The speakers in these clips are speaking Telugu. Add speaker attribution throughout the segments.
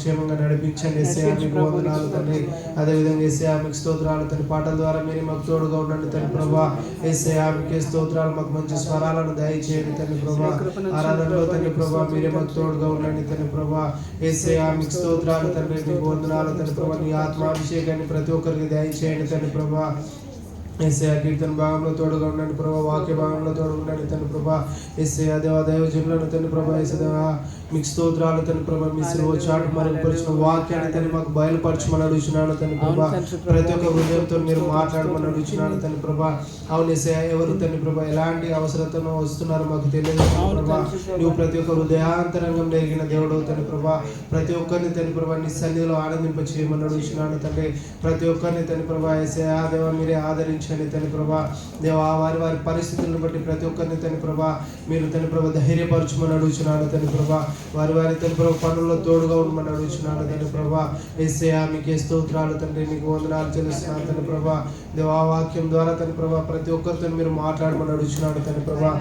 Speaker 1: క్షేమంగా నడిపించండి యేసయ్యా. మీకు వందనాలు తండ్రి. అదేవిధంగా యేసయ్యా మీకు స్తోత్రాలు తండ్రి. పాటల ద్వారా మీరు మాకు తోడుగా ఉండండి తండ్రి ప్రభా. యేసయ్యా మీకే స్తోత్రాలు. మాకు మంచి స్వరాలను దయచేయండి తండ్రి ప్రభా. ఆరాధనలో తండ్రి ప్రభా మీరే మాకు తోడుగా ఉండండి తండ్రి ప్రభా. యేసయ్యా మీకు స్తోత్రాలు తండ్రి. మీకు వందనాలు తండ్రి ప్రభా. నీ ఆత్మాభిషేకాన్ని ప్రతి ఒక్కరికి దయచేయండి తండ్రి ప్రభా. యేసయ్యా కీర్తన భాగంలో తోడుగా ఉండండి ప్రభా. వాక్య భాగంలో తోడుగా ఉండండి తండ్రి ప్రభా. యేసయ్యా దైవజనులను తండ్రి ప్రభా. యేసయ్యా మీకు స్తోత్రాలు తండ్రి ప్రభా. మీ సిలువ చాటు మరుగుపరిచిన వాక్యాన్ని తండ్రి మాకు బయలుపరచమని అడుగుతున్నాను తండ్రి ప్రభా. ప్రతి ఒక్క హృదయంతో మీరు మాట్లాడమని అడుగుతున్నాను తండ్రి ప్రభా. అవును యేసయ్యా ఎవరు తండ్రి ప్రభా ఎలాంటి అవసరతను వస్తున్నారో మాకు తెలియదు ప్రభా. నువ్వు ప్రతి ఒక్క హృదయాంతరంగం ఎరిగిన దేవుడు తండ్రి ప్రభా. ప్రతి ఒక్కరిని తండ్రి ప్రభా నీ సన్నిధిలో ఆనందింప చేయమని అడుగుతున్నాను తండ్రి. ప్రతి ఒక్కరిని తండ్రి ప్రభా యేసయ్యా దేవా మీరే ఆదరించి తండ్రి ప్రభా. దేవా వారి వారి పరిస్థితులను బట్టి ప్రతి ఒక్కరిని తండ్రి ప్రభా మీరు తండ్రి ప్రభా ధైర్యపరచమని అడుగుతున్నాను తండ్రి ప్రభా. వారి వారి తండ్రి ప్రభా పనుల్లో తోడుగా ఉండమని అడుగుతున్నాను తండ్రి ప్రభా. యేసయ్యా మీకే స్తోత్రాలు తండ్రి. మీకు వందనాలు చెల్లిస్తున్నాను తండ్రి ప్రభా. దేవా వాక్యం ద్వారా తండ్రి ప్రభా ప్రతి ఒక్కరితో మీరు మాట్లాడమని అడుగుతున్నాను తండ్రి ప్రభా.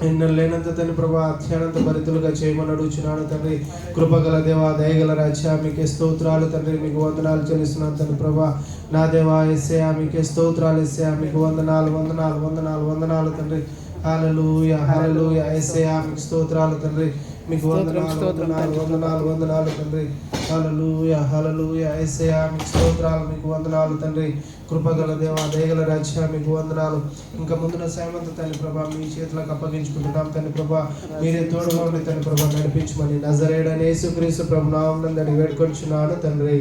Speaker 1: ఎన్నెలు లేనంత తండ్రి ప్రభా అత్యానంత భరితులుగా చేయమని అడుగుతున్నాను తండ్రి. కృపగల దేవా దయగల రాజ్యా మీకే స్తోత్రాలు తండ్రి. మీకు వందనాలు చెల్లిస్తున్నాను తండ్రి ప్రభా. నా దేవా యేసయ్యా మీకే స్తోత్రాలు. యేసయ్యా మీకు వందనాలు వందనాలు వందనాలు వందనాలు తండ్రి. హల్లెలూయా హల్లెలూయా. యేసయ్యా మీకు స్తోత్రాలు తండ్రి. మీకు వందనాలు వందనాలు వందనాలు వందనాలు తండ్రి. హల్లెలూయా హల్లెలూయా. యేసయ్యా మీకు స్తోత్రాలు. మీకు వందనాలు తండ్రి. కృపగల దేవా దయగల రాజ్యా మీకు వందనాలు. ఇంకా ముందున సేవంత తండ్రి ప్రభా మీ చేతులకు అప్పగించుకుంటున్నాం తండ్రి ప్రభా. మీరే తోడుగా ఉండి తండ్రి ప్రభా నడిపించమని నజరేయుడైన యేసుక్రీస్తు ప్రభు నామమున వేడుకొంచున్నాను తండ్రి.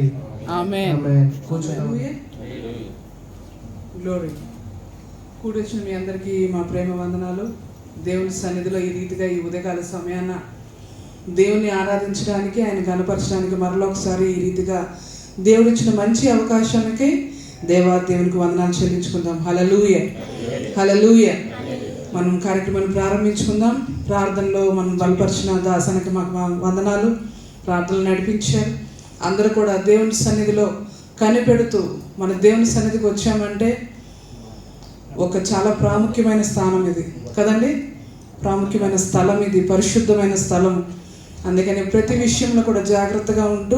Speaker 2: ఆమేన్.
Speaker 1: ఆమేన్. కూర్చుందాం.
Speaker 2: గ్లోరీ. కూడొచ్చిన మీ అందరికీ మా ప్రేమ వందనాలు. దేవుని సన్నిధిలో ఈ రీతిగా ఈ ఉదయకాల సమయాన దేవుని ఆరాధించడానికి ఆయన కనపరచడానికి మరొకసారి ఈ రీతిగా దేవుడిచ్చిన మంచి అవకాశానికి దేవునికి వందనాలు చెల్లించుకుందాం. హల్లెలూయా హల్లెలూయా. మనం కార్యక్రమాన్ని ప్రారంభించుకుందాం. ప్రార్థనలో మనం బలపరిచిన దాసానికి మాకు వందనాలు. ప్రార్థనలు నడిపించారు. అందరూ కూడా దేవుని సన్నిధిలో కనిపెడుతూ మన దేవుని సన్నిధికి వచ్చామంటే ఒక చాలా ప్రాముఖ్యమైన స్థానం ఇది కదండి. ప్రాముఖ్యమైన స్థలం ఇది, పరిశుద్ధమైన స్థలం. అందుకని ప్రతి విషయంలో కూడా జాగ్రత్తగా ఉంటూ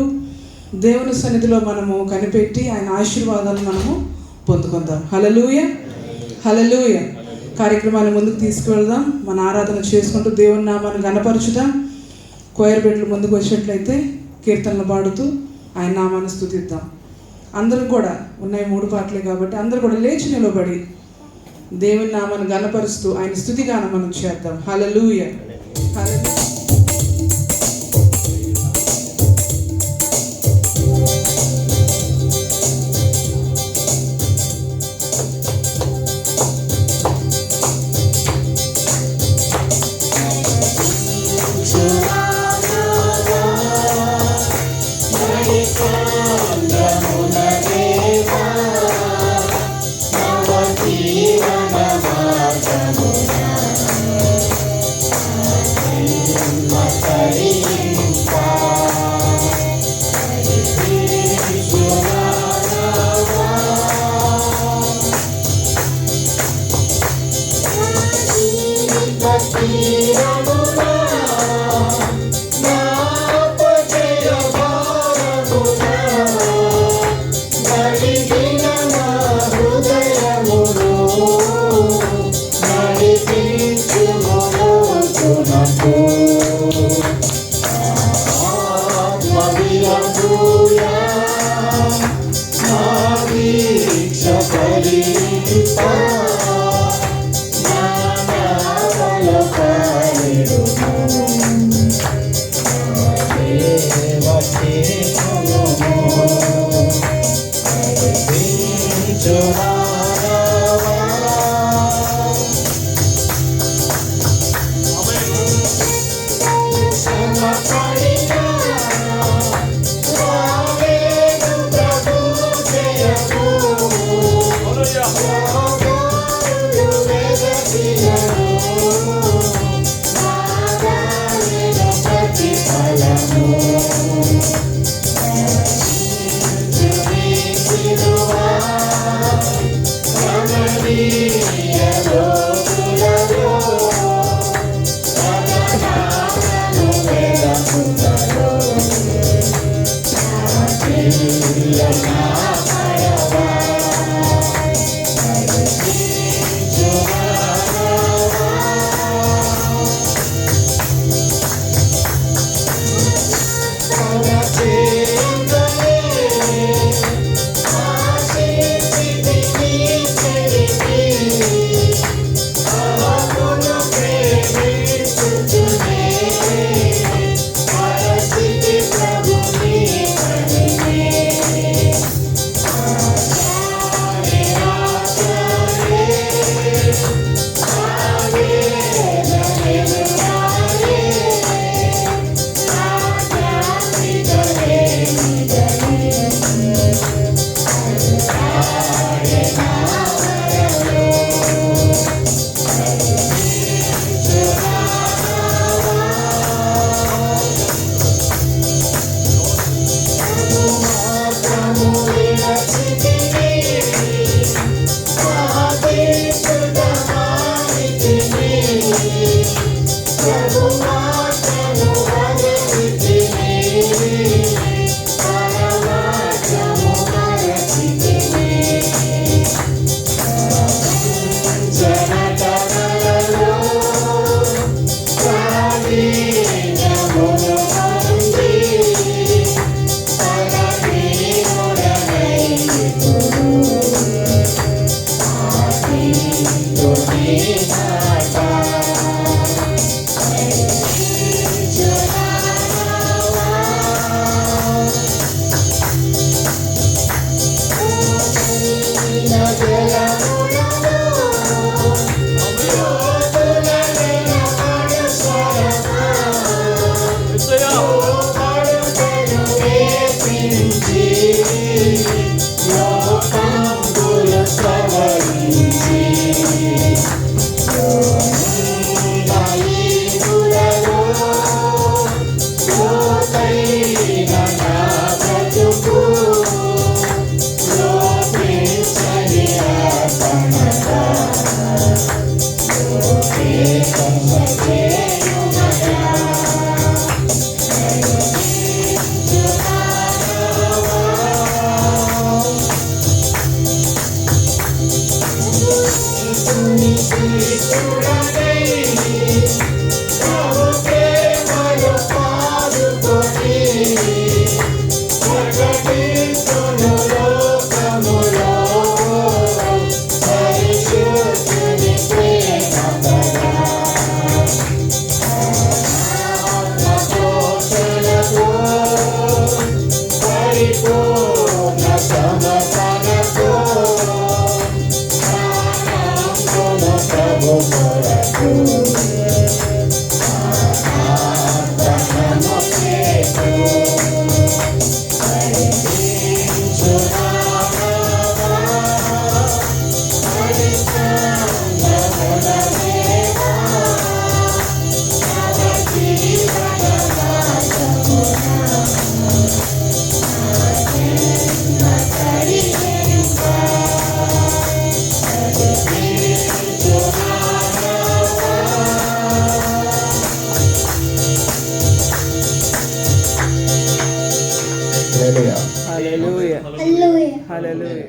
Speaker 2: దేవుని సన్నిధిలో మనము కనిపెట్టి ఆయన ఆశీర్వాదాలు మనము పొందుకుందాం. హల్లెలూయా హల్లెలూయా. కార్యక్రమాన్ని ముందుకు తీసుకువెళ్దాం. మన ఆరాధన చేసుకుంటూ దేవుని నామాన్ని ఘనపరచుదాం. కోయర్ బిడ్డలు ముందుకు వచ్చినట్లయితే కీర్తనలు పాడుతూ ఆయన నామాన్ని స్తుతిద్దాం. అందరూ కూడా ఉన్నాయి 3 పాటలే కాబట్టి అందరూ కూడా లేచి నిలబడి దేవుని నామాన్ని ఘనపరుస్తూ ఆయన స్తుతిగానం మనం చేద్దాం. హల్లెలూయా హల్లెలూయా. హల్లెలూయా
Speaker 3: Hallelujah.
Speaker 2: హల్లెలూయా.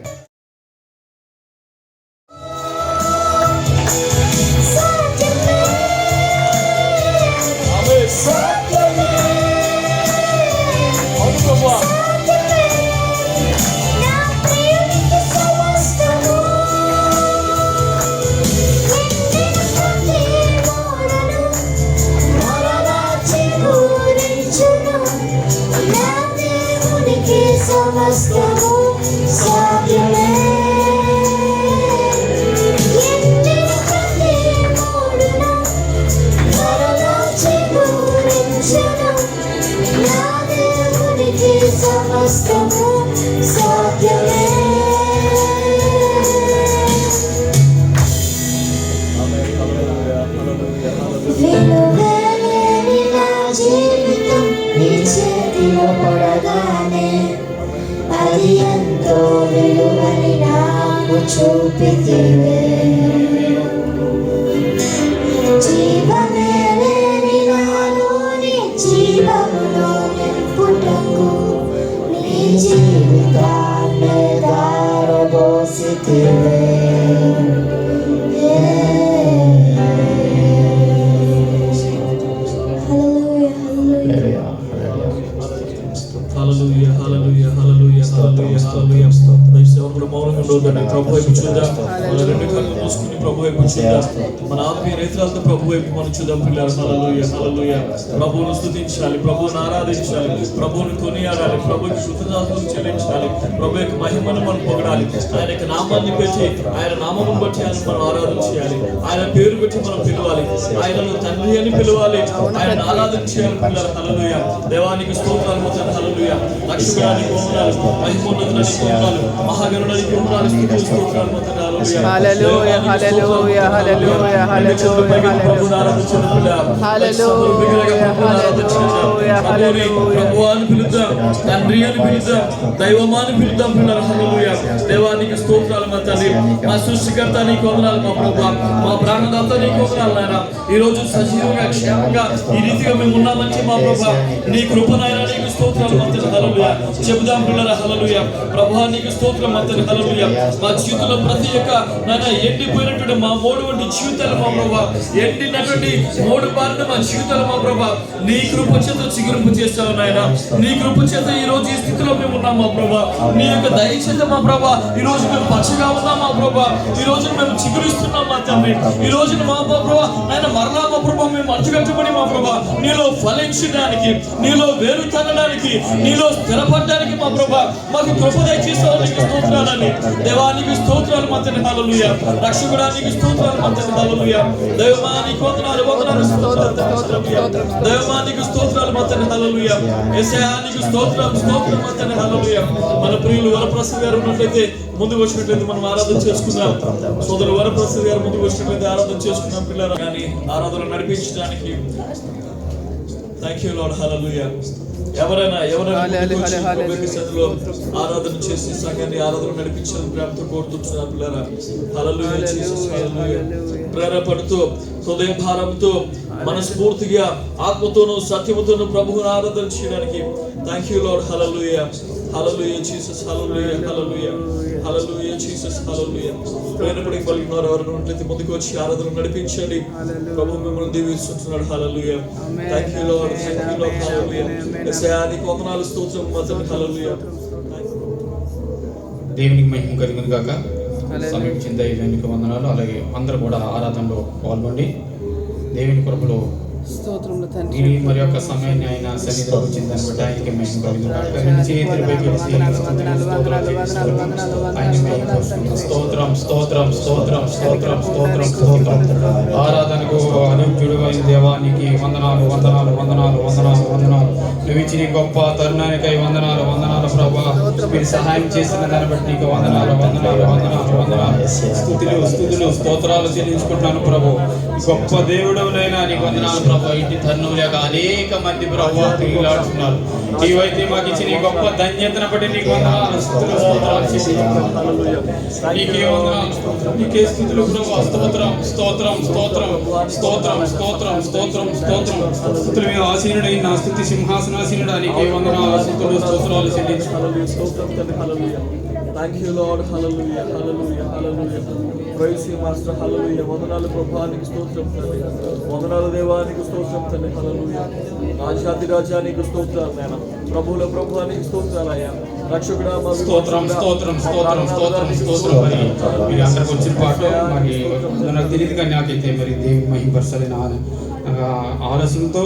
Speaker 3: సమస్తము సాధ్యమే. ఎండిన ప్రతి మూడును మరలా చిగురించును. నా దేవునికి సమస్తము సాధ్యమే. విలువలేని నా జీవితం నీ చేతిలో పడగానే అది ఎంతో విలువని నాకు చూపితివే. జీవమే లేని నాలోని జీవములో నింపుటకు నీ జీవితాన్ని దారబోసితివే.
Speaker 4: హల్లెలూయా హల్లెలూయా హల్లెలూయా హల్లెలూయా హల్లెలూయా. దయచేసి కూడా మౌనంగా ఉండొద్దండి. ప్రభు వైపు చూద్దాం. మన రెండు కళ్ళు మూసుకుని ప్రభు వైపు చూద్దాం. మన ఆత్మీయ నేత్రాలతో ప్రభు వైపు మనం చూద్దాం పిల్లలు. హల్లెలూయా హల్లెలూయా. ప్రభువును స్తుతించాలి, ప్రభువును ఆరాధించాలి, ప్రభువును కొనియాడాలి, ప్రభువుకి కృతజ్ఞతలు చెల్లించాలి, ప్రభు యొక్క మహిమను మనం పొగడాలి. ఆయన యొక్క నామాన్ని పెట్టి ఆయన నామమును బట్టి ఆయన మనం ఆరాధన చేయాలి. ఆయన పేరు పెట్టి మనం పిలవాలి. ఆయనను తండ్రి అని పిలవాలి. ఆయన ఆరాధన చేయాలి పిల్లలు. హల్లెలూయా. దేవానికి స్తోత్రాలు మొత్తం. హల్లెలూయా. లక్ష్మీనానికి వందనాలు, మహిమోన్నతునికి వందనాలు, మహాగణునికి వందనాలు, స్తుతులు స్తోత్రాలు మొత్తం. హల్లెలూయా
Speaker 2: హల్లెలూయా హల్లెలూయా హల్లెలూయా హల్లెలూయా
Speaker 4: ప్రభువును ఆరాధించిన పిల్లలు.
Speaker 2: హల్లెలూయా హల్లెలూయా హల్లెలూయా.
Speaker 4: ప్రభువాని పిలుద్దాం, తండ్రి అని పిలుద్దాం, దైవమాని పిలుద్దాం పిల్లలు. హల్లెలూయా. దేవానికి స్తోత్రాలు మా తండ్రి, మా సృష్టికర్త నీకు వందనాలు మా ప్రభువా, మా ప్రాణదాత నీకు వందనాలు నాయనా. ఈ రోజు సజీవంగా క్షేమంగా ఈ రీతిగా మేము ఉన్నామంటే మా ప్రభువా నీ కృపనైనా నీకు స్తోత్రాలు మా తండ్రి. హల్లెలూయా. చెబుదాం పిల్లల. హల్లెలూయా. ప్రభువా నీకు స్తోత్రం మా తండ్రి. హల్లెలూయా. మా జీవితంలో ప్రతి ఒక్క నాయనా ఎండిపోయినటువంటి మా మోడు వంటి జీవితాలు మా ప్రభువా, ఎండినటువంటి మోడు బారిన మా జీవితాలు మా ప్రభువా నీ కృప చేత చిగురింపు చేస్తావు నాయన. నీ కృప చేత ఈ రోజు ఈ స్థితిలో మేము ఉన్నాం మా ప్రభువా. నీ యొక్క దయ చేత మా ప్రభువా ఈ రోజు మేము పచ్చగా ఉన్నాం మా ప్రభువా. ఈ రోజు మేము చిగురిస్తున్నాం మా తండ్రి. ఈ రోజున మా ప్రభువా ఆయన మరలా మా ప్రభువా మేము అంటుకట్టబడి మా ప్రభువా నీలో ఫలించడానికి, నీలో వేరు తనడానికి, నీలో స్థిరపడడానికి మా ప్రభువా మాకు కృప దయచేస్తావు. నీకు స్తోత్రాలని దేవానికి స్తోత్రాలు మా తండ్రి. హల్లెలూయా. రక్షకుడానికి స్తోత్రాలు మా తండ్రి. హల్లెలూయా. దైవమానికి వందనాలు వందనాలు స్తోత్రాలు. దైవమానికి స్తోత్రాలు మా తండ్రి. హల్లెలూయా. యేసయ్యానికి స్తోత్రం స్తోత్రం మా తండ్రి. హల్లెలూయా. మన ప్రియులు వరప్రసాద్ గారు ఉన్నట్లయితే ముందుకు వచ్చినట్లయితే మనం ఆరాధన చేసుకుందాం. సోదరులు వరప్రసాద్ గారు ముందుకు వచ్చినట్లయితే ఆరాధన చేసుకుందాం పిల్లలు. కానీ ఆరాధన నడిపించడానికి థ్యాంక్ యూ లార్డ్. హల్లెలూయా. ఎవరైనా ఆరాధన చేసి సంఘాన్ని ఆరాధన నడిపించాలని ప్రేమతో కోరుతుంటున్నారు పిల్లరా. హల్లెలూయా. ప్రేరేపడుతూ హృదయ భారంతో మనస్ఫూర్తిగా ఆత్మతోనూ సత్యముతోనూ ప్రభువును ఆరాధన చేయడానికి thank you Lord. Hallelujah. Hallelujah Jesus. Hallelujah hallelujah hallelujah Jesus. Hallelujah. ప్రేరేపడికి పలుకున్నారు ఎవరైనా ఉన్నట్లయితే ముందుకు వచ్చి ఆరాధన నడిపించండి. ప్రభువు మిమ్మల్ని దీవిస్తుంటున్నాడు. Hallelujah. Thank you Lord. Thank you Lord. Hallelujah. యేసయ్యానికి వందనాలు స్తోత్రం మా తండ్రి. హల్లెలూయా.
Speaker 5: దేవునికి మహిమ కలుగును గాక. సమీపించిన దైవానికి వందనాలు. అలాగే అందరూ కూడా ఆరాధనలో పాల్గొండి. దేవుని కృపలో
Speaker 2: స్తోత్రములు తండ్రి.
Speaker 5: ఈ మరి యొక్క సమయాన్ని ఆయన సన్నిధిలో వచ్చిన దాన్ని బట్టి ఆయనకి మహిమ కలుగును గాక. రెండు చేతులు పైకి ఎత్తి స్తోత్రం స్తోత్రం స్తోత్రం స్తోత్రం స్తోత్రం స్తోత్రం. ఆరాధనకు అనుజ్ఞుడు అయిన దేవానికి వందనాలు వందనాలు వందనాలు వందనాలు వందనాలు. నువ్వు ఇచ్చిన గొప్ప తరుణానికై వందనాలు వందనాలు ప్రభా. మీరు సహాయం చేసిన దాన్ని బట్టి నీకు వందనాలు వందనాలు వందనాలు వందనాలు. స్తుతులు స్తుతులు స్తోత్రాలు చెల్లించుకుంటున్నాను ప్రభు. గొప్ప దేవుడవునైనా నీకు వందనాలు ప్రభా. ఇంటి తన్ను లేక అనేక మంది ప్రభా తిరిగిలాడుతున్నారు. నీవైతే మాకు ఇచ్చిన ఈ గొప్ప ధన్యతను బట్టి నీకు వందనాలు, స్తుతులు, స్తోత్రాలు చెల్లిస్తున్నాం. నీకే వందనాలు, నీకే స్తుతులు ప్రభా. స్తోత్రం స్తోత్రం స్తోత్రం స్తోత్రం స్తోత్రం స్తోత్రం స్తోత్రం. స్తుతుల మీద ఆసీనుడైన నా స్తుతి సింహాసనాసీనుడా నీకే వందనాలు, స్తుతులు, స్తోత్రాలు చెల్లించున్నాం.
Speaker 6: Thank you Lord. Hallelujah hallelujah hallelujah. Praise you master. Hallelujah. వందనాలు ప్రభానికి స్తోత్రం తండ్రి. వందనాలు దేవానికి స్తోత్రం తండ్రి. హల్లెలూయా. రాజాది రాజానికి స్తోత్రాలు నాయన. ప్రభువుల ప్రభువానికి స్తోత్రాలయ్యా. రక్షకుడా మా
Speaker 5: స్తోత్రం స్తోత్రం స్తోత్రం స్తోత్రం స్తోత్రం. మరి మీరు అందరికి వచ్చిన పాట మరి నాకు తెలియదు, కానీ నాకైతే మరి దేవుని మహింపరచాలని ఆలోచనతో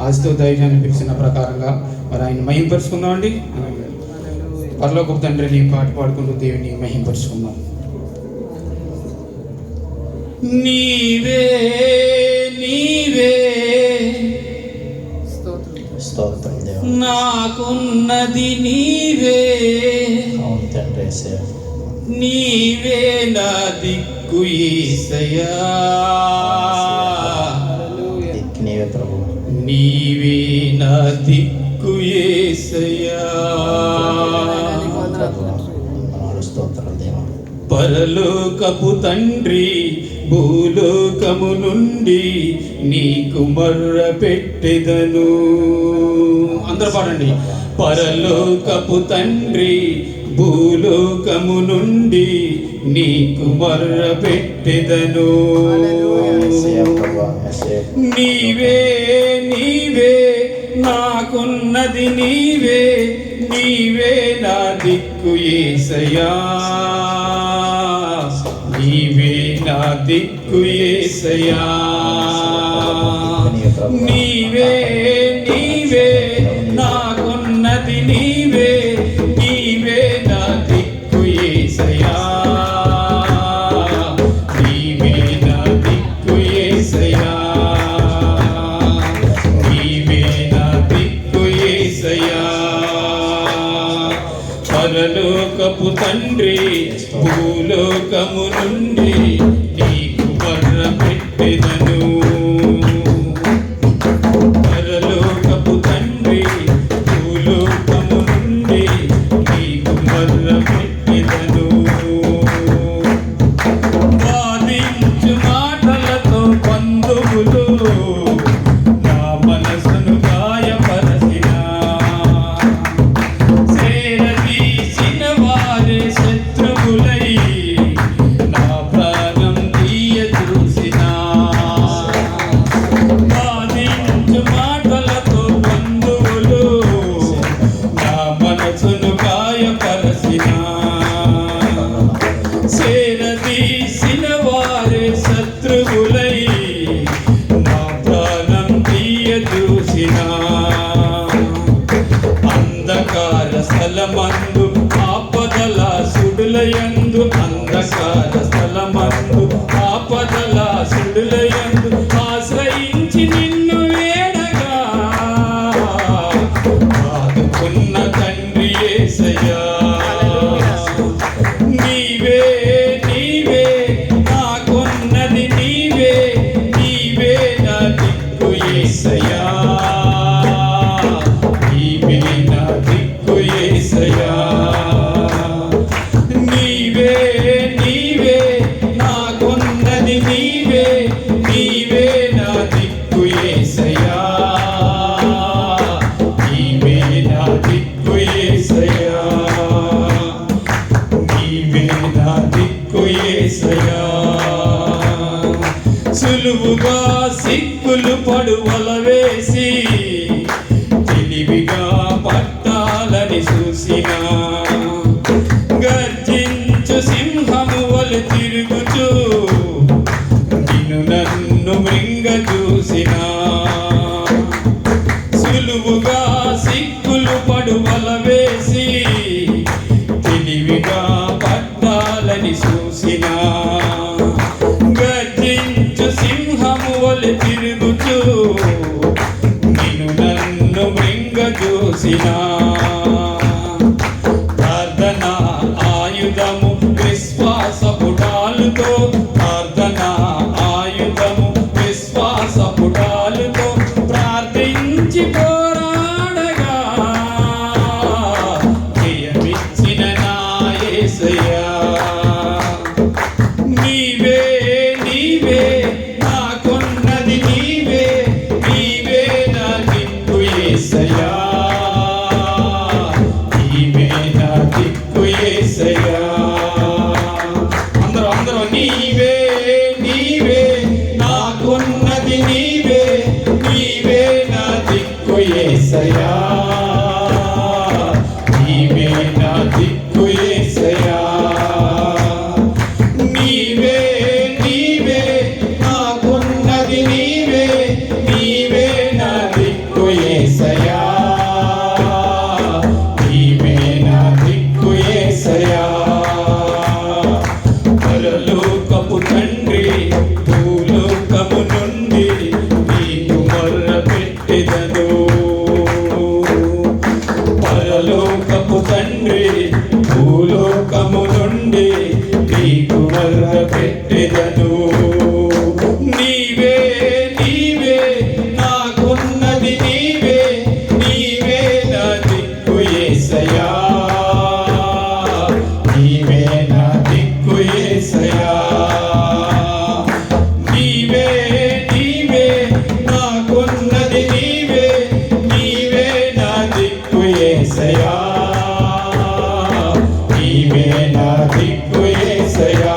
Speaker 5: ఆశతో ధైర్యాన్ని పిలిచిన ప్రకారంగా మరి ఆయన మహింపరుచుకుందామండి. పరలోకపు తండ్రి నీ పాట పాడుకుంటూ దేవుని మహింపరుచుకుందాం. నీవే నీవే
Speaker 7: స్తోత్రం దేవా.
Speaker 5: నాకున్నది నీవే,
Speaker 7: అవును తండ్రి యేసయ్యా.
Speaker 5: నీవే నా దిక్కు యేసయ్యా.
Speaker 7: దిక్కు నీవే ప్రభు.
Speaker 5: నీవే నా దిక్కు యేసయ్యా.
Speaker 7: వందనాలు, స్తోత్రం దేవా.
Speaker 5: పరలోకపు తండ్రి భూలోకము నుండి నీకు మొర్ర పెట్టెదను. అందరూ పాడండి. పరలోకపు తండ్రి భూలోకము నుండి నీకు మొర్ర పెట్టెదను.
Speaker 7: యేసయ్యా ప్రభు, యేసయ్యా.
Speaker 5: నీవే నీవే నాకున్నది నీవే, నీవే నా దిక్కు యేసయ్యా. నీవే నా దిక్కు యేసయ్యా. నీవే నీవే నాకున్నది నీవే, నీవే నా దిక్కు యేసయ్యా. నీవే నా దిక్కు యేసయ్యా. నీవే నా దిక్కు యేసయ్యా. పరలోకపు తండ్రి భూలోకము నుండి నీకు మొర్ర పెట్టెదను. పరలోకపు తండ్రి భూలోకము నుండి నీకు మొర్ర పెట్టెదను. వాదించు మాటలతో బంధువులు నా మనసును గాయపరచిన, చేరదీసిన వారే శత్రువులై నా ప్రాణం తీయ చూసిన. వాదించు మాటలతో బంధువులు నా మనసును గాయపరచిన, చేరదీసిన వారే శత్రువులై నా ప్రాణం తీయ చూసిన. అంధకార స్థలమందు ఆపదల సుడులయందు, అంధకార స్థలమందు ఆపదల సుడులయందు ఆశ్రయించి నిన్ను వేడగా ఆదుకున్న తండ్రి యేసయ్యా. నీవే నీవే నాకున్నది నీవే, నీవే నా దిక్కు యేసయ్యా. నీవే నా దిక్కు యేసయ్యా. నీవే నీవే నాకున్నది నీవే, నీవే నా దిక్కు యేసయ్యా. నీవే నా దిక్కు యేసయ్యా. నీవే నా దిక్కు యేసయ్యా. సులువుగా సిక్కులు పడువల వేసి తెలివిగా పట్టాలని చూసిన, గర్జించు సింహము వలె తిరుగుచు నిన్ను నన్ను మృంగ చూసిన. సులువుగా సిక్కులు పడువల వేసి తెలివిగా పట్టాలని చూసిన, గర్జించు సింహము వలె తిరుగుచు నిన్ను నన్ను మృంగ చూసిన. ప్రార్థన ఆయుధము విశ్వాసపు డాలుతో, ప్రార్థన ఆయుధము యేసయ్యా నీవే నీవే నాకున్నది నీవే నీవే నా దిక్కు యేసయ్యా నీవే నా దిక్కు యేసయ్యా అందరూ నీవే నీవే నాకున్నది నీవే నీవే నా దిక్కు యేసయ్యా నీవే నా దిక్కు యేసయ్యా నీవే నీవే నాకున్నది నీవే నీవే నా దిక్కు యేసయ్యా నీవే నా దిక్కు యేసయ్యా పరలోకపు తండ్రి భూలోకము నుండి నీకు మొర్ర పెట్టెదను పరలోకపు తండ్రి భూలోకము నుండి నీకు మొర్ర పెట్టెదను నీవే నీవే నాకున్నది నీవే నీవే నా దిక్కు యేసయ్యా నీవే నా దిక్కు యేసయ్యా నీవే నీవే నాకున్నది నీవే నీవే నా దిక్కు యేసయ్యా నీవే నా దిక్కు యేసయ్యా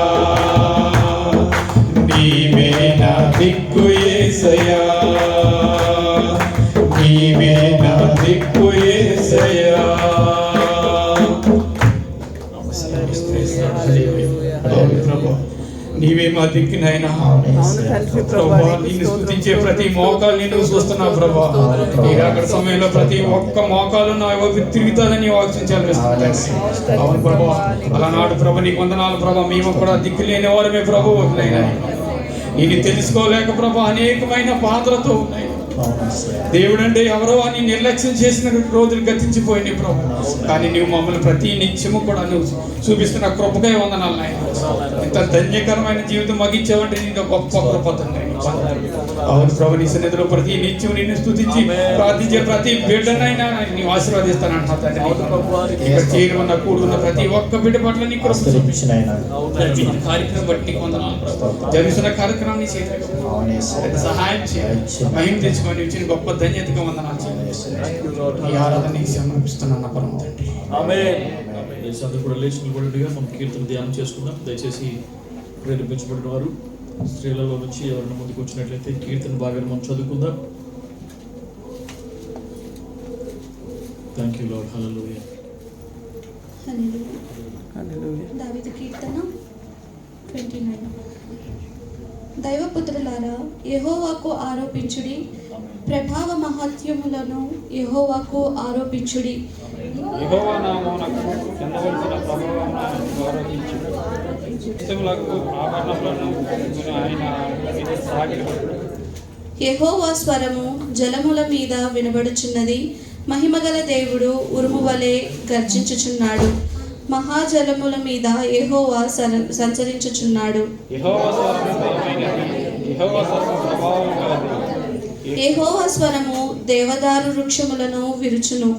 Speaker 5: నీవే నా దిక్కు యేసయ్యా నీవే నా దిక్కు యేసయ్యా ప్రభు నీవే మా దిక్కునైనా ప్రభా నిన్ను స్తుతించే ప్రతి మోకాలు నేను చూస్తున్నావు ప్రభా నీకు అక్కడ సమయంలో ప్రతి ఒక్క మోకాలు నా వైపు తిరుగుతుందని వాక్సించాలి అవును ప్రభా అలానాడు ప్రభా నీకు వందనాలు ప్రభా మేము కూడా దిక్కు లేని వారమే ప్రభు వదిలేనా నేను తెలుసుకోలేక ప్రభా అనేకమైన బాధలతో ఉన్నాయి దేవుడు అంటే ఎవరో అని నిర్లక్ష్యం చేసిన రోజులు గతించిపోయినాయి ప్రభు కానీ నువ్వు మమ్మల్ని ప్రతి నిత్యము కూడా నువ్వు చూపిస్తున్న కృపగా వందనాలు నాయన ఇంత ధన్యకరమైన జీవితం మగిచ్చావంటే నీకు గొప్ప కృప తండ్రి అవును ప్రభు నీ సన్నిధిలో ప్రతి నిత్యం నిన్ను స్తుతించి ప్రార్థించే ప్రతి బిడ్డనైనా నీవు ఆశీర్వదిస్తానంటా తండ్రి ఇక్కడ చేరుకున్న కూడుకున్న ప్రతి ఒక్క బిడ్డ పట్ల నీ కృప చూపించిన కార్యక్రమం బట్టి నీకు వందనాలు జరుగుతున్న కార్యక్రమం నీ చేతులకు సహాయం చేయాలి మహిమ తెచ్చుకొని ఇచ్చిన గొప్ప ధన్యతగా వందనాలు చేయాలి ఈ ఆరాధన నీకు సమర్పిస్తున్నాను పరమ తండ్రి
Speaker 6: ఆమేన్. అందరూ కూడా లేచి నిలబడిగా మనం కీర్తన ధ్యానం చేసుకుందాం. దయచేసి ప్రేరేపించబడిన వారు స్త్రీలలో నుంచి ఎవరైనా ముందుకు వచ్చినట్లయితే కీర్తన భాగాన్ని మనం చదువుకుందాం. Thank you Lord. హల్లెలూయా.
Speaker 3: దావీదు కీర్తన 29. దైవపుత్రులారా యెహోవాకు ఆరోపించుడి, ప్రభావ మహత్యములను యెహోవాకు ఆరోపించుడి.
Speaker 5: యెహోవా నామమునకు చెందవలసిన ప్రభావమును ఆరోపించుడి. ఇష్టములకు ఆభరణములను ఆయన మీద సాగిలపడు.
Speaker 3: యెహోవా స్వరము జలముల మీద వినబడుచున్నది. మహిమగల దేవుడు ఉరుము వలె గర్జించుచున్నాడు. మహాజలముల మీద యెహోవా సంచరించుచున్నాడు. యెహోవా స్వరము దేవదారు వృక్షములను విరుచును.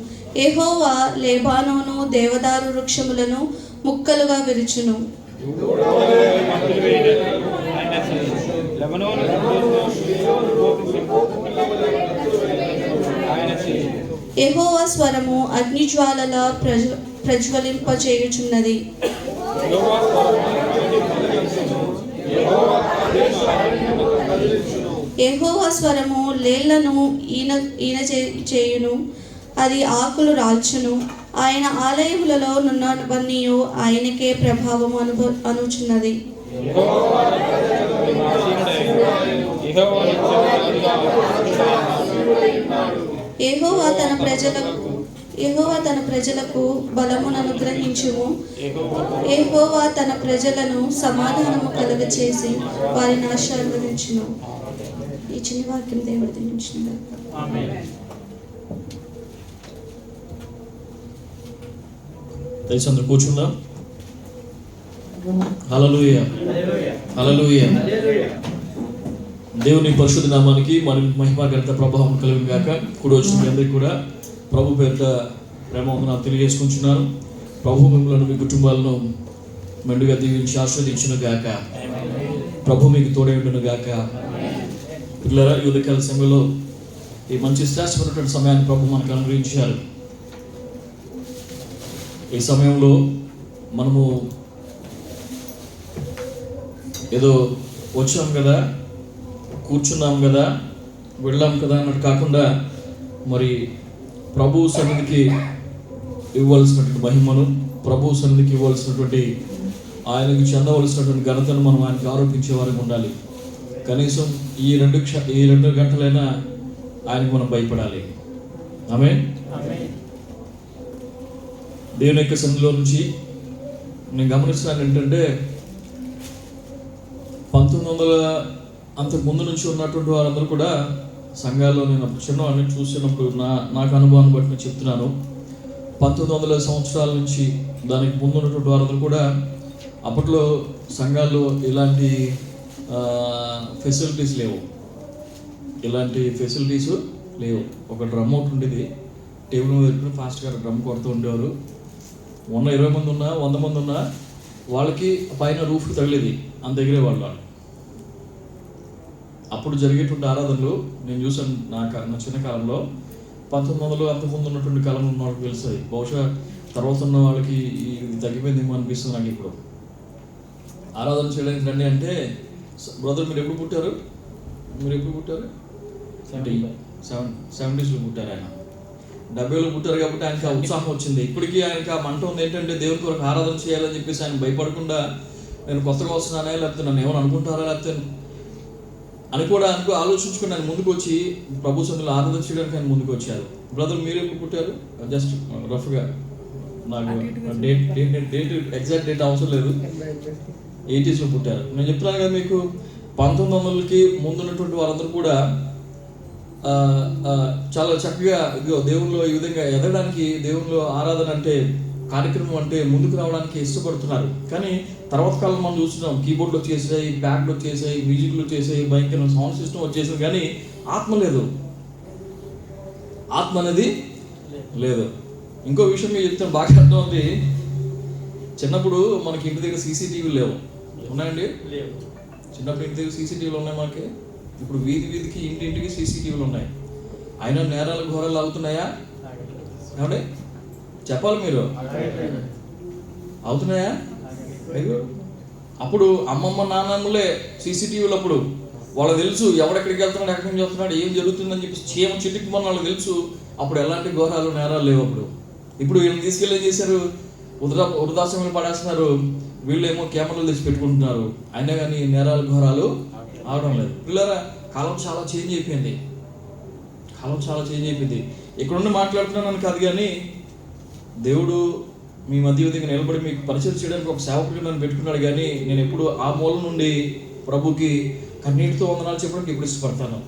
Speaker 3: యెహోవా లెబానోను దేవదారు వృక్షములను ముక్కలుగా విరుచును. యెహోవా స్వరము అగ్నిజ్వాలల ప్రజ్వలింపచేయుచున్నది. యెహోవా స్వరము లేళ్లను ఈన చేయును, అది ఆకులు రాల్చును. ఆయన ఆలయములలో నున్నవన్నీ ఆయనకే ప్రభావం అనుచున్నది. యెహోవా తన ప్రజలకు బలమును అనుగ్రహించుము. యెహోవా తన ప్రజలను సమాధానము కలుగచేసి వారిని ఆశీర్వదించును. ఈ చిన్న వాక్యం దేవుడు దీవించును.
Speaker 6: దయచేసి అందరూ కూర్చుందాం. హల్లెలూయా. హల్లెలూయా. దేవుని పరిశుద్ధ నామానికి మహిమ ఘనత ప్రభావం కలుగును గాక. కూడి వచ్చిన మీ అందరికీ కూడా ప్రభు పేరిట ప్రేమ వందనాలు తెలియజేసుకుంటున్నాను. ప్రభు మిమ్మల్ని మీ కుటుంబాలను
Speaker 4: మెండుగా దీవించి ఆస్వాదించును గాక. ప్రభు మీకు తోడై ఉండును గాక. పిల్లరా, ఈ ఉదయకాల సమయంలో ఈ మంచి శ్రేష్టమైనటువంటి సమయాన్ని ప్రభు మనకు అనుగ్రహించారు. ఈ సమయంలో మనము ఏదో వచ్చాం కదా, కూర్చున్నాం కదా, వెళ్ళాం కదా అన్నట్టు కాకుండా మరి ప్రభు సన్నిధికి ఇవ్వాల్సినటువంటి మహిమను, ప్రభు సన్నిధికి ఇవ్వాల్సినటువంటి ఆయనకు చెందవలసినటువంటి ఘనతను మనం ఆయనకు ఆరోపించే వారికి ఉండాలి. కనీసం ఈ 2 గంటలైనా ఆయనకు మనం భయపడాలి. ఆమేన్. దేవుని యొక్క సన్నిధిలో నుంచి నేను గమనిస్తున్నాను ఏంటంటే 1900 అంతకు ముందు నుంచి ఉన్నటువంటి వారందరూ కూడా సంఘాల్లో నేను చిన్నవాడిని చూసినప్పుడు నాకు అనుభవాన్ని బట్టి నేను చెప్తున్నాను. 1900 సంవత్సరాల నుంచి దానికి ముందు ఉన్నటువంటి వారందరూ కూడా అప్పట్లో సంఘాల్లో ఇలాంటి ఫెసిలిటీస్ లేవు. ఒక డ్రమ్ ఒకటి ఉండేది, టేబుల్ మీద పెట్టుకుని ఫాస్ట్గా డ్రమ్ కొడుతూ ఉండేవారు. 20 మంది ఉన్నా 100 మంది ఉన్నా వాళ్ళకి పైన రూఫ్ తగిలేది, అంత ఎగిరేవాళ్ళు. అప్పుడు జరిగేటువంటి ఆరాధనలు నేను చూసాను నా చిన్న కాలంలో. 1900 అంతకుముందు ఉన్నటువంటి కాలంలో ఉన్న వాళ్ళకి తెలుస్తుంది. బహుశా తర్వాత ఉన్న వాళ్ళకి ఇది తగ్గిపోయిందేమో అనిపిస్తుంది నాకు. ఇప్పుడు ఆరాధన చేయడానికి రండి అంటే, బ్రదర్ మీరు ఎప్పుడు పుట్టారు? 70s పుట్టారు. ఆయన 70లో పుట్టారు కాబట్టి ఆయనకి ఆ ఉత్సాహం వచ్చింది. ఇప్పటికీ ఆయనకి ఆ మంట ఉంది ఏంటంటే దేవుని కొరకు ఆరాధన చేయాలని చెప్పేసి ఆయన భయపడకుండా, నేను కొత్తగా వస్తున్నానే, లేకపోతే నన్ను ఏమైనా అనుకుంటారా, లేకపోతే అని కూడా ఆలోచించుకుని ఆయన ముందుకు వచ్చి ప్రభు సన్నిధిలో ఆరాధన చేయడానికి ఆయన ముందుకు వచ్చారు. బ్రదర్ మీరు ఎప్పుడు పుట్టారు? జస్ట్ రఫ్గా నాకు డేట్ ఎగ్జాక్ట్ డేట్ అవసరం లేదు, 80sలో పుట్టారు. నేను చెప్తున్నాను కదా మీకు, 1900కి ముందున్నటువంటి వారందరూ కూడా చాలా చక్కగా దేవుల్లో ఈ విధంగా ఎదగడానికి, దేవుల్లో ఆరాధన అంటే కార్యక్రమం అంటే ముందుకు రావడానికి ఇష్టపడుతున్నారు. కానీ తర్వాత కాలం మనం చూస్తున్నాం, కీబోర్డ్లు వచ్చేసాయి, ప్యాడ్లు వచ్చేసాయి, మ్యూజిక్లు వచ్చేసాయి, భయంకరమైన సౌండ్ సిస్టమ్ వచ్చేసాయి, కానీ ఆత్మ లేదు. ఆత్మ అనేది లేదు. ఇంకో విషయం మీరు చెప్తాను, బాగా అర్థం ఉంది. చిన్నప్పుడు మనకి ఇంటి దగ్గర CCTVలు లేవు, ఉన్నాయండి? చిన్నప్పుడు ఇంటి దగ్గర CCTVలు ఉన్నాయి మనకి. ఇప్పుడు వీధికి ఇంటింటికి CCTVలు ఉన్నాయి. అయినా నేరాలు ఘోరాలు అవుతున్నాయా? ఏమండి చెప్పాలి మీరు, అవుతున్నాయా? అప్పుడు అమ్మమ్మ నాన్నమ్మలే CCTVలు. అప్పుడు వాళ్ళకి తెలుసు ఎవడెక్కడికి వెళ్తున్నాడు, ఎక్కడికి వెళ్తున్నాడు, ఏం జరుగుతుందని చెప్పి చీమ చిటికి మన వాళ్ళకి తెలుసు. అప్పుడు ఎలాంటి ఘోరాలు నేరాలు లేవు. ఇప్పుడు వీళ్ళని తీసుకెళ్ళి ఏం చేశారు, వృద్ధాశ్రమంలో పడేస్తున్నారు. వీళ్ళేమో కెమెరాలు తెచ్చి పెట్టుకుంటున్నారు. అయినా కానీ నేరాలు ఘోరాలు అవడం లేదు. పిల్లరా, కాలం చాలా చేంజ్ అయిపోయింది. ఇక్కడుండి మాట్లాడుతున్నాను కాదు, కానీ దేవుడు మీ మధ్య దగ్గర నిలబడి మీకు పరిచయం చేయడానికి ఒక సేవకుడిగా నన్ను పెట్టుకున్నాడు. కానీ నేను ఎప్పుడు ఆ మూల నుండి ప్రభుకి కన్నీటితో వందనాలు చెప్పడానికి ఎప్పుడు ఇష్టపడతాను.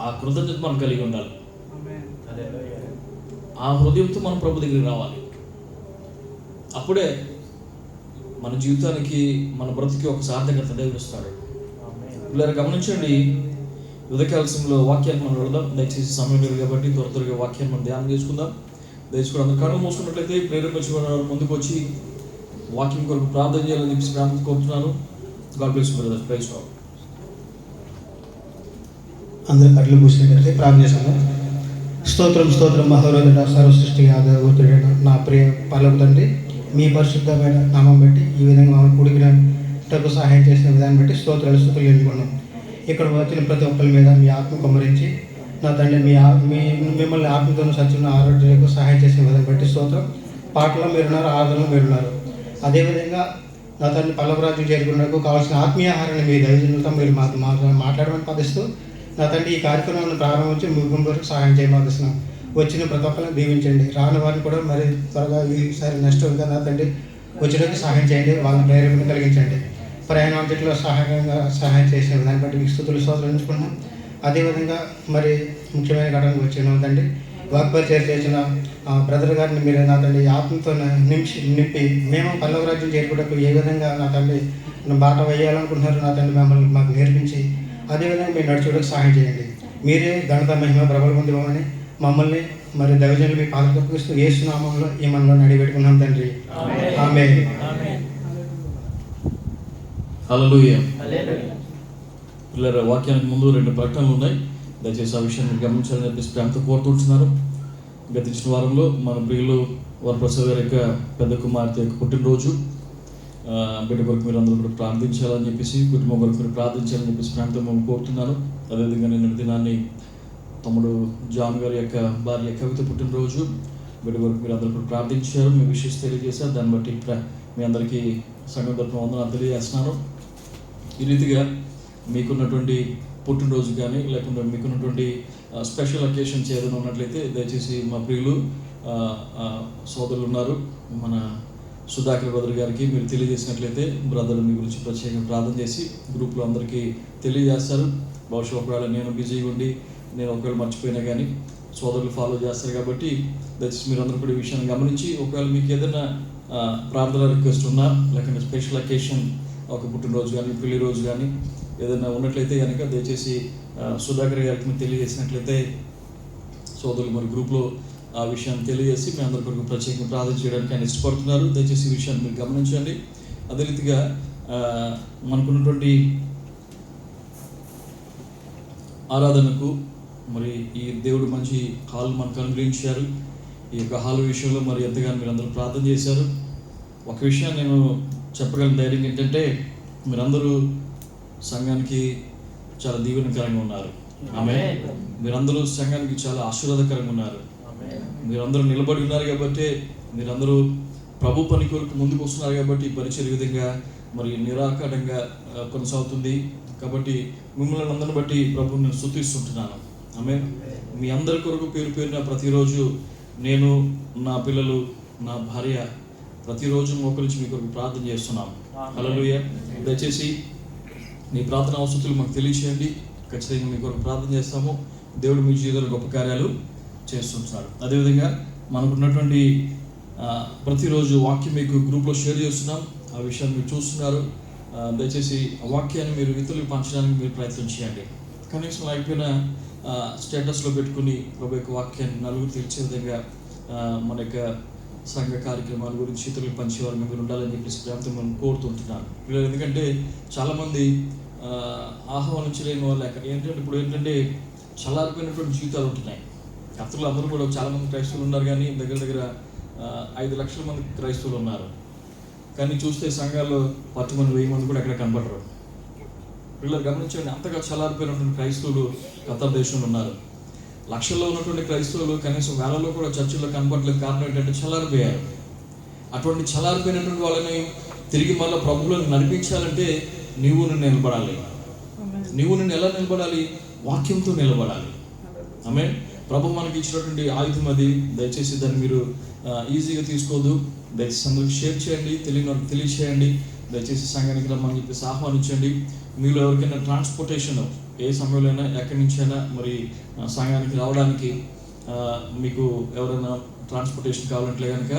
Speaker 4: ఆ కృతజ్ఞత మనం కలిగి ఉండాలి. ఆ హృదయంతో మనం ప్రభు దగ్గరికి రావాలి. అప్పుడే మన జీవితానికి, మన బ్రతికి ఒక సార్థకత దేవుడు ఇస్తాడు. ఇలా గమనించండి, ఉదయకాల సమయంలో వాక్యాన్ని మనం వెళదాం. దయచేసి సమయం లేదు కాబట్టి త్వరగా వాక్యాన్ని మనం ధ్యానం చేసుకుందాం. దయచేసి అందరూ కళ్ళు మూసుకున్నట్లయితే ప్రేరేపించిన ముందుకు వచ్చి వాక్యం కొరకు ప్రార్థన చేయాలని చెప్పి ప్రార్థన కోరుతున్నాను. God bless you brother. Praise God.
Speaker 8: అందరూ కళ్ళు మూసినట్లయితే ప్రార్థన చేశాను. స్తోత్రం మహోన్నతుడ సర్వ సృష్టికి ఆధారభూతుడైన నా ప్రియ పరలోక తండ్రి, మీ పరిశుద్ధమైన నామం బట్టి ఈ విధంగా మమ్మల్ని కూడికినకు సహాయం చేసిన విధాన్ని బట్టి స్తోత్రాలు ఎందుకున్నాం. ఇక్కడ వచ్చిన ప్రతి ఒక్కరి మీద మీ ఆత్మ కుమ్మరించి నా తండ్రి మిమ్మల్ని ఆత్మతోనూ సత్యం ఆరోగ్యాలకు సహాయం చేసిన విధాన్ని బట్టి స్తోత్రం. పాటలో మీరున్నారు, ఆరాధనలో మీరున్నారు. అదేవిధంగా నా తండ్రి పల్లవరాజ్యం చేరుకున్నకు కావాల్సిన ఆత్మీయ ఆహారాన్ని మీ దైవజనులతో మీరు మాట్లాడమని పదిస్తూ నా తండ్రి ఈ కార్యక్రమాన్ని ప్రారంభించి ముగింపు వరకు సహాయం చేయమనిస్తున్నాం. వచ్చిన ప్రతి ఒక్కరిని దీవించండి. రాని వారిని కూడా మరి త్వరగా ఈసారి నెక్స్ట్ ఇంకా నా తండ్రి వచ్చేటప్పుడు సహాయం చేయండి. వాళ్ళని ప్రేరేపణ కలిగించండి. ప్రయాణాంతట్లో సహాయం చేసిన దాన్ని బట్టి మీకు స్తుతులు స్తోత్రించుకుంటున్నాం. అదేవిధంగా మరి ముఖ్యమైన ఘటనకు వచ్చిన తండ్రి వాక్పరిచయం చేసిన బ్రదర్ గారిని మీరు నా తండ్రి ఆత్మతో నింపి మేము పల్లవరాజ్యం చేరుకోవడానికి ఏ విధంగా నా తండ్రి బాట వేయాలనుకుంటున్నారు నా తండ్రి మమ్మల్ని మాకు నేర్పించి అదేవిధంగా మీరు నడుచుకోవడానికి సహాయం చేయండి. మీరే ఘనత మహిమ ప్రభలు పొందివ్వమని మమ్మల్ని మరి దైవజనులు మీ పాదకు అప్పగిస్తూ యేసు నామంలో ఈ మనలో అడిగిపెట్టుకున్నాం తండ్రి. ఆమేన్.
Speaker 4: హల్లెలూయా. పిల్లల వాక్యానికి ముందు 2 ప్రకటనలు ఉన్నాయి. దయచేసి ఆ విషయాన్ని గమనించాలని చెప్పేసి ప్రేమతో కోరుతుంటున్నారు. గతించిన వారంలో మన ప్రియులు వరప్రసాద్ గారి యొక్క పెద్ద కుమార్తె యొక్క పుట్టినరోజు. బిడ్డ కొరకు మీరు అందరూ కూడా ప్రార్థించాలని చెప్పేసి, కుటుంబం కొరకు మీరు ప్రార్థించాలని చెప్పేసి ప్రేమతో మేము కోరుతున్నాను. అదేవిధంగా నిన్న దినాన్ని తమ్ముడు జాన్ గారి యొక్క భార్య కవిత పుట్టినరోజు. బిడ్డ కొరకు మీరు అందరూ కూడా ప్రార్థించారు, మీ విషయం తెలియజేశారు. దాన్ని బట్టి మీ అందరికీ సంఘం తరపున వందనాలు తెలియజేస్తున్నాను. ఈ రీతిగా మీకున్నటువంటి పుట్టినరోజు కానీ లేకుంటే మీకున్నటువంటి స్పెషల్ అకేషన్స్ ఏదైనా ఉన్నట్లయితే దయచేసి మా ప్రియులు సోదరులు ఉన్నారు, మన సుధాకర్ బ్రదర్ గారికి మీరు తెలియజేసినట్లయితే బ్రదర్ మీ గురించి ప్రత్యేకంగా ప్రార్థన చేసి గ్రూప్లో అందరికీ తెలియజేస్తారు. బహుశా ఒకవేళ నేను బిజీగా ఉండి నేను ఒకవేళ మర్చిపోయినా కానీ సోదరులు ఫాలో చేస్తారు కాబట్టి దయచేసి మీరు అందరూ కూడా ఈ విషయాన్ని గమనించి, ఒకవేళ మీకు ఏదైనా ప్రార్థన రిక్వెస్ట్ ఉన్నా లేకుంటే స్పెషల్ అకేషన్, ఒక పుట్టినరోజు కానీ పెళ్లి రోజు కానీ ఏదైనా ఉన్నట్లయితే కనుక దయచేసి సుధాకర్ గారికి మీరు తెలియజేసినట్లయితే సోదరులు మరి గ్రూప్లో ఆ విషయాన్ని తెలియజేసి మీ అందరి కొరకు ప్రత్యేకంగా ప్రార్థన చేయడానికి ఆయన ఇష్టపడుతున్నారు. దయచేసి ఈ విషయాన్ని మీరు గమనించండి. అదే రీతిగా మనకున్నటువంటి ఆరాధనకు మరి ఈ దేవుడు మంచి హాల్ మనకు అనుగ్రహించారు. ఈ యొక్క హాల్ విషయంలో మరి ఎంతగానో మీరు అందరూ ప్రార్థన చేశారు. ఒక విషయం నేను చెప్పగలను ధైర్యం ఏంటంటే, మీరందరూ సంఘానికి చాలా దీవెనకరంగా ఉన్నారు. ఆమేన్. మీరందరూ సంఘానికి చాలా ఆశీర్వాదకరంగా ఉన్నారు. మీరందరూ నిలబడి ఉన్నారు కాబట్టి, మీరందరూ ప్రభు పని కొరకు ముందుకు వస్తున్నారు కాబట్టి పరిచయ విధంగా మరి నిరాకటంగా కొనసాగుతుంది. కాబట్టి మిమ్మల్ని అందరిని బట్టి ప్రభువుని నేను స్తుతిస్తుంటున్నాను. ఆమేన్. మీ అందరి కొరకు పేరు పేరున ప్రతిరోజు నేను, నా పిల్లలు, నా భార్య ప్రతిరోజు మోకరించి మీ కొరకు ప్రార్థన చేస్తున్నాం. హల్లెలూయా. దయచేసి మీ ప్రార్థన అవసరాలు మాకు తెలియచేయండి. ఖచ్చితంగా మీ కొరకు ప్రార్థన చేస్తాము. దేవుడు మీ జీవితంలో గొప్ప కార్యాలు చేస్తుంటున్నాడు. అదేవిధంగా మనకున్నటువంటి ప్రతిరోజు వాక్యం మీకు గ్రూప్లో షేర్ చేస్తున్నాం. ఆ విషయాన్ని మీరు చూస్తున్నారు. దయచేసి ఆ వాక్యాన్ని మీరు ఇతరులకు పంచడానికి మీరు ప్రయత్నం చేయండి. కనీసం అయిపోయిన స్టేటస్లో పెట్టుకుని ప్రభు యొక్క వాక్యాన్ని నలుగురు తెలిసే విధంగా మన యొక్క సంఘ కార్యక్రమాల గురించి ఇతరులకు పంచేవారు మీరు ఉండాలని చెప్పేసి ప్రేమతో మనం కోరుతుంటున్నాను. ఎందుకంటే చాలామంది ఆహ్వానించలేని వాళ్ళు ఏంటంటే ఇప్పుడు ఏంటంటే చల్లారిపోయినటువంటి జీవితాలు ఉంటున్నాయి. అతను అందరూ కూడా చాలామంది క్రైస్తవులు ఉన్నారు, కానీ దగ్గర 5 లక్షల మంది క్రైస్తవులు ఉన్నారు. కానీ చూస్తే సంఘాల్లో 10 మంది 1000 మంది కూడా ఎక్కడ కనపడరు. పిల్లలు గమనించండి, అంతగా చల్లారిపోయినటువంటి క్రైస్తవులు ఖతార్ దేశంలో ఉన్నారు. లక్షల్లో ఉన్నటువంటి క్రైస్తవులు కనీసం వేలలో కూడా చర్చిల్లో కనపడలేదు. కారణం ఏంటంటే చల్లారిపోయారు. అటువంటి చల్లారిపోయినటువంటి వాళ్ళని తిరిగి మళ్ళీ ప్రభువులో నడిపించాలంటే నీవు నిన్ను నిలబడాలి. నీవు నిన్ను ఎలా నిలబడాలి? వాక్యంతో నిలబడాలి. ఆమేన్. ప్రభు మనకి ఇచ్చినటువంటి ఆయుధం అది. దయచేసి దాన్ని మీరు ఈజీగా తీసుకోవద్దు. దయచేసి అందరికి షేర్ చేయండి, తెలియని వాళ్ళకి తెలియచేయండి. దయచేసి సంఘానికి రమ్మని చెప్పేసి ఆహ్వానించండి. మీలో ఎవరికైనా ట్రాన్స్పోర్టేషన్ ఏ సమయంలో అయినా ఎక్కడి నుంచైనా మరి సంఘానికి రావడానికి మీకు ఎవరైనా ట్రాన్స్పోర్టేషన్ కావాలంటే కనుక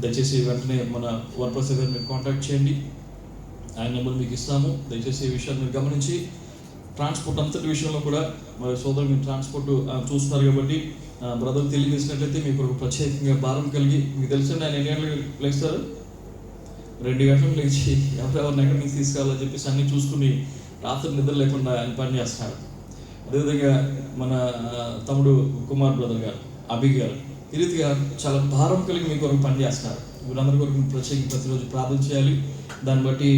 Speaker 4: దయచేసి వెంటనే మన వరప్రసాద్ గారిని మీరు కాంటాక్ట్ చేయండి. ఆయన నెంబర్ మీకు ఇస్తాము. దయచేసి ఈ విషయాన్ని మీరు గమనించి ట్రాన్స్పోర్ట్ అంతటి విషయంలో కూడా మరి సోదరు మీరు ట్రాన్స్పోర్ట్ చూస్తున్నారు కాబట్టి బ్రదర్ తెలియజేసినట్లయితే మీకు ఒక ప్రత్యేకంగా భారం కలిగి, మీకు తెలుసండి ఆయన ఎన్ని గంటలకు లేస్తారు? 2 గంటలకు లేచి ఎవరెవరిని ఎక్కడి నుంచి తీసుకురావాలని చెప్పేసి అన్నీ చూసుకుని రాత్రి నిద్ర లేకుండా ఆయన పని చేస్తున్నారు. అదేవిధంగా మన తమ్ముడు కుమార్ బ్రదర్ గారు, అభి గారు ఈ రీతిగా చాలా భారం కలిగి మీ కొరకు పని చేస్తున్నారు. వీళ్ళందరి కొరకు ప్రత్యేకంగా ప్రతిరోజు ప్రార్థన చేయాలి. దాన్ని బట్టి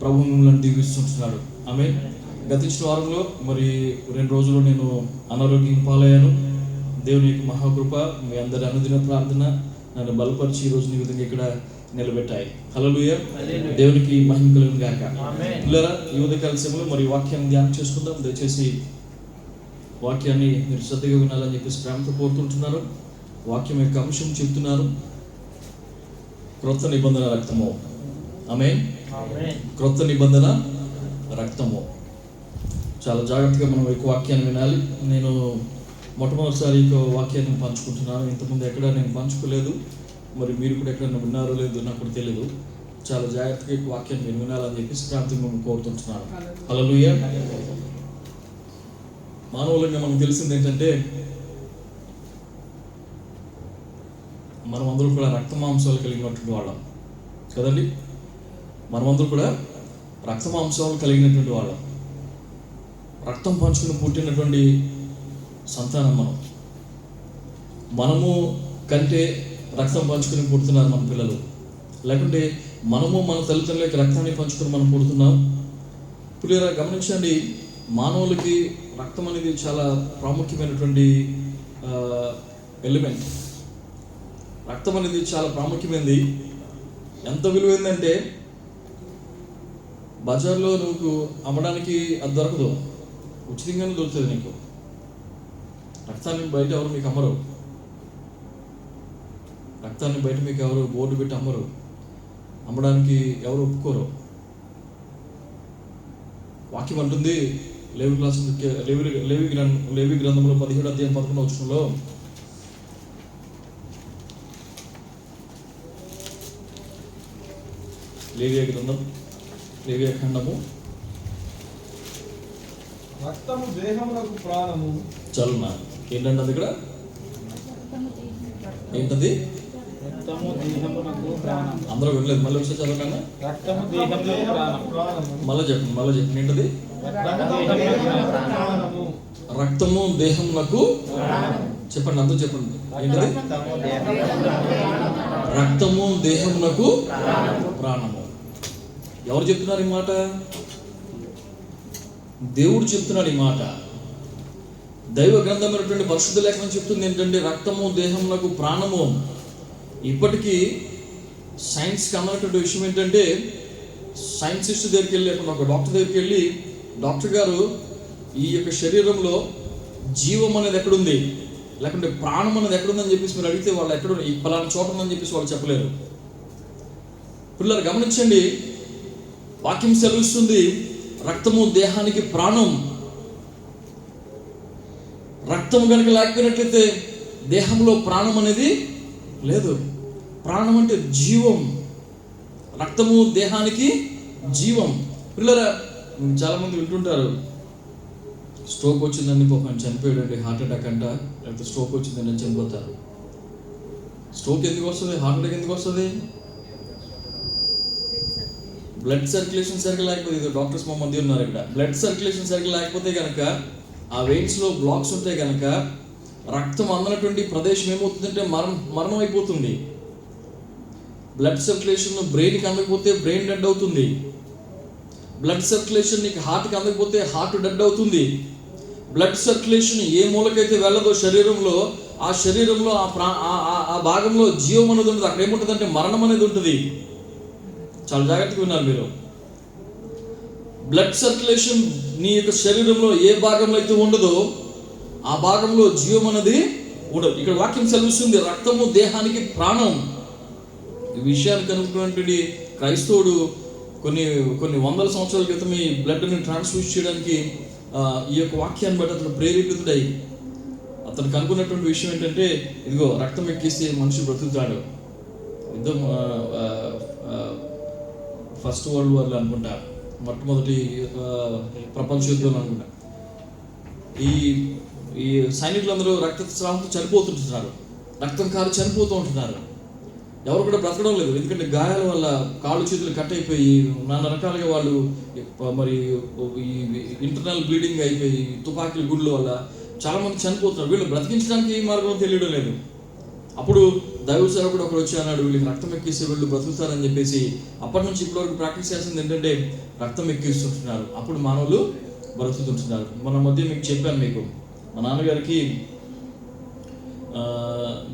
Speaker 4: ప్రభు మిమ్మల్ని దీవిస్తుంటున్నాడు. ఆమె గతించిన వారంలో మరి 2 రోజులు నేను అనారోగ్యం పాలయ్యాను. దేవుని యొక్క మహాకృప మీ అందరి అనుదిన ప్రార్థన నన్ను బలపరిచి ఈ రోజు ఈ విధంగా ఇక్కడ నిలబెట్టాయి. హల్లెలూయా. దేవునికి మహిమ కలుగును గాక. పిల్లరా, ఈ ఉదయకాల సమయంలో మరి వాక్యాన్ని ధ్యానం చేసుకుందాం. దయచేసి వాక్యాన్ని మీరు శ్రద్ధగా వినాలని చెప్పేసి ప్రేమతో కోరుతుంటున్నారు. వాక్యం యొక్క అంశం చెప్తున్నారు, క్రొత్త నిబంధన రక్తము. ఆమేన్. క్రొత్త నిబంధన రక్తము. చాలా జాగ్రత్తగా మనం ఈ వాక్యాన్ని వినాలి. నేను మొట్టమొదటిసారి ఈ వాక్యాన్ని పంచుకుంటున్నాను. ఇంతకుముందు ఎక్కడ నేను పంచుకోలేదు. మరి మీరు కూడా ఎక్కడైనా విన్నారో లేదో నాకు కూడా తెలియదు. చాలా జాగ్రత్తగా ఈ వాక్యాన్ని మీరు వినాలని చెప్పేసి ప్రాంతంగా మేము కోరుతుంటున్నాను. హల్లెలూయా. మానవులంగా మనకు తెలిసింది ఏంటంటే మనమందరూ కూడా రక్త మాంసాలు కలిగినటువంటి వాళ్ళం కదండి. మనమందరూ కూడా రక్త మాంసాలు కలిగినటువంటి వాళ్ళం, రక్తం పంచుకుని పుట్టినటువంటి సంతానం మనము కంటే రక్తం పంచుకుని పుడుతున్నారు మన పిల్లలు, లేకుంటే మనము మన తల్లిదండ్రులకి రక్తాన్ని పంచుకుని మనం పుడుతున్నాం. పిల్లలు గమనించండి, మానవులకి రక్తం అనేది చాలా ప్రాముఖ్యమైనటువంటి ఎలిమెంట్. రక్తం అనేది చాలా ప్రాముఖ్యమైనది. ఎంత విలువైందంటే బజార్లో నువ్వు అమ్మడానికి అది దొరకదు, ఉచితంగానే దొరుకుతుంది నీకు. రక్తాన్ని బయట ఎవరు మీకు అమ్మరు, రక్తాన్ని బయట మీకు ఎవరు బోర్డు పెట్టి అమ్మరు, అమ్మడానికి ఎవరు ఒప్పుకోరు. వాక్యం అంటుంది లేవి గ్రంథంలో 17వ అధ్యాయం 11వ వచనంలో, లేవియా ఖండము
Speaker 6: రక్తము దేహమునకు ప్రాణము.
Speaker 4: చలన ఏంటంటే అది ఇక్కడ ఏంటది?
Speaker 5: రక్తము దేహమునకు ప్రాణం.
Speaker 4: అందరూ వెళ్ళలేదు, మళ్ళీ ఒకసారి చదవకండి.
Speaker 5: రక్తము దేహమునకు ప్రాణం.
Speaker 4: మళ్ళీ చెప్పండి ఏంటది? రక్తము దేహమునకు చెప్పండి, అందరూ చెప్పండి ఏంటది? రక్తము దేహమునకు ప్రాణము. ఎవరు చెప్తున్నారు ఈ మాట? దేవుడు చెప్తున్నాడు ఈ మాట. దైవ గ్రంథమైనటువంటి పరిశుద్ధ లేఖనం చెప్తుంది ఏంటంటే రక్తము దేహమునకు ప్రాణము. ఇప్పటికీ సైన్స్కి అన్నటువంటి విషయం ఏంటంటే, సైంటిస్ట్ దగ్గరికి వెళ్ళి, ఒక డాక్టర్ దగ్గరికి వెళ్ళి, డాక్టర్ గారు ఈ యొక్క శరీరంలో జీవం అనేది ఎక్కడుంది, లేకుంటే ప్రాణం అనేది ఎక్కడుందని చెప్పేసి మీరు అడిగితే వాళ్ళు ఎక్కడ ఈ పలానా చోట ఉందని చెప్పేసి వాళ్ళు చెప్పలేరు. పిల్లలు గమనించండి, వాక్యం సెలవిస్తుంది రక్తము దేహానికి ప్రాణం. రక్తం కనుక లేకపోయినట్లయితే దేహంలో ప్రాణం అనేది లేదు. ప్రాణం అంటే జీవం, రక్తము దేహానికి జీవం. పిల్లరా, చాలామంది వింటుంటారు, స్ట్రోక్ వచ్చిందని పాపం చనిపోయాడు అంటే, హార్ట్ అటాక్ అంట, లేకపోతే స్ట్రోక్ వచ్చిందని చనిపోతారు. స్ట్రోక్ ఎందుకు వస్తుంది, హార్ట్ అటాక్ ఎందుకు వస్తుంది? బ్లడ్ సర్క్యులేషన్ సరిగ్గా లేకపోతే, ఇది డాక్టర్స్ మా మధ్య ఉన్నారు ఇక్కడ, బ్లడ్ సర్క్యులేషన్ సరిగ్గా లేకపోతే కనుక, ఆ వెయిన్స్లో బ్లాక్స్ ఉంటే కనుక రక్తం అందనటువంటి ప్రదేశం ఏమవుతుందంటే మరణం అయిపోతుంది. బ్లడ్ సర్క్యులేషన్ బ్రెయిన్కి అందకపోతే బ్రెయిన్ డెడ్ అవుతుంది. బ్లడ్ సర్క్యులేషన్ నీకు హార్ట్కి అందకపోతే హార్ట్ డెడ్ అవుతుంది. బ్లడ్ సర్క్యులేషన్ ఏ మూలకైతే వెళ్ళదో శరీరంలో, ఆ శరీరంలో ఆ భాగంలో జీవం అనేది ఉంటుంది. అక్కడ ఏముంటుంది అంటే మరణం అనేది ఉంటుంది. చాలా జాగ్రత్తగా ఉన్నారు మీరు. బ్లడ్ సర్క్యులేషన్ నీ యొక్క శరీరంలో ఏ భాగంలో అయితే ఉండదో ఆ భాగంలో జీవం అనేది ఉండదు. ఇక్కడ వాక్యం సెలవిస్తుంది రక్తము దేహానికి ప్రాణం. ఈ విషయాన్ని కనుక్కున్నటువంటి క్రైస్తవుడు కొన్ని వందల సంవత్సరాల క్రితం ఈ బ్లడ్ని ట్రాన్స్ఫ్యూజ్ చేయడానికి ఈ యొక్క వాక్యాన్ని బట్టి అతను ప్రేరేపితుడై అతను కనుక్కున్నటువంటి విషయం ఏంటంటే, ఇదిగో రక్తం ఎక్కిస్తే మనిషి బ్రతుకుతాడు. యుద్ధం ఫస్ట్ వరల్డ్ వార్లో అనుకుంటా, మొట్టమొదటి ప్రపంచ యుద్ధంలో అనుకుంటా, ఈ సైనికులందరూ రక్తస్రావంతో చనిపోతుంటున్నారు, రక్తం కారు చనిపోతూ ఉంటున్నారు. ఎవరు కూడా బ్రతకడం లేదు. ఎందుకంటే గాయాల వల్ల కాళ్ళు చేతులు కట్ అయిపోయి నానా రకాలుగా వాళ్ళు మరి ఈ ఇంటర్నల్ బ్లీడింగ్ అయిపోయి తుపాకీల గుండ్ల వల్ల చాలామంది చనిపోతున్నారు. వీళ్ళు బ్రతికించడానికి ఏ మార్గం తెలియడం లేదు. అప్పుడు దైవ సేవకుడు ఒకరు వచ్చి అన్నాడు, వీళ్ళకి రక్తం ఎక్కిస్తే వీళ్ళు బ్రతుకుతారని చెప్పేసి అప్పటి నుంచి ఇప్పటివరకు ప్రాక్టీస్ చేస్తుంది ఏంటంటే రక్తం ఎక్కిస్తుంటున్నారు. అప్పుడు మానవులు బ్రతుకుతుంటున్నారు. మన మధ్య మీకు చెప్పాను, మీకు మా నాన్నగారికి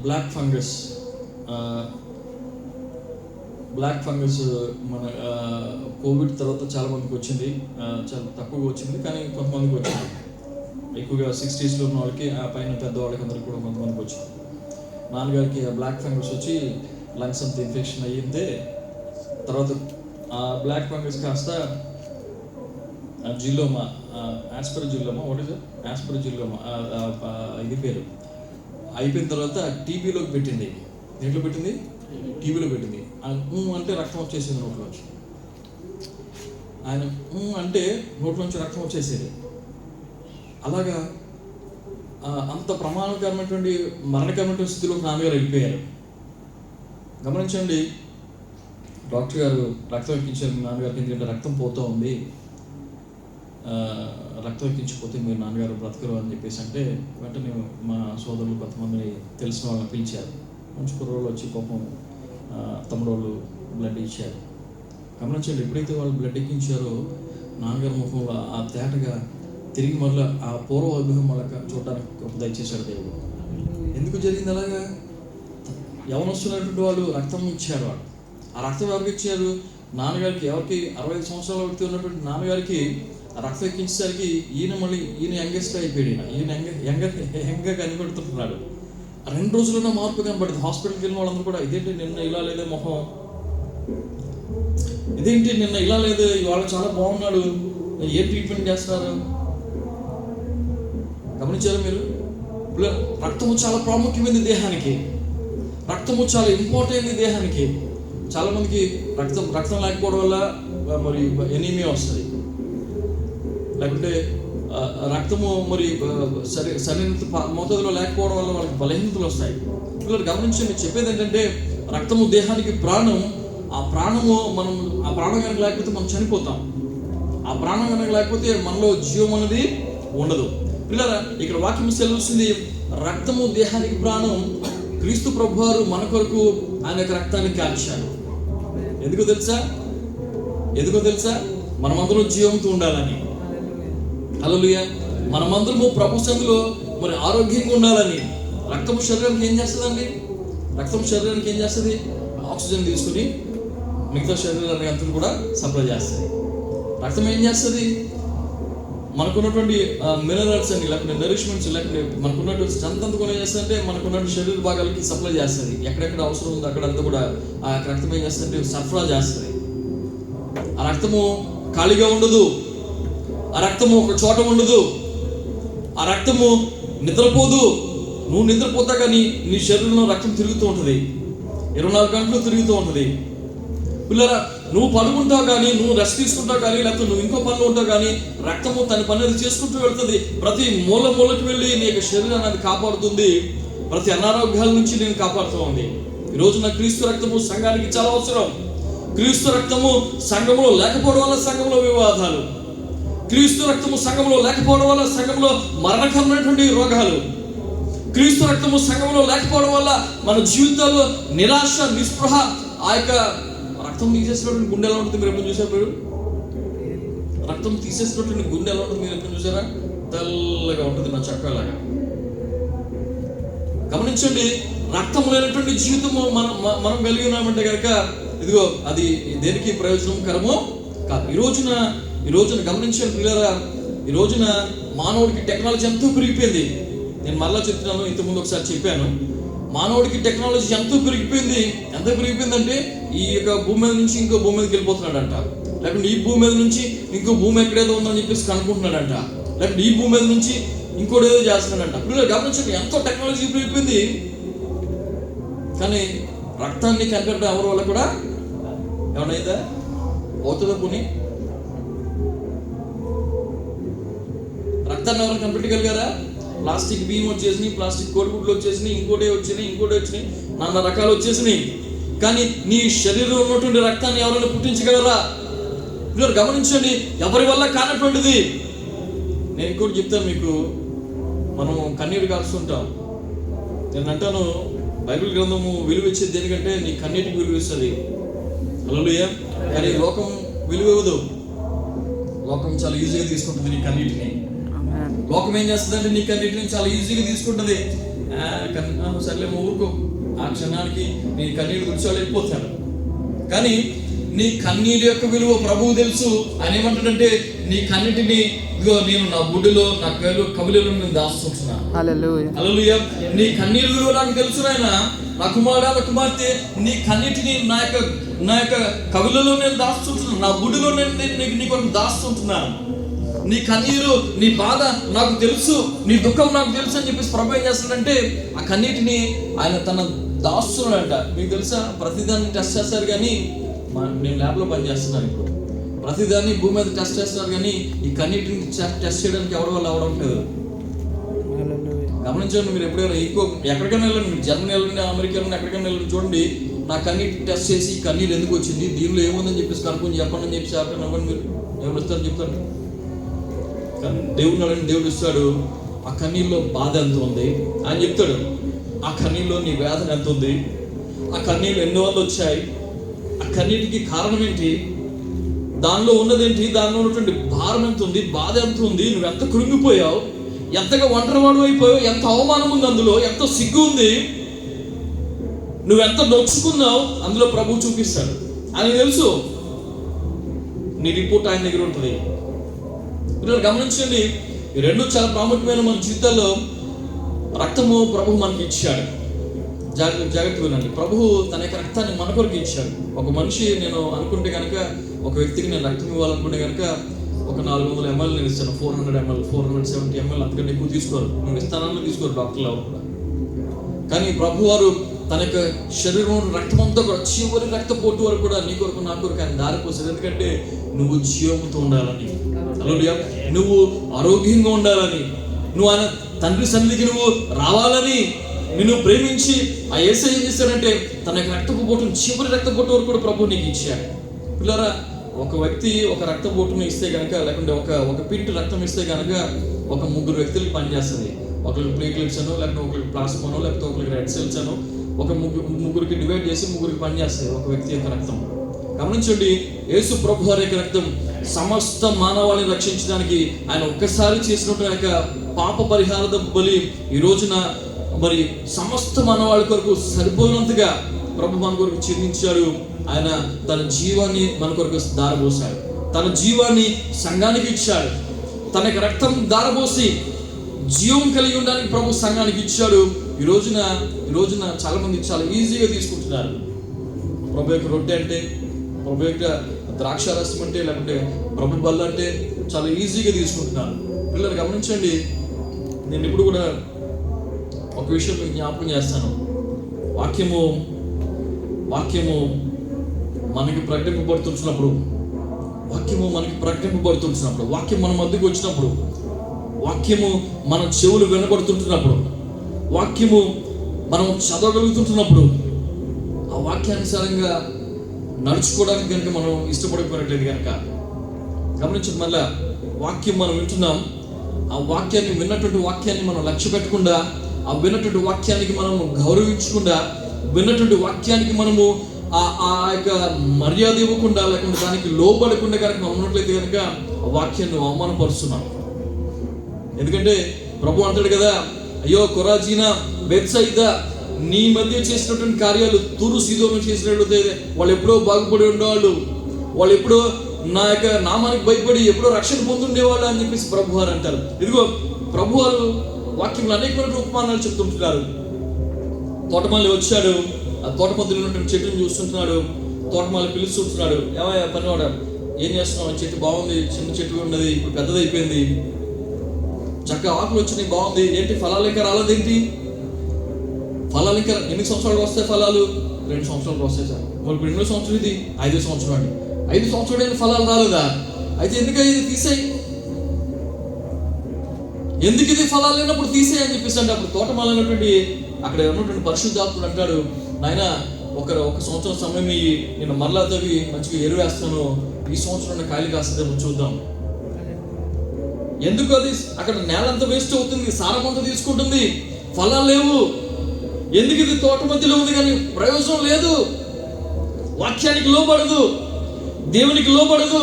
Speaker 4: బ్లాక్ ఫంగస్ మన కోవిడ్ తర్వాత చాలా మందికి వచ్చింది. చాలా తక్కువగా వచ్చింది, కానీ కొంతమందికి వచ్చింది. ఎక్కువగా 60sలో ఉన్న వాళ్ళకి, ఆ పైన పెద్దవాళ్ళకి అందరికి కూడా కొంతమందికి వచ్చింది. నాన్నగారికి బ్లాక్ ఫంగస్ వచ్చి లంగ్స్ అంతా ఇన్ఫెక్షన్ అయ్యింది. తర్వాత ఆ బ్లాక్ ఫంగస్ కాస్త జిల్లోమా, యాస్పర్జిల్లోమా, ఇది పేరు అయిపోయిన తర్వాత టీబీలోకి పెట్టింది. దేంట్లో పెట్టింది? టీబీలో పెట్టింది. అంటే రక్తం వచ్చేసింది నోట్లోంచి. ఆయన అంటే నోట్లోంచి రక్తం వచ్చేసేది. అలాగా అంత ప్రమాదకరమైనటువంటి మరణకరమైనటువంటి స్థితిలోకి నాన్నగారు వెళ్ళిపోయారు. గమనించండి, డాక్టర్ గారు రక్తం ఎక్కించారు మీ నాన్నగారికి, ఎందుకంటే రక్తం పోతూ ఉంది, రక్తం ఎక్కించిపోతే మీరు నాన్నగారు బ్రతకరు అని చెప్పేసి అంటే వెంటనే మా సోదరులు కొంతమందిని తెలిసిన వాళ్ళని పిలిచారు. మంచి కుర్రోళ్ళు వచ్చి పాపం తమ్ముడు వాళ్ళు బ్లడ్ ఇచ్చారు. గమనించండి, ఎప్పుడైతే వాళ్ళు బ్లడ్ ఎక్కించారో నాన్నగారి ముఖంలో ఆ తేటగా తిరిగి మళ్ళీ ఆ పూర్వ వైభవం మళ్ళీ చూడడానికి దయచేశాడు దేవుడు. ఎందుకు జరిగింది అలాగా? యవనస్తున్నటువంటి వాళ్ళు రక్తం ఇచ్చారు. వాళ్ళు ఆ రక్తం ఎవరికి ఇచ్చారు? నాన్నగారికి. ఎవరికి? 65 సంవత్సరాల వ్యక్తి ఉన్నటువంటి నాన్నగారికి రక్తం ఎక్కించేసరికి ఈయన యంగెస్ట్ అయిపోయాడు. ఈయన యంగ కనిపెడుతున్నాడు. 2 రోజుల్లో మార్పు కనపడింది. హాస్పిటల్కి వెళ్ళిన వాళ్ళందరూ కూడా ఇదేంటి నిన్న ఇలా లేదే మొహం, ఇదేంటి నిన్న ఇలా లేదు, ఇవాళ చాలా బాగున్నాడు, ఏ ట్రీట్మెంట్ చేస్తున్నారు? గమనించారు మీరు? రక్తము చాలా ప్రాముఖ్యమైనది దేహానికి. రక్తము చాలా ఇంపార్టెంట్ దేహానికి. చాలామందికి రక్తం లేకపోవడం వల్ల మరి ఎనీమియా వస్తుంది, లేకుంటే రక్తము మరి సరైన మోతాదులో లేకపోవడం వల్ల వాళ్ళకి బలహీనతలు వస్తాయి. పిల్లలు గమనించండి, చెప్పేది ఏంటంటే రక్తము దేహానికి ప్రాణం. ఆ ప్రాణము ఆ ప్రాణం కనుక లేకపోతే మనం చనిపోతాం. ఆ ప్రాణం కనుక లేకపోతే మనలో జీవం అనేది ఉండదు. పిల్లల ఇక్కడ వాక్యం సెలవుస్తుంది, రక్తము దేహానికి ప్రాణం. క్రీస్తు ప్రభువారు మన కొరకు ఆయన యొక్క రక్తాన్ని కాల్చారు. ఎందుకో తెలుసా? మనమందరం జీవంతో ఉండాలని. హల్లెలూయా. మనమందరము ప్రభు సన్నిధిలో మరి ఆరోగ్యంగా ఉండాలని. రక్తము శరీరానికి ఏం చేస్తుందండి? రక్తం శరీరానికి ఏం చేస్తుంది? ఆక్సిజన్ తీసుకుని మిగతా శరీరానికి అంతా కూడా సప్లై చేస్తుంది. రక్తం ఏం చేస్తుంది? మనకున్నటువంటి మినరల్స్ అని, లేకపోతే నరిష్మెంట్స్, లేకపోతే మనకున్నటువంటి స్ట్రెంత్ అంతా కూడా ఏం చేస్తుందంటే మనకున్నటువంటి శరీర భాగాలకి సప్లై చేస్తుంది. ఎక్కడెక్కడ అవసరం ఉందో అక్కడంతా కూడా ఆ రక్తం ఏం చేస్తుందంటే సరఫరా చేస్తుంది. ఆ రక్తము ఖాళీగా ఉండదు. ఆ రక్తము ఒక చోట ఉండదు. ఆ రక్తము నిద్రపోదు. నువ్వు నిద్రపోతా కానీ నీ శరీరంలో రక్తం తిరుగుతూ ఉంటుంది, 24 గంటలు తిరుగుతూ ఉంటుంది. పిల్లరా, నువ్వు పడుకుంటావు కానీ, నువ్వు రెస్ట్ తీసుకుంటావు కానీ, లేకపోతే నువ్వు ఇంకో పనులు ఉంటావు కానీ రక్తము తన పని అది చేసుకుంటూ వెళ్తుంది. ప్రతి మూలకి వెళ్ళి నీ యొక్క శరీరాన్ని అది కాపాడుతుంది. ప్రతి అనారోగ్యాల నుంచి నేను కాపాడుతూ ఉంది. ఈరోజు నా క్రీస్తు రక్తము సంఘానికి చాలా అవసరం. క్రీస్తు రక్తము సంఘంలో లేకపోవడం వల్ల సంఘంలో వివాదాలు, క్రీస్తు రక్తము సంఘంలో లేకపోవడం వల్ల సంఘంలో మరణకరమైనటువంటి రోగాలు, క్రీస్తు రక్తము సంఘంలో లేకపోవడం వల్ల మన జీవితాల్లో నిరాశ, నిస్పృహ, ఆ యొక్క రక్తం తీసేసినటువంటి గుండె ఎలా ఉంటుంది మీరు ఎప్పుడు చూసారు? మీరు రక్తం తీసేసినటువంటి గుండె ఎలా ఉంటుంది మీరు ఎప్పుడు చూసారా? తెల్లగా ఉంటుంది, నా చక్కలాగా. గమనించండి, రక్తం లేనటువంటి జీవితము మనం కలిగి ఉన్నామంటే కనుక ఇదిగో అది దేనికి ప్రయోజనకరమో కాదు. ఈ రోజున గమనించండి పిల్లరా, ఈ రోజున మానవుడికి టెక్నాలజీ ఎంతో పెరిగిపోయింది. నేను మళ్ళా చెప్తున్నాను, ఇంతకుముందు ఒకసారి చెప్పాను. మానవుడికి టెక్నాలజీ ఎంతో పెరిగిపోయింది. ఎంత పెరిగిపోయిందంటే ఈ యొక్క భూమి మీద నుంచి ఇంకో భూమి మీదకి వెళ్ళిపోతున్నాడంట, లేకుంటే ఈ భూమి మీద నుంచి ఇంకో భూమి ఎక్కడేదో ఉందని చెప్పేసి కనుక్కుంటున్నాడంట, లేకుంటే ఈ భూమి మీద నుంచి ఇంకోటి ఏదో చేస్తున్నాడంట. పిల్లలు గమనించండి, ఎంతో టెక్నాలజీ పెరిగిపోయింది. కానీ రక్తాన్ని కనిపెట్టడం ఎవరి వల్ల కూడా ఏమన్నైతే అవుతుందో? పోనీ రక్తాన్ని ఎవరు కనిపెట్టగలిగారా? ప్లాస్టిక్ బియ్యం వచ్చేసినాయి, ప్లాస్టిక్ కోడిగుడ్లు వచ్చేసినాయి, ఇంకోటి వచ్చినాయి, నాన్న రకాలు వచ్చేసినాయి. కానీ నీ శరీరంలో ఉన్నటువంటి రక్తాన్ని ఎవరైనా పుట్టించగలరా? మీరు గమనించండి, ఎవరి వల్ల కానటువంటిది. నేను ఇంకోటి చెప్తాను మీకు, మనం కన్నీరు కాల్చుకుంటాం. నేను అంటాను, బైబిల్ గ్రంథము విలువ ఇచ్చేది దేనికంటే నీ కన్నీటికి విలువ ఇస్తుంది. హల్లెలూయా. కానీ లోకం విలువ ఇవ్వదు. లోకం చాలా ఈజీగా తీసుకుంటుంది నీ కన్నీటిని. లోకం ఏం చేస్తుందంటే నీ కన్నీటిని చాలా ఈజీగా తీసుకుంటుంది. సర్లే ఊరుకో, ఆ క్షణానికి నీ కన్నీటి గురించి వాళ్ళు వెళ్ళిపోతారు. కానీ నీ కన్నీటి యొక్క విలువ ప్రభువు తెలుసు. ఆయన ఏమంటాడంటే నీ కన్నిటిని ఇదిగో నేను నా బుడ్డిలో, నా కవిలలో నేను దాచుకుంటున్నా. హల్లెలూయా. నీ కన్నీటి విలువ నాకు తెలుసు నాయన. నా కుమారుడా, నా కుమార్తె, నీ కన్నిటిని నా యొక్క కవిలలో నేను దాచుకుంటున్నాను, నా బుడ్డిలో నేను నీ కొరకు దాచుకుంటున్నాను. నీ కన్నీరు, నీ బాధ నాకు తెలుసు, నీ దుఃఖం నాకు తెలుసు అని చెప్పేసి ప్రభు ఏం చేస్తాడంటే ఆ కన్నీటిని ఆయన తన దాస్తున్నాడంట. మీకు తెలుసా, ప్రతిదాన్ని టెస్ట్ చేస్తారు కానీ నేను ల్యాబ్లో పనిచేస్తున్నాను ఇప్పుడు. ప్రతిదాన్ని భూమి మీద టెస్ట్ చేస్తున్నారు కానీ ఈ కన్నీటిని టెస్ట్ చేయడానికి ఎవరి వల్ల అవడం లేదు. గమనించండి, మీరు ఎప్పుడైనా ఎక్కడికైనా వెళ్ళండి, మీరు జర్మనీ వెళ్ళండి, అమెరికా వెళ్ళండి, ఎక్కడికైనా వెళ్ళండి, చూడండి నా కన్నీటి టెస్ట్ చేసి కన్నీరు ఎందుకు వచ్చింది, దీనిలో ఏముందని చెప్పేసి కనుక్కొని చెప్పండి అని చెప్పి చెప్పండి అవ్వండి. మీరు ఎవరు ఇస్తారు చెప్తారు? దేవుడు అడగండి, దేవుడు ఇస్తాడు. ఆ కన్నీళ్ళలో బాధ ఎంత ఉంది ఆయన చెప్తాడు. ఆ కన్నీళ్ళలో నీ వేదన ఎంత ఉంది, ఆ కన్నీళ్ళు ఎన్నో వల్ల వచ్చాయి, ఆ కన్నీటికి కారణం ఏంటి, దానిలో ఉన్నదేంటి, దానిలో ఉన్నటువంటి భారం ఎంత ఉంది, బాధ ఎంత ఉంది, నువ్వు ఎంత కృంగిపోయావు, ఎంతగా ఒంటరివాడు అయిపోయావు, ఎంత అవమానం ఉంది అందులో, ఎంత సిగ్గు ఉంది, నువ్వెంత నొచ్చుకున్నావు, అందులో ప్రభువు చూపిస్తాడు. ఆయనకు తెలుసు నీ రిపోర్ట్ ఆయన దగ్గర ఉంటుంది. మీరు గమనించండి, ఈ రెండు చాలా ప్రాముఖ్యమైన మన జీవితాల్లో. రక్తము ప్రభువు మనకి ఇచ్చాడు. జాగ్రత్తగా వినండి. ప్రభువు తన యొక్క రక్తాన్ని మన కొరకు ఇచ్చాడు. ఒక మనిషి, నేను అనుకుంటే కనుక ఒక వ్యక్తికి నేను రక్తం ఇవ్వాలనుకుంటే కనుక ఒక 400 ml నేను ఇస్తాను, 400 ml 470 ml, అంతకంటే ఎక్కువ తీసుకోరు. నువ్వు ఇస్తానని తీసుకోరు డాక్టర్లు ఎవరు కూడా. కానీ ప్రభు వారు తన యొక్క శరీరం రక్తం అంతా కూడా చివరి రక్తపోటు వరకు కూడా నీ కొరకు నా కొరకు ఆయన దారిపోసాడు. ఎందుకంటే నువ్వు జీవంతో ఉండాలని, నువ్వు ఆరోగ్యంగా ఉండాలని, నువ్వు ఆయన తండ్రి సన్నిధికి నువ్వు రావాలని, నిన్ను ప్రేమించి ఆ యేసయ్య ఏం చేశాడంటే తన యొక్క రక్తపోటును చివరి రక్తపోటు వరకు కూడా ప్రభు నీకు ఇచ్చాడు. పిల్లరా, ఒక వ్యక్తి ఒక రక్తపోటును ఇస్తే కనుక, లేకుంటే ఒక పిండి రక్తం ఇస్తే కనుక ఒక 3 వ్యక్తులకు పనిచేస్తుంది. ఒకరికి ప్లేట్లెట్స్ అనో, లేకపోతే ఒకరికి ప్లాస్మానో, లేకపోతే ఒకరికి రెడ్ సెల్స్ అనో, ఒక ముగ్గురికి డివైడ్ చేసి 3కి పనిచేస్తుంది ఒక వ్యక్తి యొక్క రక్తం. గమనించండి, యేసు ప్రభు వారి యొక్క రక్తం సమస్త మానవాళిని రక్షించడానికి ఆయన ఒక్కసారి చేసినట్టు యొక్క పాప పరిహార బలి ఈ రోజున మరి సమస్త మానవాళి కొరకు సరిపోయినంతగా ప్రభు మన కొరకు చెల్లించాడు. ఆయన తన జీవాన్ని మన కొరకు దారబోసాడు, తన జీవాన్ని సంఘానికి ఇచ్చాడు. తన యొక్క రక్తం దారబోసి జీవం కలిగి ఉండడానికి ప్రభు సంఘానికి ఇచ్చాడు. ఈ రోజున చాలా మంది చాలా ఈజీగా తీసుకుంటున్నారు. ప్రభు యొక్క రొట్టె అంటే, ప్రభు యొక్క ద్రాక్షారసం అంటే, లేకుంటే ప్రభు బల్ల అంటే చాలా ఈజీగా తీసుకుంటున్నారు. పిల్లలు గమనించండి, నేను ఇప్పుడు కూడా ఒక విషయం మీకు జ్ఞాపకం చేస్తాను. వాక్యము మనకి ప్రకటింపబడుతున్నప్పుడు, వాక్యం మన మధ్యకు వచ్చినప్పుడు, వాక్యము మన చెవులు వినబడుతుంటున్నప్పుడు, వాక్యము మనం చదవగలుగుతుంటున్నప్పుడు, ఆ వాక్యానుసారంగా నడుచుకోవడానికి కనుక మనం ఇష్టపడిపోయినట్లేదు కనుక గమనించండి. మళ్ళా వాక్యం మనం వింటున్నాం, ఆ వాక్యాన్ని విన్నటువంటి వాక్యాన్ని మనం లక్ష్య పెట్టకుండా, ఆ విన్నటువంటి వాక్యానికి మనము గౌరవించకుండా, విన్నటువంటి వాక్యానికి మనము ఆ యొక్క మర్యాద ఇవ్వకుండా, లేకుంటే దానికి లోబడకుండా కనుక మనం ఉన్నట్లయితే కనుక ఆ వాక్యాన్ని అవమానపరుస్తున్నాం. ఎందుకంటే ప్రభు అంటాడు కదా, అయ్యో కొరాజీనా బెత్సయిదా, నీ మధ్య చేసినటువంటి కార్యాలు తూరు సీదోను చేసినట్లయితే వాళ్ళు ఎప్పుడో బాగుపడి ఉండేవాళ్ళు, వాళ్ళు ఎప్పుడో నా యొక్క నామానికి భయపడి ఎప్పుడో రక్షణ పొందుండేవాళ్ళు అని చెప్పేసి ప్రభు వారు అంటారు. ఇదిగో ప్రభు వారు వాక్యంలో అనేకమైన ఉపమానాలు చెప్తుంటున్నారు. తోటమాలి వచ్చాడు, ఆ తోట మధ్యలో ఉన్నటువంటి చెట్టును చూస్తుంటున్నాడు. తోటమాలి పిలుస్తుంటున్నాడు, ఏమయ్యా పనివాడ ఏం చేస్తున్నావు? చెట్టు బాగుంది, చిన్న చెట్టు ఉన్నది, ఇప్పుడు పెద్దదైపోయింది, చక్కగా ఆకులు వచ్చినాయి, బాగుంది, ఏంటి ఫలాలు ఇంకా రాలేదేంటి? ఫలాలు ఇంకా ఎన్ని సంవత్సరాలకు వస్తాయి ఫలాలు? 2 సంవత్సరాలకు వస్తాయి సార్. మరి ఇప్పుడు ఎన్నో సంవత్సరం ఇది? 5వ సంవత్సరం అండి. 5 సంవత్సరాలు ఫలాలు రాలేదా? అయితే ఎందుకు ఇది తీసేయి, ఎందుకు ఇది ఫలాలు లేనప్పుడు తీసేయి అని చెప్పేసి అంటే, అప్పుడు తోటమాలైనటువంటి అక్కడ ఉన్నటువంటి పరిశుద్ధాత్ముడు అంటాడు, నాయన ఒక సంవత్సరం సమయం ఇయ్యి, నేను మరలా తవ్వి మంచిగా ఎరువేస్తాను, ఈ సంవత్సరం కాయలు కాస్తుందేమో చూద్దాం. ఎందుకు అది అక్కడ నేలంతా వేస్ట్ అవుతుంది, సారం అంతా తీసుకుంటుంది, ఫలాలు లేవు. ఎందుకు ఇది తోట మధ్యలో ఉంది కానీ ప్రయోజనం లేదు, వాక్యానికి లోబడదు, దేవునికి లోబడదు,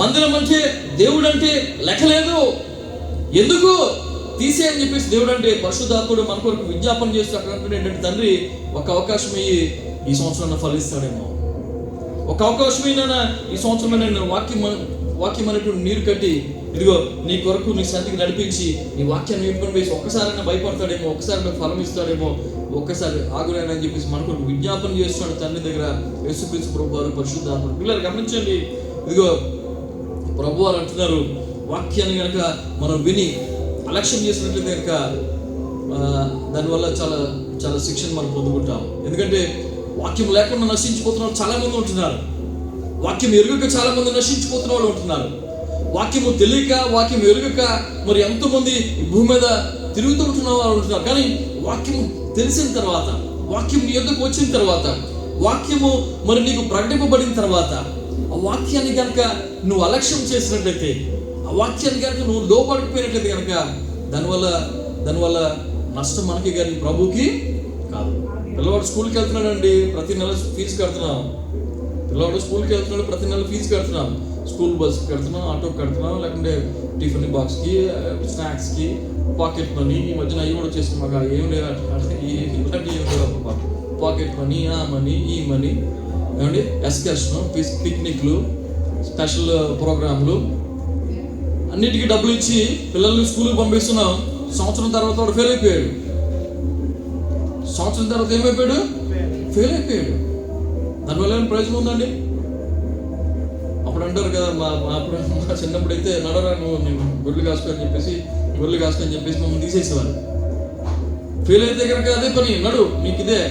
Speaker 4: మందిరం అంటే దేవుడు అంటే లెక్కలేదు, ఎందుకు తీసేయని చెప్పేసి దేవుడు అంటే పరిశుద్ధాత్ముడు మన కొరకు విజ్ఞాపన చేస్తూ అక్కడ ఏంటంటే, తండ్రి ఒక అవకాశం ఇయ్యి, ఈ సంవత్సరం ఫలిస్తాడేమో, ఒక అవకాశం అయినా ఈ సంవత్సరం నేను వాక్యం అనేటువంటి నీరు కట్టి ఇదిగో నీ కొరకు నీ సంతికి నడిపించి నీ వాక్యాన్ని విప్పుకొని వేసి ఒక్కసారైనా భయపడతాడేమో, ఒక్కసారి ఫలం ఇస్తాడేమో, ఒక్కసారి ఆగులేనని చెప్పేసి మన కొరకు విజ్ఞాపన చేస్తున్నాడు తండ్రి దగ్గర యేసుక్రీస్తు ప్రభు వారు పరిశుద్ధాత్ముడు. పిల్లలు గమనించండి, ఇదిగో ప్రభు వారు అంటున్నారు, వాక్యాన్ని కనుక మనం విని అలక్ష్యం చేసినట్లయితే కనుక దానివల్ల చాలా చాలా శిక్షను మనం పొందుకుంటాం. ఎందుకంటే వాక్యం లేకుండా నశించిపోతున్న వాళ్ళు చాలా మంది ఉంటున్నారు, వాక్యం ఎరుగక చాలా మంది నశించిపోతున్న వాళ్ళు ఉంటున్నారు, వాక్యము తెలియక వాక్యం ఎరుగక మరి ఎంతోమంది భూమి మీద తిరుగుతూ ఉంటున్న వాళ్ళు ఉంటున్నారు. కానీ వాక్యం తెలిసిన తర్వాత, వాక్యం నీ యొద్దకు వచ్చిన తర్వాత, వాక్యము మరి నీకు ప్రకటింపబడిన తర్వాత ఆ వాక్యాన్ని కనుక నువ్వు అలక్ష్యం చేసినట్లయితే, ఆ వాక్యాన్ని కనుక నువ్వు లోపడిపోయినట్లయితే కనుక దానివల్ల నష్టం మనకి కానీ ప్రభుకి కాదు. పిల్లవాడు స్కూల్కి వెళ్తున్నాడండి, ప్రతి నెల ఫీజు కడుతున్నాం. పిల్లవాడు స్కూల్కి వెళ్తున్నాడు, ప్రతి నెల ఫీజు కడుతున్నాం. స్కూల్ బస్కి కడుతున్నాం, ఆటోకి కడుతున్నాం, లేకుంటే టిఫిన్ బాక్స్కి, స్నాక్స్కి, పాకెట్ మనీ. ఈ మధ్యన అవి కూడా వచ్చేసి మాకు ఏం లేదు, ఇలాంటివి ఏం లేవు. పాకెట్ మనీ, ఆ మనీ, ఈ మనీ, ఏమండి ఎస్కర్షన్, పిక్నిక్లు, స్పెషల్ ప్రోగ్రాంలు, అన్నిటికీ డబ్బులు ఇచ్చి పిల్లల్ని స్కూల్కి పంపిస్తున్నాం. సంవత్సరం తర్వాత వాడు ఫెయిల్ అయిపోయాడు. సంవత్సరం తర్వాత ఏమైపోయాడు? ఫెయిల్ అయిపోయాడు. దానివల్ల ఏమైనా ప్రయోజనం ఉందండి? అప్పుడు అంటారు కదా, మా చిన్నప్పుడు అయితే నడరా నువ్వు, నేను గొర్రెలు కాసుకొని చెప్పేసి మమ్మల్ని తీసేసేవారు. ఫెయిల్ అయితే కనుక అదే పని, నడు నీకు ఇదే.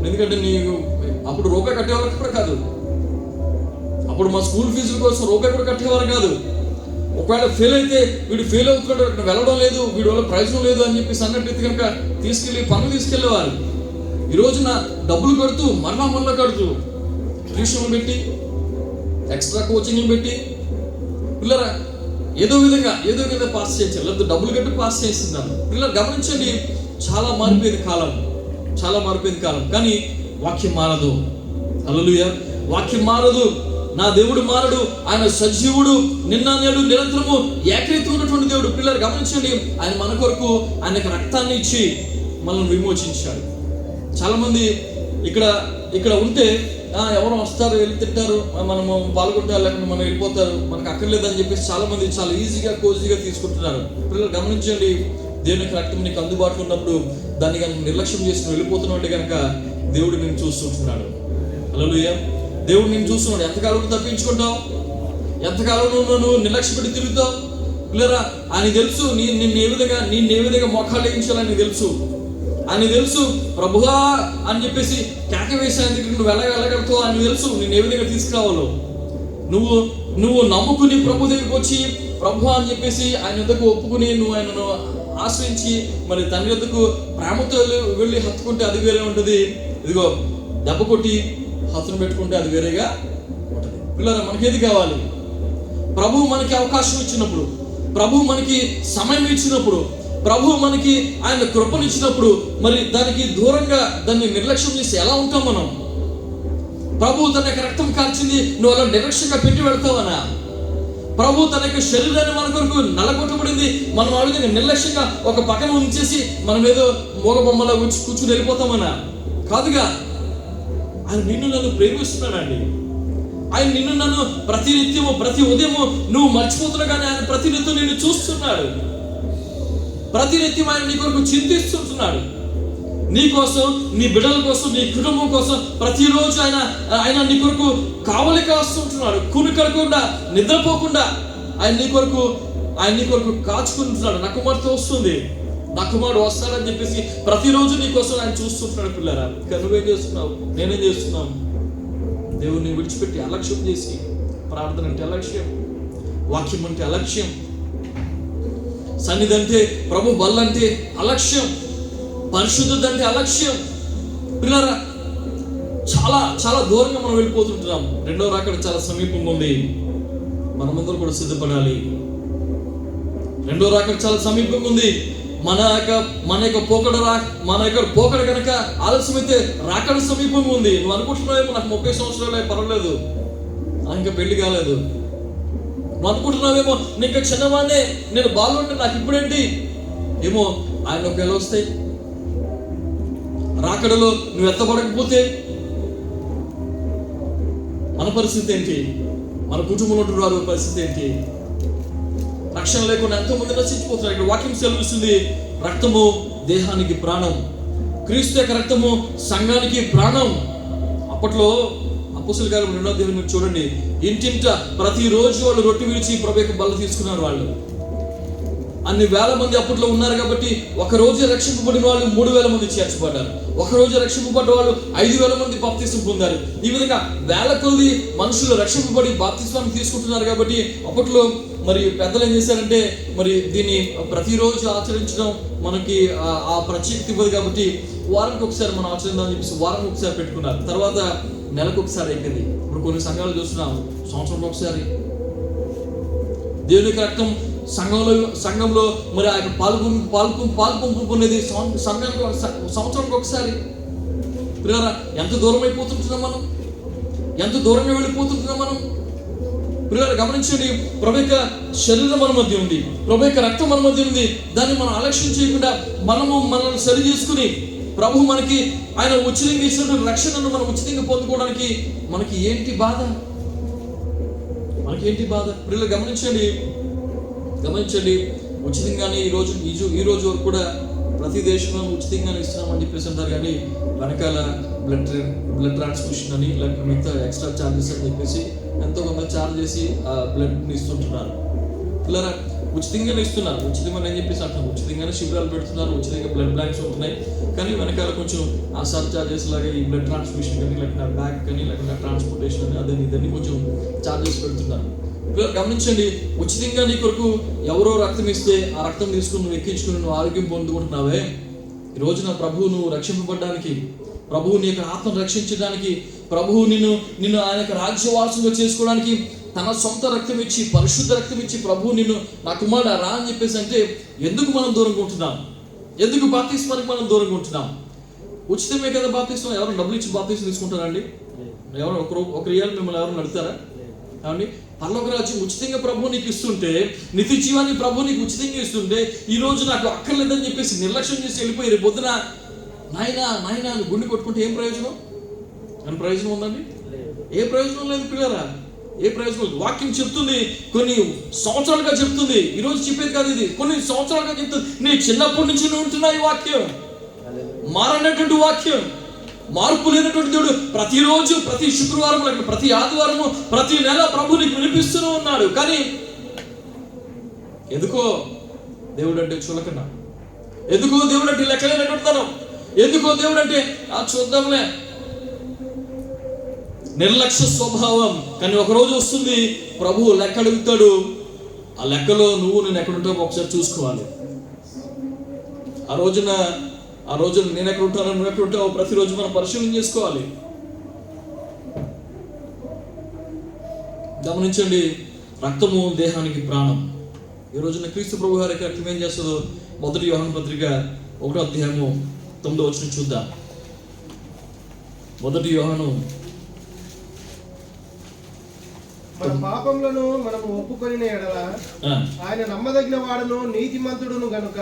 Speaker 4: ఎందుకంటే నీకు అప్పుడు రూపాయి కట్టేవారు కూడా కాదు. అప్పుడు మా స్కూల్ ఫీజుల కోసం రూపాయి కూడా కట్టేవారు కాదు. ఒకవేళ ఫెయిల్ అయితే వీడు ఫెయిల్ అవుతున్నాడు, అక్కడ వెళ్ళడం లేదు, వీడి వల్ల ప్రయోజనం లేదు అని చెప్పేసి అన్నట్టు కనుక పనులు తీసుకెళ్లేవారు. ఈ రోజున డబ్బులు కడుతూ మళ్ళా కడుతూ ట్యూషన్లు పెట్టి, ఎక్స్ట్రా కోచింగ్లు పెట్టి పిల్లరా ఏదో విధంగా పాస్ చేయించారు, లేకపోతే డబ్బులు కట్టి పాస్ చేస్తున్నారు. పిల్లలు గమనించండి, చాలా మారిపోయింది కాలం. కానీ వాక్యం మారదు. హల్లెలూయా. వాక్యం మారదు. నా దేవుడు మారడు. ఆయన సజీవుడు, నిన్న నేడు నిరంతరము ఏకరీతి ఉన్నటువంటి దేవుడు. పిల్లలు గమనించండి, ఆయన మన కొరకు ఆయనకు రక్తాన్ని ఇచ్చి మనల్ని విమోచించాడు. చాలా మంది ఇక్కడ ఉంటే ఎవరో వస్తారు, వెళ్ళి తింటారు, మనము పాల్గొంటారు, లేకపోతే మనం వెళ్ళిపోతారు, మనకు అక్కర్లేదని చెప్పేసి చాలా మంది చాలా ఈజీగా కోజీగా తీసుకుంటున్నారు. పిల్లలు గమనించండి, దేవునికి రక్తం నీకు అందుబాటులో ఉన్నప్పుడు దాన్ని కనుక నిర్లక్ష్యం చేసి వెళ్ళిపోతున్నావు అంటే కనుక దేవుడు నేను చూస్తుంటున్నాడు. హల్లెలూయా. దేవుడు నేను చూస్తున్నాడు. ఎంతకాలం తప్పించుకుంటావు? ఎంతకాలం నువ్వు నిర్లక్ష్య పెట్టి తిరుగుతావు? పిల్లరా ఆయన తెలుసు నిన్ను ఏ విధంగా మోకాలు వేయించాలని తెలుసు. ఆయన తెలుసు. ప్రభువా అని చెప్పేసి కేక వేసేందుకు నువ్వు వెళ్ళగలుగుతావు అని తెలుసు. నేను ఏ విధంగా తీసుకురావాలో నువ్వు నమ్ముకుని ప్రభు దగ్గరికి వచ్చి ప్రభువా అని చెప్పేసి ఆయన యొద్దకు ఒప్పుకుని నువ్వు ఆయనను ఆశ్రయించి మరి తండ్రి యొద్దకు ప్రేమతో వెళ్ళి హత్తుకుంటే అది వేరే ఉంటుంది. ఇదిగో దెబ్బ కొట్టి హత్తును పెట్టుకుంటే అది వేరేగా ఉంటుంది. పిల్లరా మనకేది కావాలి? ప్రభువు మనకి అవకాశం ఇచ్చినప్పుడు, ప్రభువు మనకి సమయం ఇచ్చినప్పుడు, ప్రభువు మనకి ఆయన కృపనిచ్చినప్పుడు మరి దానికి దూరంగా దాన్ని నిర్లక్ష్యం చేసి ఎలా ఉంటాం మనం? ప్రభువు తన యొక్క రక్తం కార్చింది, నువ్వు అలా నిర్లక్ష్యంగా పెట్టి వెళ్తావనా? ప్రభు తన యొక్క శరీరాన్ని మన కొరకు నలగొట్టబడింది, మనం ఆ విధంగా నిర్లక్ష్యంగా ఒక పక్కన ఉంచేసి మనం ఏదో మూగ బొమ్మలా కూర్చుని వెళ్ళిపోతామనా? కాదుగా. ఆయన నిన్ను నన్ను ప్రేమిస్తున్నాడండి. ఆయన నిన్ను నన్ను ప్రతి నిత్యము ప్రతి ఉదయము నువ్వు మర్చిపోతున్నా కానీ ఆయన ప్రతి నిత్యం నిన్ను చూస్తున్నాడు. ప్రతి నిత్యం ఆయన నీ కొరకు చింతిస్తుంటున్నాడు. నీ కోసం, నీ బిడ్డల కోసం, నీ కుటుంబం కోసం ప్రతిరోజు ఆయన నీ కొరకు కావలి కాస్తుంటున్నాడు. కునుకడకుండా, నిద్రపోకుండా ఆయన నీ కొరకు కాచుకుంటున్నాడు. నా కుమార్తె వస్తుంది, నా కుమారుడు వస్తాడని చెప్పేసి ప్రతిరోజు నీ కోసం ఆయన చూస్తుంటున్నాడు. పిల్లరా నువ్వేం చేస్తున్నావు? నేనేం చేస్తున్నావు? దేవుడిని విడిచిపెట్టి అలక్ష్యం చేసి, ప్రార్థన అంటే అలక్ష్యం, వాక్యం అంటే అలక్ష్యం, సన్నిధి అంటే ప్రభు బల్లంటే అలక్ష్యం, పరిశుద్ధత అంటే అలక్ష్యం. పిల్లరా చాలా చాలా దూరంగా మనం వెళ్ళిపోతుంటున్నాం. రెండో రాకడ చాలా సమీపంగా ఉంది. మనమందరూ కూడా సిద్ధపడాలి. రెండో రాకడ చాలా సమీపంగా ఉంది. మన యొక్క పోకడ కనుక ఆలస్యమైతే రాకడ సమీపంగా ఉంది. నువ్వు అనుకుంటున్నావేమో నాకు 30 సంవత్సరాలే, పర్వాలేదు, ఇంకా పెళ్లి కాలేదు. నువ్వు అనుకుంటున్నావేమో నేను ఇంకా చిన్నవాడినే, నేను బాగుంటే నాకు ఇప్పుడేంటి? ఏమో ఆయన ఒకవేళ వస్తాయి రాకడలో నువ్వు ఎత్తబడకపోతే మన పరిస్థితి ఏంటి? మన కుటుంబంలో వారి పరిస్థితి ఏంటి? రక్షణ లేకుండా ఎంతో మంది నశించిపోతున్నారు. ఇక్కడ వాక్యం సెలవిస్తుంది, రక్తము దేహానికి ప్రాణం, క్రీస్తు యొక్క రక్తము సంఘానికి ప్రాణం. అప్పట్లో అపోస్తలుల కార్యం 2వ అధ్యాయం మీరు చూడండి, ఇంటింట ప్రతిరోజు వాళ్ళు రొట్టె విరిచి ప్రభు యొక్క బల్ల తీసుకున్నారు. వాళ్ళు అన్ని వేల మంది అప్పట్లో ఉన్నారు కాబట్టి ఒక రోజు రక్షింపబడిన వాళ్ళు 3000 మంది చేర్చబడ్డారు. ఒక రోజు రక్షింపబడ్డ వాళ్ళు 5000 మంది బాప్తిస్మం పొందారు. ఈ విధంగా వేల కొద్ది మనుషులు రక్షింపబడి బాప్తిస్మాన్ని తీసుకుంటున్నారు. కాబట్టి అప్పట్లో మరి పెద్దలు ఏం చేశారంటే మరి దీన్ని ప్రతిరోజు ఆచరించడం మనకి ఆ ప్రత్యేకత ఇవ్వదు. కాబట్టి వారానికి ఒకసారి మనం ఆచరిద్దామని చెప్పేసి వారానికి ఒకసారి పెట్టుకున్నారు. తర్వాత నెలకు ఒకసారి అయిపోయింది. ఇప్పుడు కొన్ని సంఘాలు చూస్తున్నాం సంవత్సరంలో ఒకసారి. దేవుని యొక్క రక్తం సంఘంలో మరి ఆ యొక్క పాలు పంపుకునేది సంవత్సరానికి ఒకసారి. పిల్లరా, ఎంత దూరం అయిపోతుంటున్నాం మనం, ఎంత దూరంగా వెళ్ళిపోతుంటున్నాం మనం. పిల్లలు గమనించండి, ప్రభు యొక్క శరీరం మన మధ్య ఉంది, ప్రభు యొక్క రక్తం మన మధ్య ఉంది. దాన్ని మనం అలక్ష్యం చేయకుండా మనల్ని సరి చేసుకుని ప్రభు మనకి ఆయన ఉచితంగా ఇచ్చినటువంటి రక్షణను మనం ఉచితంగా పొందుకోవడానికి మనకి ఏంటి బాధ? పిల్లలు గమనించండి ఉచితంగానే ఈ రోజు వరకు కూడా ప్రతి దేశంలో ఉచితంగానే ఇస్తున్నామని చెప్పేసి అంటారు. కానీ వెనకాల బ్లడ్ ట్రాన్స్ఫ్యూషన్ అని లేకపోతే మిగతా ఎక్స్ట్రా ఛార్జెస్ అని చెప్పేసి ఎంతో కొంత ఛార్జ్ చేసి ఆ బ్లడ్ని ఇస్తుంటున్నారు. పిల్లరా, ఉచితంగానే ఇస్తున్నారు. ఉచితంగా అని చెప్పేసి అంటున్నారు, ఉచితంగానే శిబిరాలు పెడుతున్నారు, ఉచితంగా బ్లడ్ బ్యాంక్స్ ఉంటున్నాయి. కానీ వెనకాల కొంచెం ఆ సబ్ ఛార్జెస్ లాగా ఈ బ్లడ్ ట్రాన్స్ఫ్యూషన్ కానీ లేకపోతే బ్యాగ్ కానీ లేకపోతే ట్రాన్స్పోర్టేషన్ అని అదని ఇదని కొంచెం ఛార్జెస్ పెడుతున్నారు. గమనించండి, ఉచితంగా నీ కొరకు ఎవరో రక్తం ఇస్తే ఆ రక్తం తీసుకుని నువ్వు ఎక్కించుకుని నువ్వు ఆరోగ్యం పొందుకుంటున్నావే. ఈ రోజున ప్రభువు నువ్వు రక్షింపబడ్డానికి, ప్రభువు నీ యొక్క ఆత్మను రక్షించడానికి, ప్రభువు నిన్ను ఆయన యొక్క రాజ్యవారసుగా చేసుకోవడానికి తన సొంత రక్తం ఇచ్చి, పరిశుద్ధ రక్తం ఇచ్చి ప్రభువు నిన్ను నా కుమారుడా రా అని చెప్పేసి అంటే ఎందుకు మనం దూరంగా ఉంటున్నాం? ఎందుకు బాప్తిస్మానికి మనం దూరంగా ఉంటున్నాం? ఉచితమే కదా బాప్తిస్మం. ఎవరు డబ్బులు ఇచ్చి బాప్తిస్మం తీసుకుంటారండి? ఎవరు ఒక రియాలు మిమ్మల్ని ఎవరు నడుతారా? ఏమండి, పరలోక రాజ్యం ఉచితంగా ప్రభు నీకు ఇస్తుంటే, నిత్య జీవాన్ని ప్రభు నీకు ఉచితంగా ఇస్తుంటే, ఈ రోజు నాకు అక్కర్లేదని చెప్పేసి నిర్లక్ష్యం చేసి వెళ్ళిపోయి రేపు పొద్దున నాయనా అని గుండె కొట్టుకుంటే ఏం ప్రయోజనం? అని ప్రయోజనం ఉందండి? ఏ ప్రయోజనం లేదు పిల్లరా, ఏ ప్రయోజనం లేదు. వాక్యం చెప్తుంది, కొన్ని సంవత్సరాలుగా చెప్తుంది. ఈరోజు చెప్పేది కాదు, ఇది కొన్ని సంవత్సరాలుగా చెప్తుంది. నీ చిన్నప్పటి నుంచి ఉంటున్నా ఈ వాక్యం, మారనటువంటి వాక్యం, మార్పు లేనటువంటి దేవుడు ప్రతిరోజు, ప్రతి శుక్రవారం, ప్రతి ఆదివారము, ప్రతి నెల ప్రభు నీకు వినిపిస్తూనే ఉన్నాడు. కానీ ఎందుకో దేవుడు అంటే చులకన, ఎందుకో దేవుడు అంటే లెక్కలేనటువంటి తనం, ఎందుకో దేవుడు అంటే చూద్దాంలే నిర్లక్ష్య స్వభావం. కానీ ఒకరోజు వస్తుంది, ప్రభువు లెక్క అడుగుతాడు. ఆ లెక్కలో నేను ఎక్కడుంటావు ఒకసారి చూసుకోవాలి. ఆ రోజున నేను ఎక్కడ ఉంటాను, నువ్వు ఎక్కడ ఉంటావు, ప్రతిరోజు మనం పరిశీలన చేసుకోవాలి. గమనించండి, రక్తము దేహానికి ప్రాణం. ఈ రోజున క్రీస్తు ప్రభు గారికి రక్తం ఏం చేస్తుందో 1 యోహాను పత్రిక 1వ అధ్యాయము 9వ వచనం చూద్దాం. 1 యోహాను,
Speaker 1: మన పాపములను మనము ఒప్పుకొనిన ఎడల ఆయన నమ్మదగిన వాడును నీతిమంతుడును గనుక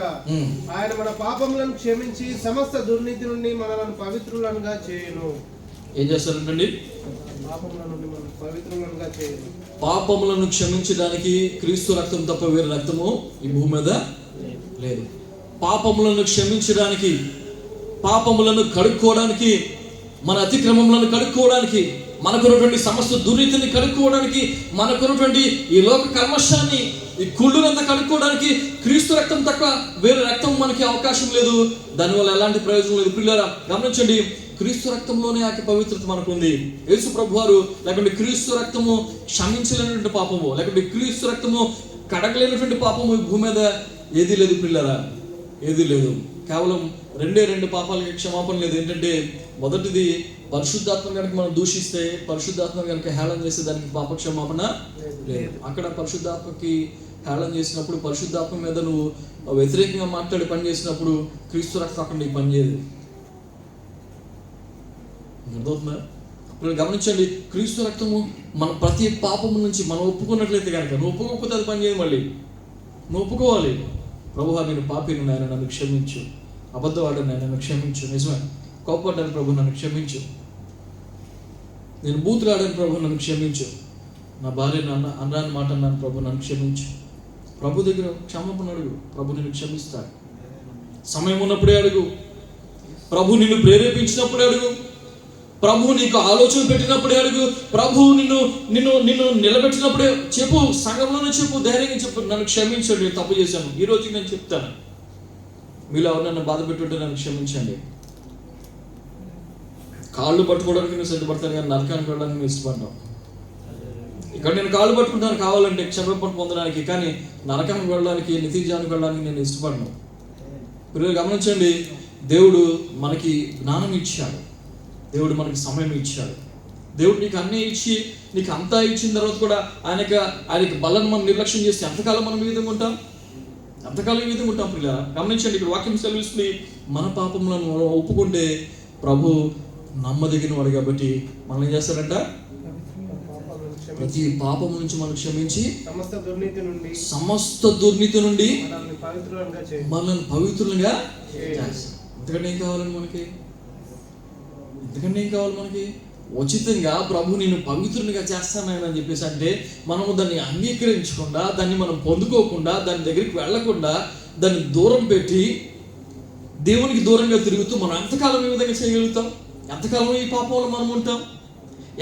Speaker 1: ఆయన మన పాపములను క్షమించి సమస్త దుర్నీతి నుండి మనలను పవిత్రులనుగా చేయును.
Speaker 4: ఏం చేస్తారంటండి?
Speaker 1: పవిత్రులనుగా చేయును.
Speaker 4: పాపములను క్షమించడానికి క్రీస్తు రక్తం తప్ప వేరే రక్తము ఈ భూమి మీద లేదు. పాపములను క్షమించడానికి, పాపములను కడుక్కోవడానికి, మన అతిక్రమములను కడుక్కోవడానికి, మనకున్నటువంటి సమస్త దుర్నీతిని కడుక్కోవడానికి, మనకున్నటువంటి ఈ లోక కర్మశాన్ని, ఈ కుళ్ళునంతా కడుక్కోవడానికి క్రీస్తు రక్తం తప్ప వేరే రక్తం మనకి అవకాశం లేదు. దానివల్ల ఎలాంటి ప్రయోజనం లేదు. పిల్లరా గమనించండి, క్రీస్తు రక్తంలోనే ఆ పవిత్రత మనకు ఉంది. యేసు ప్రభువారు లేకుంటే క్రీస్తు రక్తము క్షమించలేనటువంటి పాపము, లేకుంటే క్రీస్తు రక్తము కడగలేనటువంటి పాపము ఈ భూమి మీద ఏదీ లేదు పిల్లరా, ఏదీ లేదు. కేవలం 2 పాపాలకి క్షమాపణ లేదు. ఏంటంటే మొదటిది, పరిశుద్ధాత్మ కనుక మనం దూషిస్తే, పరిశుద్ధాత్మ కనుక హేళన చేస్తే దానికి పాప క్షమాపణ లేదు. అక్కడ పరిశుద్ధాత్మకి హేళన చేసినప్పుడు, పరిశుద్ధాత్మ మీద నువ్వు వ్యతిరేకంగా మాట్లాడి పని చేసినప్పుడు క్రీస్తు రక్తం అక్కడ నీకు పనిచేయదు. అర్థమవుతుందా? ఇప్పుడు గమనించండి, క్రీస్తు రక్తము మన ప్రతి పాపము నుంచి మనం ఒప్పుకున్నట్లయితే కనుక, నువ్వు ఒప్పుకోకపోతే అది పనిచేయదు. మళ్ళీ నువ్వు ఒప్పుకోవాలి. ప్రభువా నేను పాపిని, నాయన నన్ను క్షమించు, అబద్ధవాడని నన్ను క్షమించు, నిజమే కోపడ్డాను ప్రభు నన్ను క్షమించు, నేను బూతులాడాను ప్రభు నన్ను క్షమించు, నా భార్య అన్నాన్ని మాట అన్నాను ప్రభు నన్ను క్షమించు. ప్రభు దగ్గర క్షమాపణ అడుగు, ప్రభు నిన్ను క్షమిస్తాడు. సమయం ఉన్నప్పుడే అడుగు, ప్రభు నిన్ను ప్రేరేపించినప్పుడే అడుగు, ప్రభు నీకు ఆలోచన పెట్టినప్పుడే అడుగు, ప్రభు నిన్ను నిలబెట్టినప్పుడే చెప్పు, సంఘంలోనే చెప్పు, ధైర్యంగా చెప్పు, నన్ను క్షమించండి, నేను తప్పు చేశాను. ఈ రోజుకి నేను చెప్తాను, మీలో ఎవరు నన్ను బాధ పెట్టుంటే నన్ను క్షమించండి. కాళ్ళు పట్టుకోవడానికి నేను సిద్ధపడతాను, కానీ నరకానికి వెళ్ళడానికి నేను ఇష్టపడ్డాను. ఇక్కడ నేను కాళ్ళు పట్టుకుంటాను కావాలంటే క్షమాపణ పొందడానికి, కానీ నరకానికి వెళ్ళడానికి, నిత్యజానికి వెళ్ళడానికి నేను ఇష్టపడను. మీరు గమనించండి, దేవుడు మనకి జ్ఞానం ఇచ్చాడు, దేవుడు మనకి సమయం ఇచ్చాడు. దేవుడు నీకు అన్నీ ఇచ్చి నీకు అంతా ఇచ్చిన తర్వాత కూడా ఆయనకి బలను మనం నిర్లక్ష్యం చేస్తే ఎంతకాలం మనం ఈ విధంగా ఉంటాం? ఎంతకాలం ఈ విధంగా ఉంటాం పిల్లరా? గమనించండి, ఇక్కడ వాక్యం సెలవిస్తుంది, మన పాపములను ఒప్పుకుంటే ప్రభు నమ్మదగిన వాడు కాబట్టి మనం ఏం చేస్తారంట? ప్రతి పాపం నుంచి మనం క్షమించి సమస్త దుర్నీతి నుండి మనల్ని పవిత్రులుగా చేస్తాం. ఎందుకంటే ఏం కావాలని మనకి? ఎందుకంటే ఏం కావాలి మనకి? ఉచితంగా ప్రభు నేను పవిత్రునిగా చేస్తానని చెప్పేసి అంటే మనము దాన్ని అంగీకరించకుండా, దాన్ని మనం పొందుకోకుండా, దాని దగ్గరికి వెళ్లకుండా, దాన్ని దూరం పెట్టి దేవునికి దూరంగా తిరుగుతూ మనం ఎంతకాలం ఈ విధంగా చేయగలుగుతాం? ఎంతకాలం ఈ పాపంలో మనం ఉంటాం?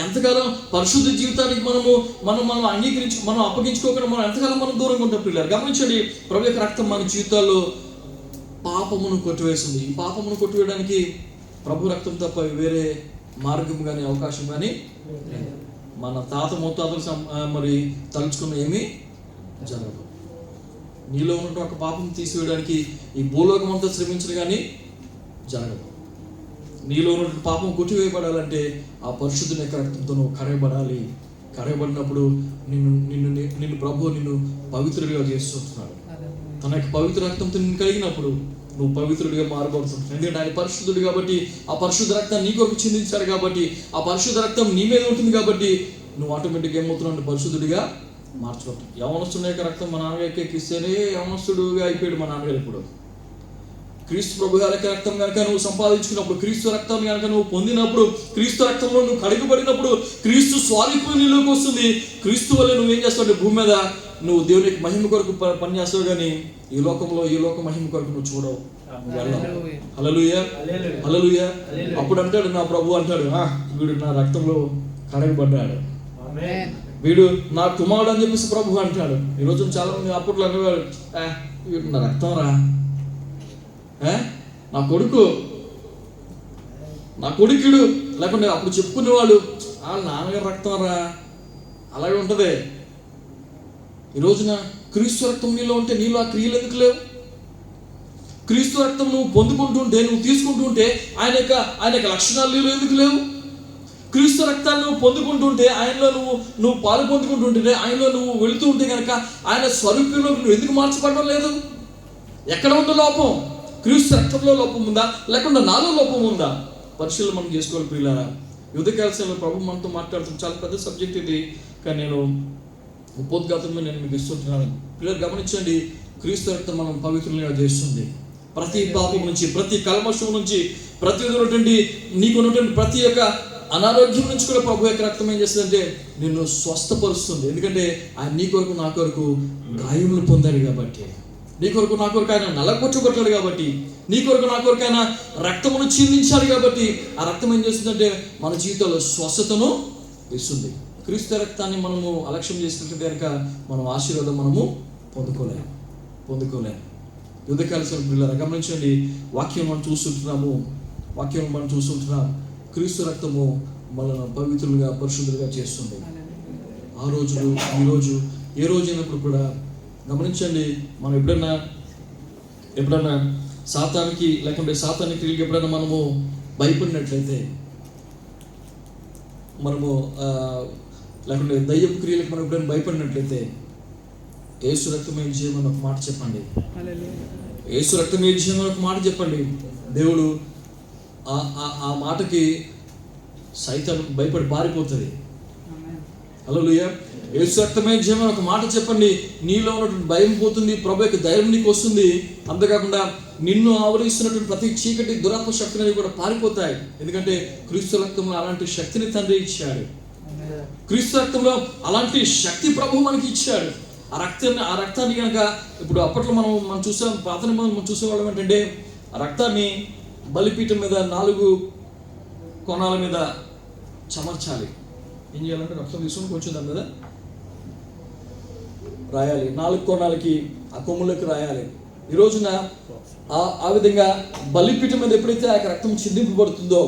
Speaker 4: ఎంతకాలం పరిశుద్ధ జీవితానికి మనం అంగీకరించి మనం అప్పగించుకోకుండా మనం ఎంతకాలం మనం దూరంగా ఉంటాం పిల్లలు? గమనించండి, ప్రభు యొక్క రక్తం మన జీవితాల్లో పాపమును కొట్టివేస్తుంది. ఈ పాపమును కొట్టివేయడానికి ప్రభు రక్తం తప్ప వేరే మార్గం కానీ అవకాశం కానీ మన తాత ముత్తాతలు మరి తలుచుకున్న ఏమీ జరగదు. నీలో ఉన్న ఒక పాపం తీసివేయడానికి ఈ భూలోకం అంతా శ్రమించడం కానీ జరగదు. నీలో ఉన్న పాపం కొట్టివేయబడాలంటే ఆ పరిశుద్ధుని యొక్క రక్తంతో నువ్వు కరయబడాలి. కరయబడినప్పుడు నిన్ను ప్రభు నిన్ను పవిత్రుడిగా చేస్తుంటున్నాడు. తన యొక్క పవిత్ర రక్తంతో నిన్ను కలిగినప్పుడు నువ్వు పవిత్రుడిగా మారబడుతుంటావు. ఎందుకంటే ఆయన పరిశుద్ధుడు కాబట్టి, ఆ పరిశుద్ధ రక్తాన్ని నీ కొరకు చిందించాడు కాబట్టి, ఆ పరిశుద్ధ రక్తం నీ మీద ఉంటుంది కాబట్టి నువ్వు ఆటోమేటిక్గా ఏమవుతున్నావు? పరిశుద్ధుడిగా మార్చుకుంటావు. యవనస్తుని యొక్క రక్తం మా నాన్నగారికి ఎక్కిస్తేనే యవనస్తుడుగా అయిపోయాడు మా నాన్నగారు. ఇప్పుడు క్రీస్తు ప్రభు గారి రక్తం కనుక నువ్వు సంపాదించుకున్నప్పుడు, క్రీస్తు రక్తం కనుక నువ్వు పొందినప్పుడు, క్రీస్తు రక్తంలో నువ్వు కడిగబడినప్పుడు క్రీస్తు స్వాధీనం నీలోకి వస్తుంది. క్రీస్తు వల్ల నువ్వేం చేస్తావు? భూమి మీద నువ్వు దేవునికి మహిమ కొరకు పని చేస్తావు, కానీ ఈ లోక మహిమ కొరకు నువ్వు చూడవు. హల్లెలూయా, హల్లెలూయా. అప్పుడు అంటాడు నా ప్రభు అంటాడు, వీడు నా రక్తంలో కడగబడ్డాడు, వీడు నా కుమారుడు అని చెప్పేసి ప్రభు అంటాడు. ఈరోజు చాలా మంది అప్పట్లో అనేవాడు, వీడు నా రక్తం రా, నా కొడుకుడు, లేకుంటే అప్పుడు చెప్పుకునేవాళ్ళు వాళ్ళ నాన్నగారు రక్తం రా, అలాగే ఉంటుంది. ఈ రోజున క్రీస్తు రక్తం నీలో ఉంటే నీలో ఆ క్రియలు ఎందుకు లేవు? క్రీస్తు రక్తం నువ్వు పొందుకుంటుంటే, నువ్వు తీసుకుంటుంటే ఆయన యొక్క లక్షణాలు నీలో ఎందుకు లేవు? క్రీస్తు రక్తాన్ని నువ్వు పొందుకుంటుంటే, ఆయనలో నువ్వు పాలు పొందుకుంటుంటే, ఆయనలో నువ్వు వెళుతూ ఉంటే కనుక ఆయన స్వరూపంలో నువ్వు ఎందుకు మార్చబడడం లేదు? ఎక్కడ ఉందో లోపం? క్రీస్తు రక్తంలో లోపం ఉందా, లేకుండా నాలో లోపం ఉందా? పరిశీలన మనం చేసుకోవాలి ప్రియులారా. ఉదయకాల సమయంలో ప్రభు మనతో మాట్లాడుతుంది. చాలా పెద్ద సబ్జెక్ట్ ఇది, కానీ నేను ఉపోద్ఘాతంలో నేను మీకు ఇస్తుంటున్నాను. పిల్లలు గమనించండి, క్రీస్తు రక్తం మనం పవిత్రంగా చేస్తుంది. ప్రతి పాపం నుంచి, ప్రతి కల్మషం నుంచి, ప్రతి ఉన్నటువంటి నీకు ఉన్నటువంటి ప్రతి ఒక్క అనారోగ్యం నుంచి కూడా ప్రభు యొక్క రక్తం ఏం చేస్తుందంటే నిన్ను స్వస్థపరుస్తుంది. ఎందుకంటే ఆయన నీ కొరకు నా కొరకు గాయములు పొందాడు కాబట్టి, నీ కొరకు నా కొరకు ఆయన నలగొట్టబడ్డాడు కాబట్టి, నీ కొరకు నా కొరకు ఆయన రక్తమును చిందించాడు కాబట్టి ఆ రక్తం ఏం చేస్తుందంటే మన జీవితంలో స్వస్థతను ఇస్తుంది. క్రీస్తు రక్తాన్ని మనము అలక్ష్యం చేసినట్టు కనుక మనం ఆశీర్వాదం మనము పొందుకోలేము. యుద్ధకాల పిల్లలు గమనించండి, వాక్యం మనం చూస్తుంటున్నాం. క్రీస్తు రక్తము మనల్ని పవిత్రులుగా పరిశుద్ధులుగా చేస్తుంది. ఆ రోజులు ఈ రోజు ఏ రోజు అయినప్పుడు కూడా గమనించండి, మనం ఎప్పుడన్నా సాతానికి లేకుంటే సాతానికి క్రియలకు ఎప్పుడైనా మనము భయపడినట్లయితే, మనము లేకుంటే దయ్యపు క్రియలకు మనం ఎప్పుడైనా భయపడినట్లయితే యేసు రక్తమే విజయమని ఒక మాట చెప్పండి. యేసు రక్తమే విజయమని ఒక మాట చెప్పండి. దేవుడు ఆ మాటకి సైతం భయపడి పారిపోతుంది. హల్లెలూయా. యేసు రక్తమే విజయమని ఒక మాట చెప్పండి, నీలో ఉన్నటువంటి భయం పోతుంది, ప్రభు యొక్క ధైర్యం నీకు వస్తుంది. అంతేకాకుండా నిన్ను ఆవరిస్తున్నటువంటి ప్రతి చీకటి దురాత్మ శక్తులు కూడా పారిపోతాయి. ఎందుకంటే క్రీస్తు రక్తంలో అలాంటి శక్తిని తండ్రి ఇచ్చాడు. క్రీస్తు రక్తంలో అలాంటి శక్తి ప్రభు మనకి ఇచ్చాడు. ఆ రక్తాన్ని కనుక ఇప్పుడు అప్పట్లో మనం చూసాం, ప్రార్థన మనం చూసేవాళ్ళం ఏంటంటే ఆ రక్తాన్ని బలిపీఠం మీద 4 కోణాల మీద చమర్చాలి. ఏం చేయాలంటే రక్తం తీసుకొని కొంచెం దాని మీద రాయాలి, 4 కోణాలకి ఆ కొమ్ములకి రాయాలి. ఈ రోజున ఆ విధంగా బలిపీఠం మీద ఎప్పుడైతే ఆ రక్తం చిందింపబడుతుందో,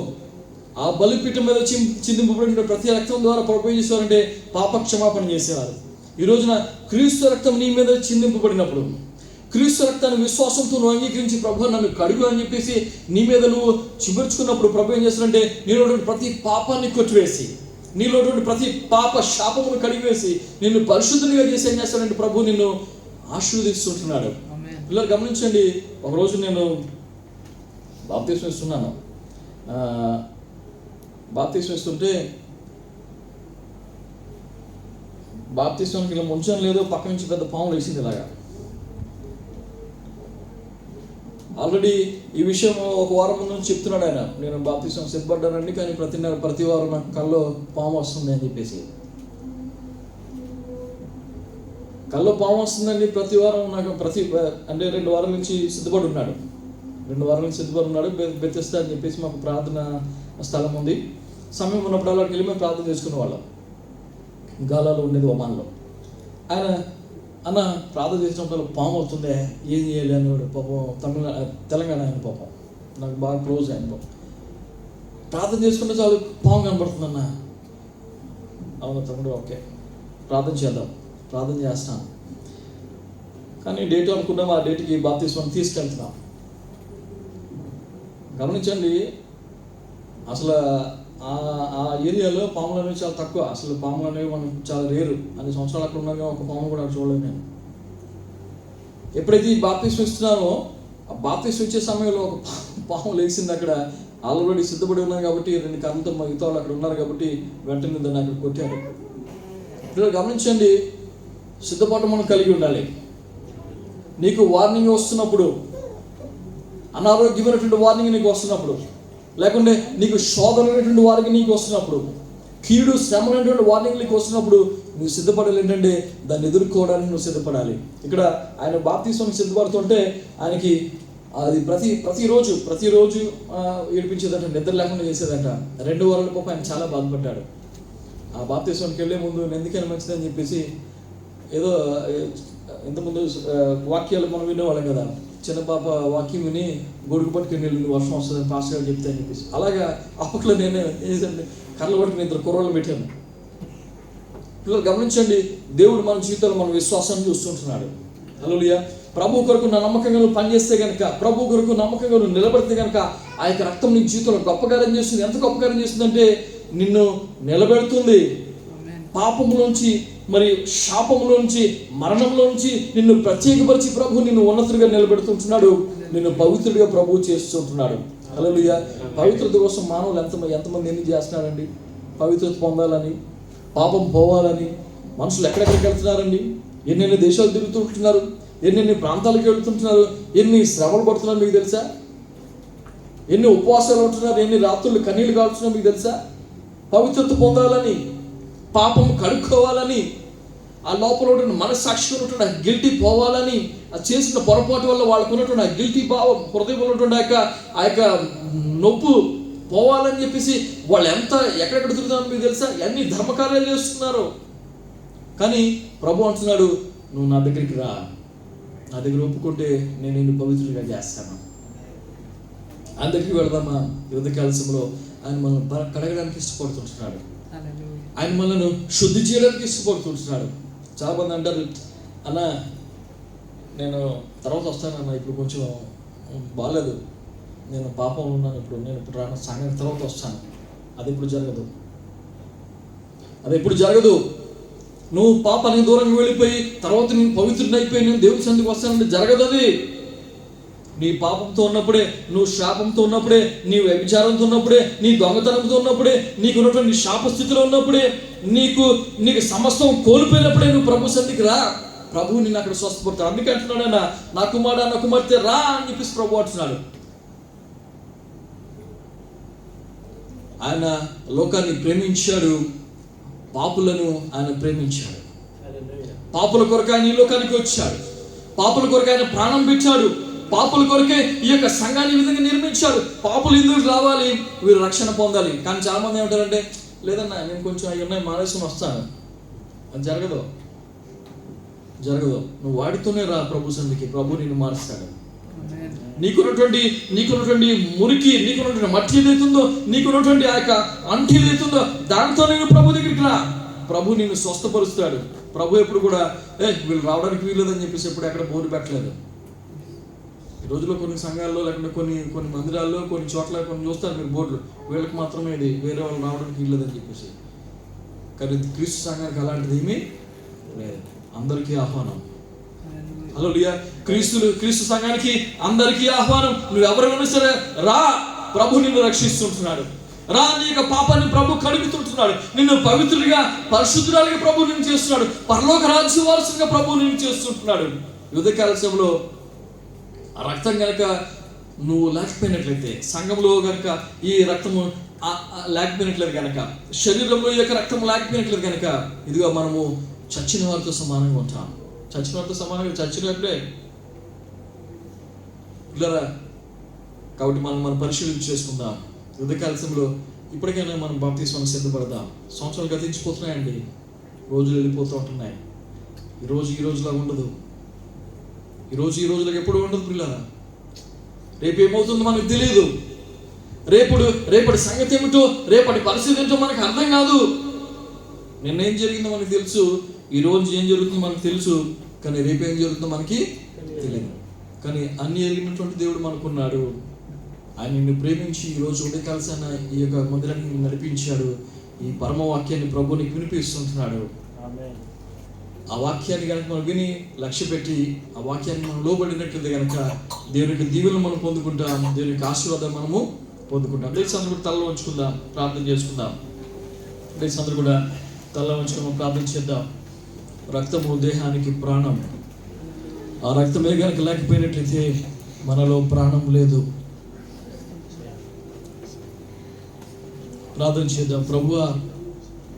Speaker 4: ఆ బలిపీఠం మీద చిందింపబడిన ప్రతి రక్తం ద్వారా ప్రభు ఏం చేసేవారంటే పాప క్షమాపణ చేసేవారు. ఈ రోజున క్రీస్తు రక్తం నీ మీద చిందింపబడినప్పుడు,
Speaker 6: క్రీస్తు రక్తాన్ని విశ్వాసంతో నువ్వు అంగీకరించి ప్రభు నన్ను కడుగు అని చెప్పేసి నీ మీద నువ్వు చిబుర్చుకున్నప్పుడు ప్రభు ఏం చేస్తాడంటే నీలో ప్రతి పాపాన్ని కొట్టివేసి, నీలో ప్రతి పాప శాపమును కడిగివేసి నిన్ను పరిశుద్ధునిగా చేసి ఏం చేస్తాడంటే ప్రభు నిన్ను ఆశీర్వదిస్తుంటున్నాడు. పిల్లలు గమనించండి, ఒకరోజు నేను బాప్తిస్మం ఇస్తున్నాను. బాప్తిస్మం ఇస్తుంటే బాప్తిస్మానికి ఇలా ముంచడం లేదు, పక్క నుంచి పెద్ద పాములు వేసింది ఇలాగా. ఆల్రెడీ ఈ విషయం ఒక వారం ముందు నుంచి చెప్తున్నాడు ఆయన. నేను బాప్తిస్మం సిద్ధపడ్డానండి, కానీ ప్రతి వారం నాకు కల్లో పాము వస్తుంది అని చెప్పేసి. కల్లో పాము వస్తుందండి ప్రతి వారం నాకు, అంటే 2 వారాల నుంచి సిద్ధపడి ఉన్నాడు. 2 వారాల నుంచి సిద్ధపడి ఉన్నాడు. బెతెస్దా అని చెప్పేసి మాకు ప్రార్థన స్థలం ఉంది. సమయం ఉన్నప్పుడు అక్కడికి వెళ్ళి మేము ప్రార్థన చేసుకునే వాళ్ళం. గాలాలో ఉండేది ఒమాన్లో. ఆయన అన్న ప్రార్థన చేసినప్పుడు పాము అవుతుందే, ఏం చేయాలి అనేవాడు. పాపం తెలంగాణ ఆయన, పాపం నాకు బాగా క్లోజ్ ఆయన. పాపం ప్రార్థన చేసుకుంటే చాలు పాము కనబడుతుందన్న. అవును తమ్ముడు, ఓకే ప్రార్థన చేద్దాం. ప్రార్థన చేస్తాను, కానీ డేట్ అనుకున్నాం. ఆ డేట్కి బాప్తిస్మం తీసుకెళ్తున్నాం. గమనించండి, అసలు ఆ ఏరియాలో పాములు అనేవి చాలా తక్కువ. అసలు పాములు అనేవి మనం చాలా రేరు. 2 సంవత్సరాలు అక్కడ ఉన్నాగా ఒక పాము కూడా చూడలేదు నేను. ఎప్పుడైతే ఈ బాప్తిస్మం ఇస్తున్నానో, ఆ బాప్తిస్మం ఇచ్చే సమయంలో ఒక పాము లేచింది అక్కడ. ఆల్రెడీ సిద్ధపడి ఉన్నాను కాబట్టి 2 కర్రలతో మిగతా వాళ్ళు అక్కడ ఉన్నారు కాబట్టి వెంటనే దాన్ని అక్కడ కొట్టారు. ఇప్పుడు గమనించండి, సిద్ధపాటు మనం కలిగి ఉండాలి. నీకు వార్నింగ్ వస్తున్నప్పుడు, అనారోగ్యమైనటువంటి వార్నింగ్ నీకు వస్తున్నప్పుడు, లేకుంటే నీకు శోధనమైనటువంటి వారికి నీకు వస్తున్నప్పుడు, కీడు శ్రమమైనటువంటి వార్నింగ్ నీకు వస్తున్నప్పుడు నువ్వు సిద్ధపడాలి. ఏంటంటే దాన్ని ఎదుర్కోవడానికి నువ్వు సిద్ధపడాలి. ఇక్కడ ఆయన బాప్తిస్మం సిద్ధపడుతుంటే ఆయనకి అది ప్రతిరోజు ఏడిపించేదంట, నిద్ర లేకుండా చేసేదంట. 2 వారాల పాపం ఆయన చాలా బాధపడ్డాడు. ఆ బాప్తిస్మంకి వెళ్ళే ముందు ఎందుకైనా మంచిదని చెప్పేసి ఏదో ఇంతకుముందు వాక్యాలు మనం వినేవాళ్ళం కదా. చిన్న పాప వాక్యం విని గొడుగు పట్టుకుని వెళ్ళింది, వర్షం వస్తుందని పాస్టర్ గారు చెప్తే అని చెప్పేసి. అలాగా అప్పట్లో నేను ఏదండి కర్రలు పట్టుకుని 2 కుర్రోళ్ళు పెట్టాను. పిల్లలు గమనించండి, దేవుడు మన జీవితంలో మన విశ్వాసాన్ని చూస్తుంటున్నాడు. హల్లెలూయా. ప్రభు కొరకు నా నమ్మకంగా నువ్వు పనిచేస్తే కనుక, ప్రభు కొరకు నమ్మకంగా నువ్వు నిలబడితే కనుక ఆ యొక్క రక్తం నీ జీవితంలో గొప్ప కార్యం చేస్తుంది. ఎంత గొప్ప కార్యం చేస్తుందంటే నిన్ను నిలబెడుతుంది. పాపములోంచి మరి శాపములోంచి మరణంలోంచి నిన్ను ప్రత్యేకపరిచి ప్రభు నిన్ను ఉన్నతుడిగా నిలబెడుతుంటున్నాడు. నిన్ను పవిత్రుడిగా ప్రభు చేస్తుంటున్నాడు. హల్లెలూయా. పవిత్రత కోసం మానవులు ఎంతమంది ఎన్ని చేస్తున్నారండి? పవిత్రత పొందాలని, పాపం పోవాలని మనుషులు ఎక్కడెక్కడికి వెళ్తున్నారండి? ఎన్నెన్ని దేశాలు తిరుగుతుంటున్నారు, ఎన్నెన్ని ప్రాంతాలకు వెళ్తుంటున్నారు, ఎన్ని శ్రమలు పడుతున్నారు మీకు తెలుసా? ఎన్ని ఉపవాసాలు ఉంటున్నారు, ఎన్ని రాత్రులు కన్నీళ్ళు కాల్చున్నారు మీకు తెలుసా? పవిత్రత పొందాలని, పాపం కడుక్కోవాలని, ఆ లోపల ఉన్న మనస్సాక్షి ఉన్నటువంటి ఆ గిల్టీ పోవాలని, ఆ చేసిన పొరపాటు వల్ల వాళ్ళకు ఉన్నటువంటి ఆ గిల్టీ భావం, హృదయంలో ఉన్నటువంటి ఆ యొక్క నొప్పు పోవాలని చెప్పేసి వాళ్ళు ఎక్కడెక్కడ తిరుగుతున్నారు మీకు తెలుసా? ఎన్ని ధర్మకార్యాలు చేస్తున్నారు. కానీ ప్రభు అంటున్నాడు, నువ్వు నా దగ్గరికి రా, నా దగ్గర ఒప్పుకుంటే నేను నిన్ను పవిత్రుడిగా చేస్తాను. ఆయన దగ్గరికి వెళదామా? యువతకాల సమయంలో ఆయన మనల్ని కడగడానికి ఇష్టపడుతుంటున్నాడు. ఆయన మనల్ని శుద్ధి చేయడానికి ఇష్టపడుతుంటున్నాడు. చాలామంది అంటారు, అన్న నేను తర్వాత వస్తానన్న, ఇప్పుడు కొంచెం బాగాలేదు, నేను పాపంలో ఉన్నాను, ఇప్పుడు రాను, సంగతి తర్వాత వస్తాను. అది ఎప్పుడు జరగదు. నువ్వు పాపానికి దూరంగా వెళ్ళిపోయి తర్వాత నేను పవిత్రుడిని అయిపోయి నేను దేవుని సన్నిధికి వస్తానంటే జరగదు. అది నీ పాపంతో ఉన్నప్పుడే, నువ్వు శాపంతో ఉన్నప్పుడే, నీ వ్యభిచారంతో ఉన్నప్పుడే, నీ దొంగతనంతో ఉన్నప్పుడే, నీకు ఉన్నటువంటి శాపస్థితిలో ఉన్నప్పుడే, నీకు సమస్తం కోల్పోయినప్పుడే నువ్వు ప్రభు సన్నిధికి రా. ప్రభువు నిన్ను అక్కడ స్వస్థపడతాడు. అందుకే అంటున్నాడు, నా కుమారుడా, నా కుమార్తె రా అని చెప్పేసి ప్రభు అంటున్నాడు. ఆయన లోకాన్ని ప్రేమించాడు, పాపులను ఆయన ప్రేమించాడు. పాపుల కొరకు ఆయన ఈ లోకానికి వచ్చాడు. పాపుల కొరకు ఆయన ప్రాణం పెట్టాడు. పాపుల కొరకే ఈ యొక్క సంఘాన్ని ఈ విధంగా నిర్మించాడు. పాపులు ఎందుకు రావాలి? వీరు రక్షణ పొందాలి. కానీ చాలా మంది ఏమంటారంటే, లేదన్నా నేను కొంచెం అవి ఉన్నాయి మానేసుకుని వస్తాను. అది జరగదు. నువ్వు వాడితోనే రా ప్రభు సన్నిధికి. ప్రభు నిన్ను మారుస్తాడు. నీకున్నటువంటి మురికి, నీకున్నటువంటి మట్టి ఏదైతుందో, నీకున్నటువంటి ఆ యొక్క అంటి ఏదైతుందో దానితో నేను ప్రభు దగ్గరికి రా. ప్రభు నిన్ను స్వస్థపరుస్తాడు. ప్రభు ఎప్పుడు కూడా వీళ్ళు రావడానికి వీల్లేదని చెప్పేసి ఎప్పుడు ఎక్కడ బోరు పెట్టలేదు. ఈ రోజులో కొన్ని సంఘాల్లో లేకుంటే కొన్ని మందిరాల్లో కొన్ని చోట్ల కొన్ని చూస్తారు మీరు బోర్డులు, వీళ్ళకి మాత్రమే ఇది, వేరే వాళ్ళు రావడానికి వీల్లేదని చెప్పేసి. కానీ క్రీస్తు సంఘానికి అలాంటిది ఏమీ లేదు, అందరికీ ఆహ్వానం. హల్లెలూయా. క్రీస్తు సంఘానికి అందరికీ ఆహ్వానం. నువ్వు ఎవరైనా సరే రా, ప్రభు నిన్ను రక్షిస్తుంటున్నాడు. రా, నీ యొక్క పాపాన్ని ప్రభు కడుగుతుంటున్నాడు. నిన్ను పవిత్రుడిగా పరిశుద్ధురాలుగా ప్రభు నిన్ను చేస్తున్నాడు. పరలోక రాజ్య వారసుగా ప్రభు నిన్ను చేస్తుంటున్నాడు. ఉదయకాల సమయంలో ఆ రక్తం కనుక నువ్వు లేకపోయినట్లయితే, సంఘంలో కనుక ఈ రక్తము లేకపోయినట్లేదు కనుక, శరీరంలో ఈ యొక్క రక్తం లేకపోయినట్లేదు కనుక, ఇదిగో మనము చచ్చిన వారితో సమానంగా ఉంటాం. చచ్చిన వారితో సమానంగా చచ్చినప్పుడే పిల్లరా. కాబట్టి మనం పరిశీలన చేసుకుందాం. ఉదయకాల సమయంలో ఇప్పటికైనా మనం బాప్తిస్మానికి సిద్ధపడదాం. సంవత్సరాలు గతించిపోతున్నాయండి, రోజులు వెళ్ళిపోతూ ఉంటున్నాయి. ఈ రోజులాగా ఉండదు. ఈ రోజులకు ఎప్పుడు ఉండదు పిల్లరా. రేపు ఏమవుతుందో మనకు తెలియదు. రేపటి సంగతి ఏమిటో, రేపటి పరిస్థితి ఏంటో మనకు అర్థం కాదు. నిన్న ఏం జరిగిందో మనకు తెలుసు, ఈ రోజు ఏం జరుగుతుందో మనకు తెలుసు, కానీ రేపు ఏం జరుగుతుందో మనకి తెలియదు. కానీ అన్ని ఎరిగినటువంటి దేవుడు మనకున్నాడు. ఆయన నిన్ను ప్రేమించి ఈరోజు ఉదయకాల్సిన ఈ యొక్క మందిరాన్ని నడిపించాడు. ఈ పరమ వాక్యాన్ని ప్రభు నీకు వినిపిస్తుంటున్నాడు. ఆ వాక్యాన్ని కనుక మనం విని లక్ష్య పెట్టి ఆ వాక్యాన్ని మనం లోబడినట్లయితే కనుక దేవునికి దీవెనలు మనం పొందుకుంటాం, దేవునికి ఆశీర్వాదం మనము పొందుకుంటాం. దేశ అందరూ కూడా తలలో ఉంచుకుందాం, ప్రార్థన చేసుకుందాం. దేశ అందరూ కూడా తలలో ఉంచుకుని ప్రార్థన చేద్దాం. రక్తము దేహానికి ప్రాణం. ఆ రక్తమే కనుక లేకపోయినట్లయితే మనలో ప్రాణం లేదు. ప్రార్థన చేద్దాం. ప్రభువా,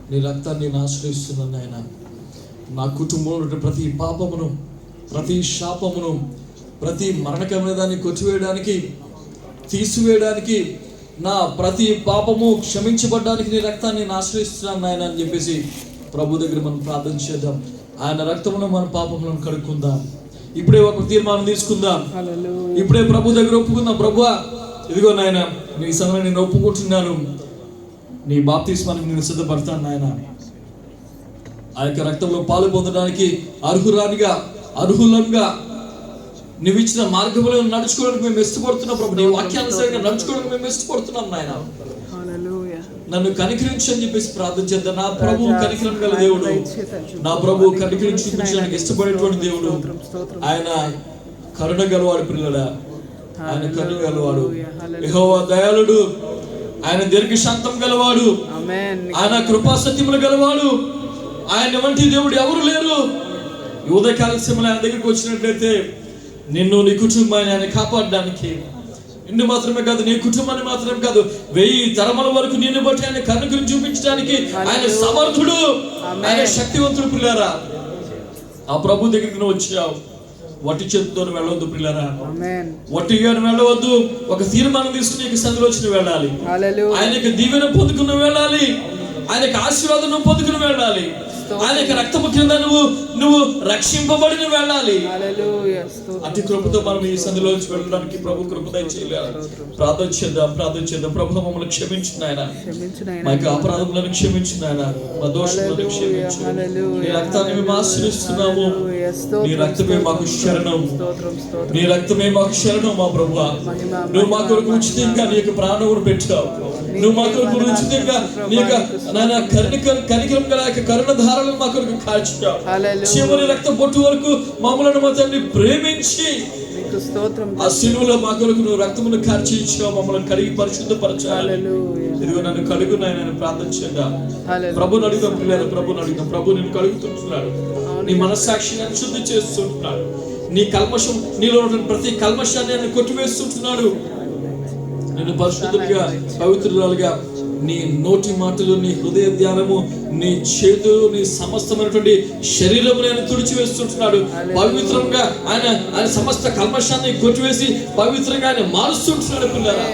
Speaker 6: నీ రక్తాన్ని నేను ఆశ్రయిస్తున్నాను నాయన. నా కుటుంబంలో ప్రతి పాపమును, ప్రతి శాపమును, ప్రతి మరణకమైన దాన్ని కొట్టివేయడానికి, తీసివేయడానికి, నా ప్రతి పాపము క్షమించబడ్డానికి నీ రక్తాన్ని నేను ఆశ్రయిస్తున్నాను నాయన అని చెప్పేసి ప్రభు దగ్గర మనం ప్రార్థన చేద్దాం. ఆయన రక్తమును మన పాపములను కడుక్కుందాం. ఇప్పుడే ఒక తీర్మానం తీసుకుందాం. ఇప్పుడే ప్రభు దగ్గర ఒప్పుకుందాం. ప్రభువా, ఇదిగో నాయన, నీ సమయం నేను ఒప్పుకుంటున్నాను. నీ బాప్తిస్మానికి నేను సిద్ధపడతాను నాయన. ఆ యొక్క రక్తంలో పాలు పొందడానికి అర్హులంగా నువ్వు ఇచ్చిన మార్గంలో నడుచుకోవడానికి మేము ఇష్టపడుతున్నాం ప్రభు. నీ వాక్యానుసారంగా నడుచుకోవడానికి మేము ఇష్టపడుతున్నాం నాయన. నన్ను కనికరించి అని చెప్పేసి ప్రార్థన చేద్దాం. నా ప్రభు కనికరం గల దేవుడు, నా ప్రభు కనికరం చూపించడానికి ఇష్టపడేటువంటి దేవుడు. ఆయన కరుణ గలవాడు పిల్లడా, ఆయన కరుణ గలవాడు. యెహోవా దయాళుడు, ఆయన దీర్ఘశాంతం గలవాడు, ఆయన కృపాసత్యములు గలవాడు. ఆయన వంటి దేవుడు ఎవరు లేరు. ఉదయకాల సమయంలో ఆయన దగ్గరికి వచ్చినట్లయితే నిన్ను, నీ కుటుంబాన్ని ఆయన కాపాడడానికి, నిన్ను మాత్రమే కాదు, నీ కుటుంబాన్ని మాత్రమే కాదు, 1000 తరముల వరకు నిన్ను బట్టి ఆయన కరుణను చూపించడానికి ఆయన సమర్థుడు, ఆయన శక్తివంతుడు. పిల్లారా, ఆ ప్రభు దగ్గరికి నువ్వు వచ్చావు. వట్టి చేతితో వెళ్ళవద్దు పిల్లరా, వట్టిగా వెళ్ళవద్దు. ఒక తీర్మానం తీసుకుని సందులో వచ్చి వెళ్ళాలి. ఆయనకి దీవెన పొందుకుని వెళ్ళాలి, ఆయనకి ఆశీర్వాదం పొందుకుని వెళ్ళాలి, ఆయనకి రక్తము కింద నువ్వు రక్షింపబడిన వెళ్ళాలి. అతి కృపతో మనం ఈ సందులో వెళ్ళడానికి ప్రభు కృప దయచేయాలి. ప్రార్థన చేద్దాం. ప్రభు మమ్మల్ని క్షమించు నాయన, మా యొక్క అపరాధములను క్షమించు నాయన, మా దోషములను క్షమించు. నీ రక్తాన్ని మేము ఆశ్రయిస్తున్నాము. నీ రక్తమే మాకు శరణం, నీ రక్తమే మాకు శరణం. మా ప్రభువా, నువ్వు మా కొరకు ఉచితంగా నీ యొక్క ప్రాణమును పెట్టావు. నువ్వు మా కొరకు ఉచితంగా నీ యొక్క కనికరం గల కరుణ ధారలను మా కొరకు కాల్చావు. చివరి రక్త బొట్టు వరకు మమ్మలను మా తండ్రి ప్రేమించి ఆ శిలువలో మా కొరకు నువ్వు రక్తమును కార్చి ఇచ్చావు. మమ్మల్ని కడిగి పరిశుద్ధపరచాలి. ఇదిగో నన్ను కడుగు నాయన ప్రార్థన చేద్దాం. ప్రభుని అడుగుదాం పిల్లలు, ప్రభుని అడుగుదాం. ప్రభు నిన్ను కడుగుతుంటున్నాడు, నీ మనస్సాక్షిని శుద్ధి చేస్తుంటున్నాడు, నీ కల్మషం, నీలో ప్రతి కల్మషాన్ని ఆయన కొట్టివేస్తుంటున్నాడు. నిన్ను పరిశుద్ధులుగా, పవిత్రులుగా, నీ నోటి మాటలు, నీ హృదయ ధ్యానము, నీ చేతులు, నీ సమస్తమైనటువంటి శరీరము ఆయన తుడిచివేస్తుంటున్నాడు. పవిత్రంగా ఆయన సమస్త కల్మషాన్ని కొట్టివేసి పవిత్రంగా ఆయన మారుస్తుంటున్నాడు. పిల్లరా,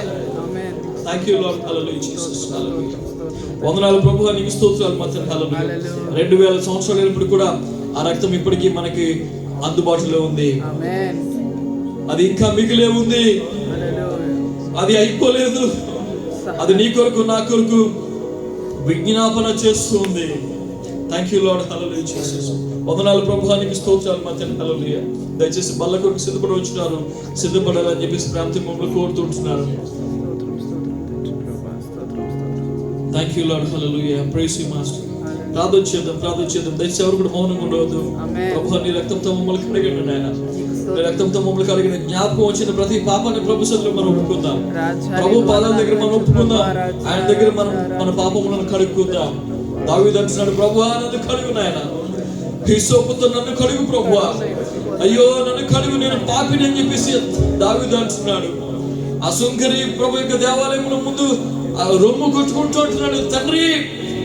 Speaker 6: thank you Lord. Hallelujah Jesus, hallelujah. వందనాలు ప్రభువా, నీకు స్తోత్రాలు మాత్రం. హల్లెలూయా. 2000 సంవత్సరాలు అయినప్పుడు కూడా ఆ రక్తం ఇప్పటికీ మనకి అందుబాటులో ఉంది. అది ఇంకా మిగిలే ఉంది, అది అయిపోలేదు. అది నీ కొరకు, నా కొరకు విజ్ఞాపన చేస్తుంది. Thank you Lord. Hallelujah Jesus.
Speaker 4: వందనాలు ప్రభువానికి స్తోత్రాలు మా తండ్రి. హల్లెలూయా. దయచేసి బల్ల కొరకు సిద్ధపడి ఉంటున్నారు, సిద్ధపడాలని చెప్పేసి ప్రాంతం మమ్మల్ని కోరుతుంటున్నారు. Thank you Lord. Hallelujah. Praise you master. ప్రార్థన చేద్దాం. దయచేసి ఎవరు కూడా మౌనంగా ఉండవద్దు. ప్రభువా నీ రక్తంతో మమ్మల్ని కడిగండి నాయన. నీ రక్తంతో మమ్మల్ని కడిగిన జ్ఞాపకం వచ్చిన ప్రతి పాపాన్ని ప్రభు సన్నిధిలో మనం ఒప్పుకుందాం. ప్రభు పాదాల దగ్గర మనం ఒప్పుకుందాం. ఆయన దగ్గర మనం మన పాపములను కడుక్కుందాం. దావీదు అంటున్నాడు, ప్రభువా నన్ను కడుగు నాయన, హిస్సోపుతో నన్ను కడుగు ప్రభువా, అయ్యో నన్ను కడుగు, నేను పాపిని అని చెప్పేసి దావీదు అంటున్నాడు. ఆ సుంకరి ప్రభు యొక్క దేవాలయంలో ముందు రొమ్ము కొట్టుకుంటూ అంటున్నాడు, తండ్రి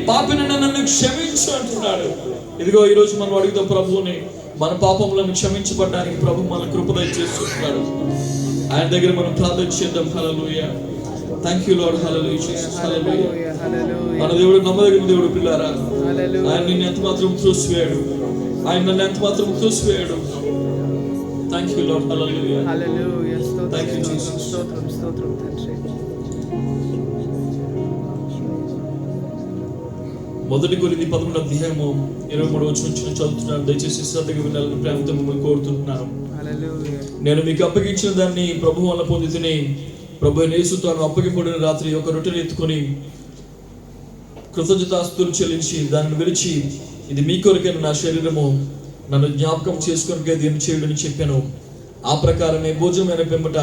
Speaker 4: పాపిని నన్ను క్షమించు అంటున్నాడు. ఇదిగో ఈరోజు మనం అడుగుతాం ప్రభువుని, మన పాపములను క్షమించబడడానికి ప్రభు మన కృప దయచేస్తున్నాడు. ఆయన దగ్గర మనం ప్రార్థన చేద్దాం. Hallelujah. Thank you Lord. Hallelujah Jesus. Hallelujah. మన దేవుడు నమ్మదగిన దేవుడు పిల్లారా. ఆయన నిన్ను ఎంత మాత్రం త్రోసివేయడు. ఆయన నన్ను ఎంత మాత్రం త్రోసివేయడు. Thank you Lord. Hallelujah. Thank you Jesus. మొదటి కొరింథీ 11:23 చదువుతున్నాను. దయచేసి శ్రద్ధగా వినాలని ప్రేమతో మిమ్మల్ని కోరుతున్నాను. నేను మీకు అప్పగించిన దాన్ని ప్రభు వల్ల పొందితిని. ప్రభు యేసు తాను అప్పగింపబడిన రాత్రి ఒక రొట్టెను ఎత్తుకొని కృతజ్ఞతాస్తుతులు చెల్లించి దానిని విరిచి, ఇది మీ కొరకైన నా శరీరము, నన్ను జ్ఞాపకం చేసుకొనికే దీన్ని చేయుడని చెప్పాను. ఆ ప్రకారమే భోజనమైన పిమ్మట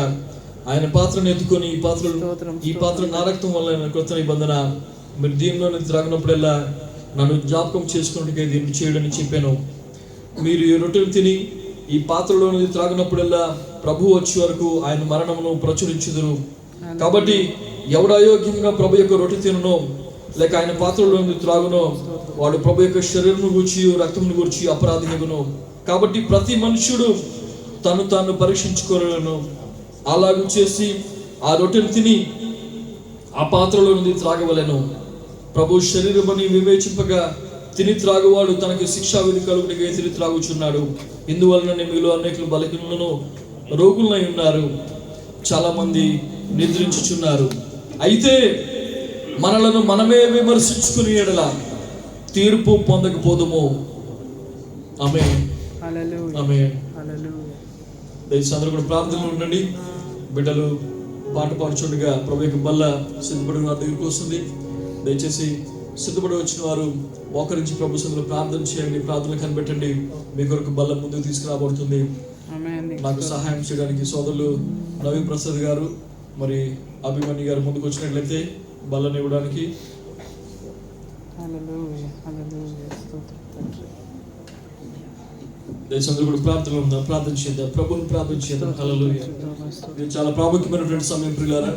Speaker 4: ఆయన పాత్రను ఎత్తుకొని, ఈ పాత్ర నా రక్తం వల్ల కృత నిబంధన, మీరు దీనిలో త్రాగినప్పుడల్లా నన్ను జ్ఞాపకం చేసుకున్నట్టుగా దీన్ని చేయడని చెప్పాను. మీరు ఈ రొట్టెలు తిని ఈ పాత్రలో త్రాగినప్పుడల్లా ప్రభు వచ్చే వరకు ఆయన మరణమును ప్రచురించుదురు. కాబట్టి ఎవడు అయోగ్యంగా ప్రభు యొక్క రొట్టె తిననో లేక ఆయన పాత్రలో త్రాగునో వాడు ప్రభు యొక్క శరీరమును గూర్చి రక్తమును గూర్చి అపరాధిగును. కాబట్టి ప్రతి మనుష్యుడు తాను పరీక్షించుకోలేను. అలాగూ చేసి ఆ రొట్టెను తిని ఆ పాత్రలో నుండి త్రాగవలెను. ప్రభు శరీరమని వివేచింపగా తిని త్రాగువాడు తనకి శిక్షా విధి కలుగునిగా తిని త్రాగుచున్నాడు. ఇందువలన మీలో అనేకులు బలహీనులను రోగులై ఉన్నారు, చాలా మంది నిద్రించుచున్నారు. అయితే మనలను మనమే విమర్శించుకుని ఎడల తీర్పు పొందకపోదుము. ఆమేన్. ఆమేన్. దయచేసి అందరూ కూడా ప్రార్థనలో ఉండండి. బిడ్డలు పాట పాడుచుండగా ప్రభు యొక్క బల్ల సిద్ధపడిన వారి దగ్గరికి వస్తుంది. దయచేసి సిద్ధపడి వచ్చిన వారు మోకరించి ప్రభు సన్నిధిలో ప్రార్థన చేయండి, ప్రార్థనలు కనిపెట్టండి. మీ కొరకు బల్ల ముందుకు తీసుకురాబడుతుంది. నాకు సహాయం చేయడానికి సోదరులు రవి ప్రసాద్ గారు మరి అభిమన్యు గారు ముందుకు వచ్చినట్లయితే బల్లని ఇవ్వడానికి. దయచేసి కూడా ప్రార్థనలో ఉందాం, ప్రార్థన చేద్దాం, ప్రభువుని ప్రార్థన చేద్దాం. హల్లెలూయా. ఇది చాలా ప్రాముఖ్యమైనటువంటి సమయం ప్రియులారా,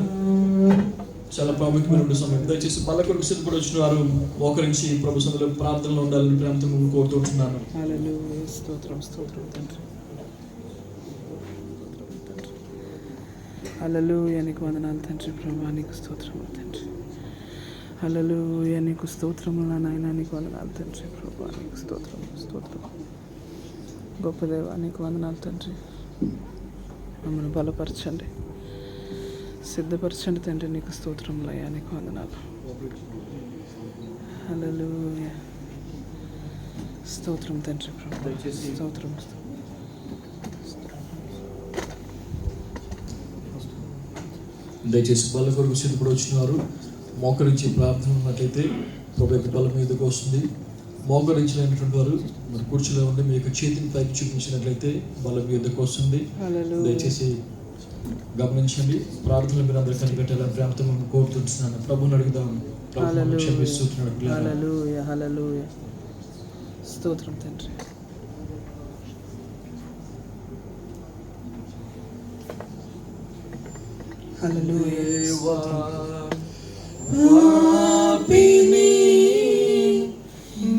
Speaker 4: చాలా ప్రాముఖ్యమైనటువంటి సమయం. దయచేసి బల్ల కొరకు సిద్ధపడి వచ్చిన వారు మోకరించి ప్రభు సన్నిధిలో ప్రార్థనలో ఉండాలని ప్రేమతో కోరుతుంటున్నాను.
Speaker 2: హల్లెలూయా. నీకు వందనాలు తండ్రి. ప్రభా నీకు స్తోత్రములు తండ్రి. హల్లెలూయా. నీకు స్తోత్రములు నాయన. నీకు వందనాలు తండ్రి. ప్రభా నీకు స్తోత్రం. గొప్ప దేవా నీకు వందనాలు తండ్రి. మమ్మల్ని బలపరచండి, సిద్ధపరచండి తండ్రి. నీకు స్తోత్రములయ్యా. నీకు వందనాలు. హల్లెలూయా. స్తోత్రం తండ్రి. ప్రభా స్తోత్రం.
Speaker 4: దయచేసి బల్ల కొరకు సిద్ధపడి వచ్చిన వారు మోకరించి ప్రార్థన ఉన్నట్లయితే ప్రభు యొక్క బల్ల మీదకు వస్తుంది. మోకరించినటువంటి వారు మరి కూర్చులో ఉండి మీ యొక్క చేతిని పైకి చూపించినట్లయితే బల్ల మీదకు వస్తుంది. దయచేసి గమనించండి. ప్రార్థనలు మీరు అందరూ కనిపెట్టాలని ప్రేమతో కోరుతున్నాను. ప్రభుని అడుగుదాం.
Speaker 2: హల్లెలూయా. హల్లెలూయా. స్తోత్రం తండ్రి. హల్లెలూయా. పాపిని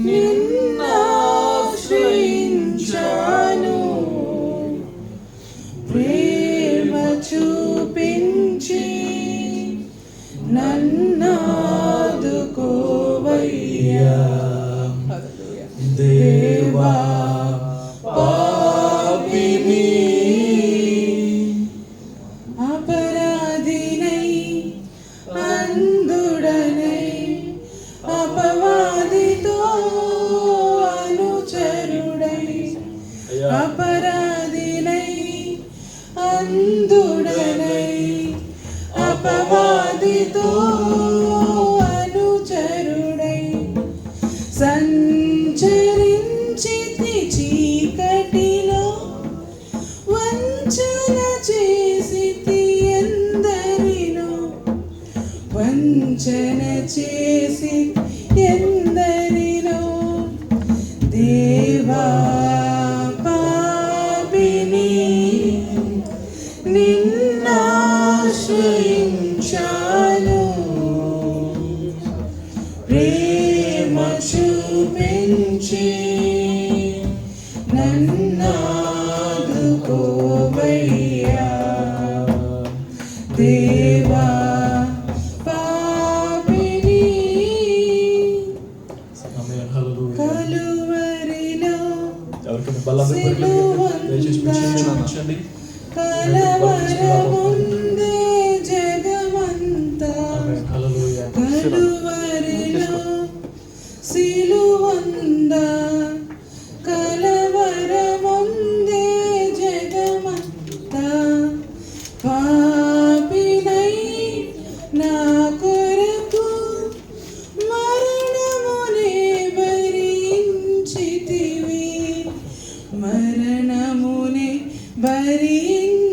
Speaker 2: నిన్నాశ్రయించాను, ప్రేమ చూపించి నన్నాదుకోవయ్యా దేవా. పాపిని అపరాధినై అందుడనై నీతో అనుచరుడై సంచరించితి చీకటిలో వంచన చేసితి ఎందరినో వంచన చేసి ఎందరినో దేవా పాపిని నిన్నాశ్రయించాను ప్రేమ చూపించి నన్నాదుకోవయ్యా దేవా పాపిని
Speaker 6: ఆమేన్. హల్లెలూయా.
Speaker 2: కలువరిలో
Speaker 6: ఎవరికైనా బల్ల మీద దయచేసి మీరు చూపించండి.
Speaker 2: కలవరముందే జగమంతా
Speaker 6: ఆమేన్. హల్లెలూయా.
Speaker 2: కలువరిలో సిలువందా కలవరముందే జగమంతా పాపినై నా కొరకు మరణమునే భరించితివి మరణమునే భరించితివి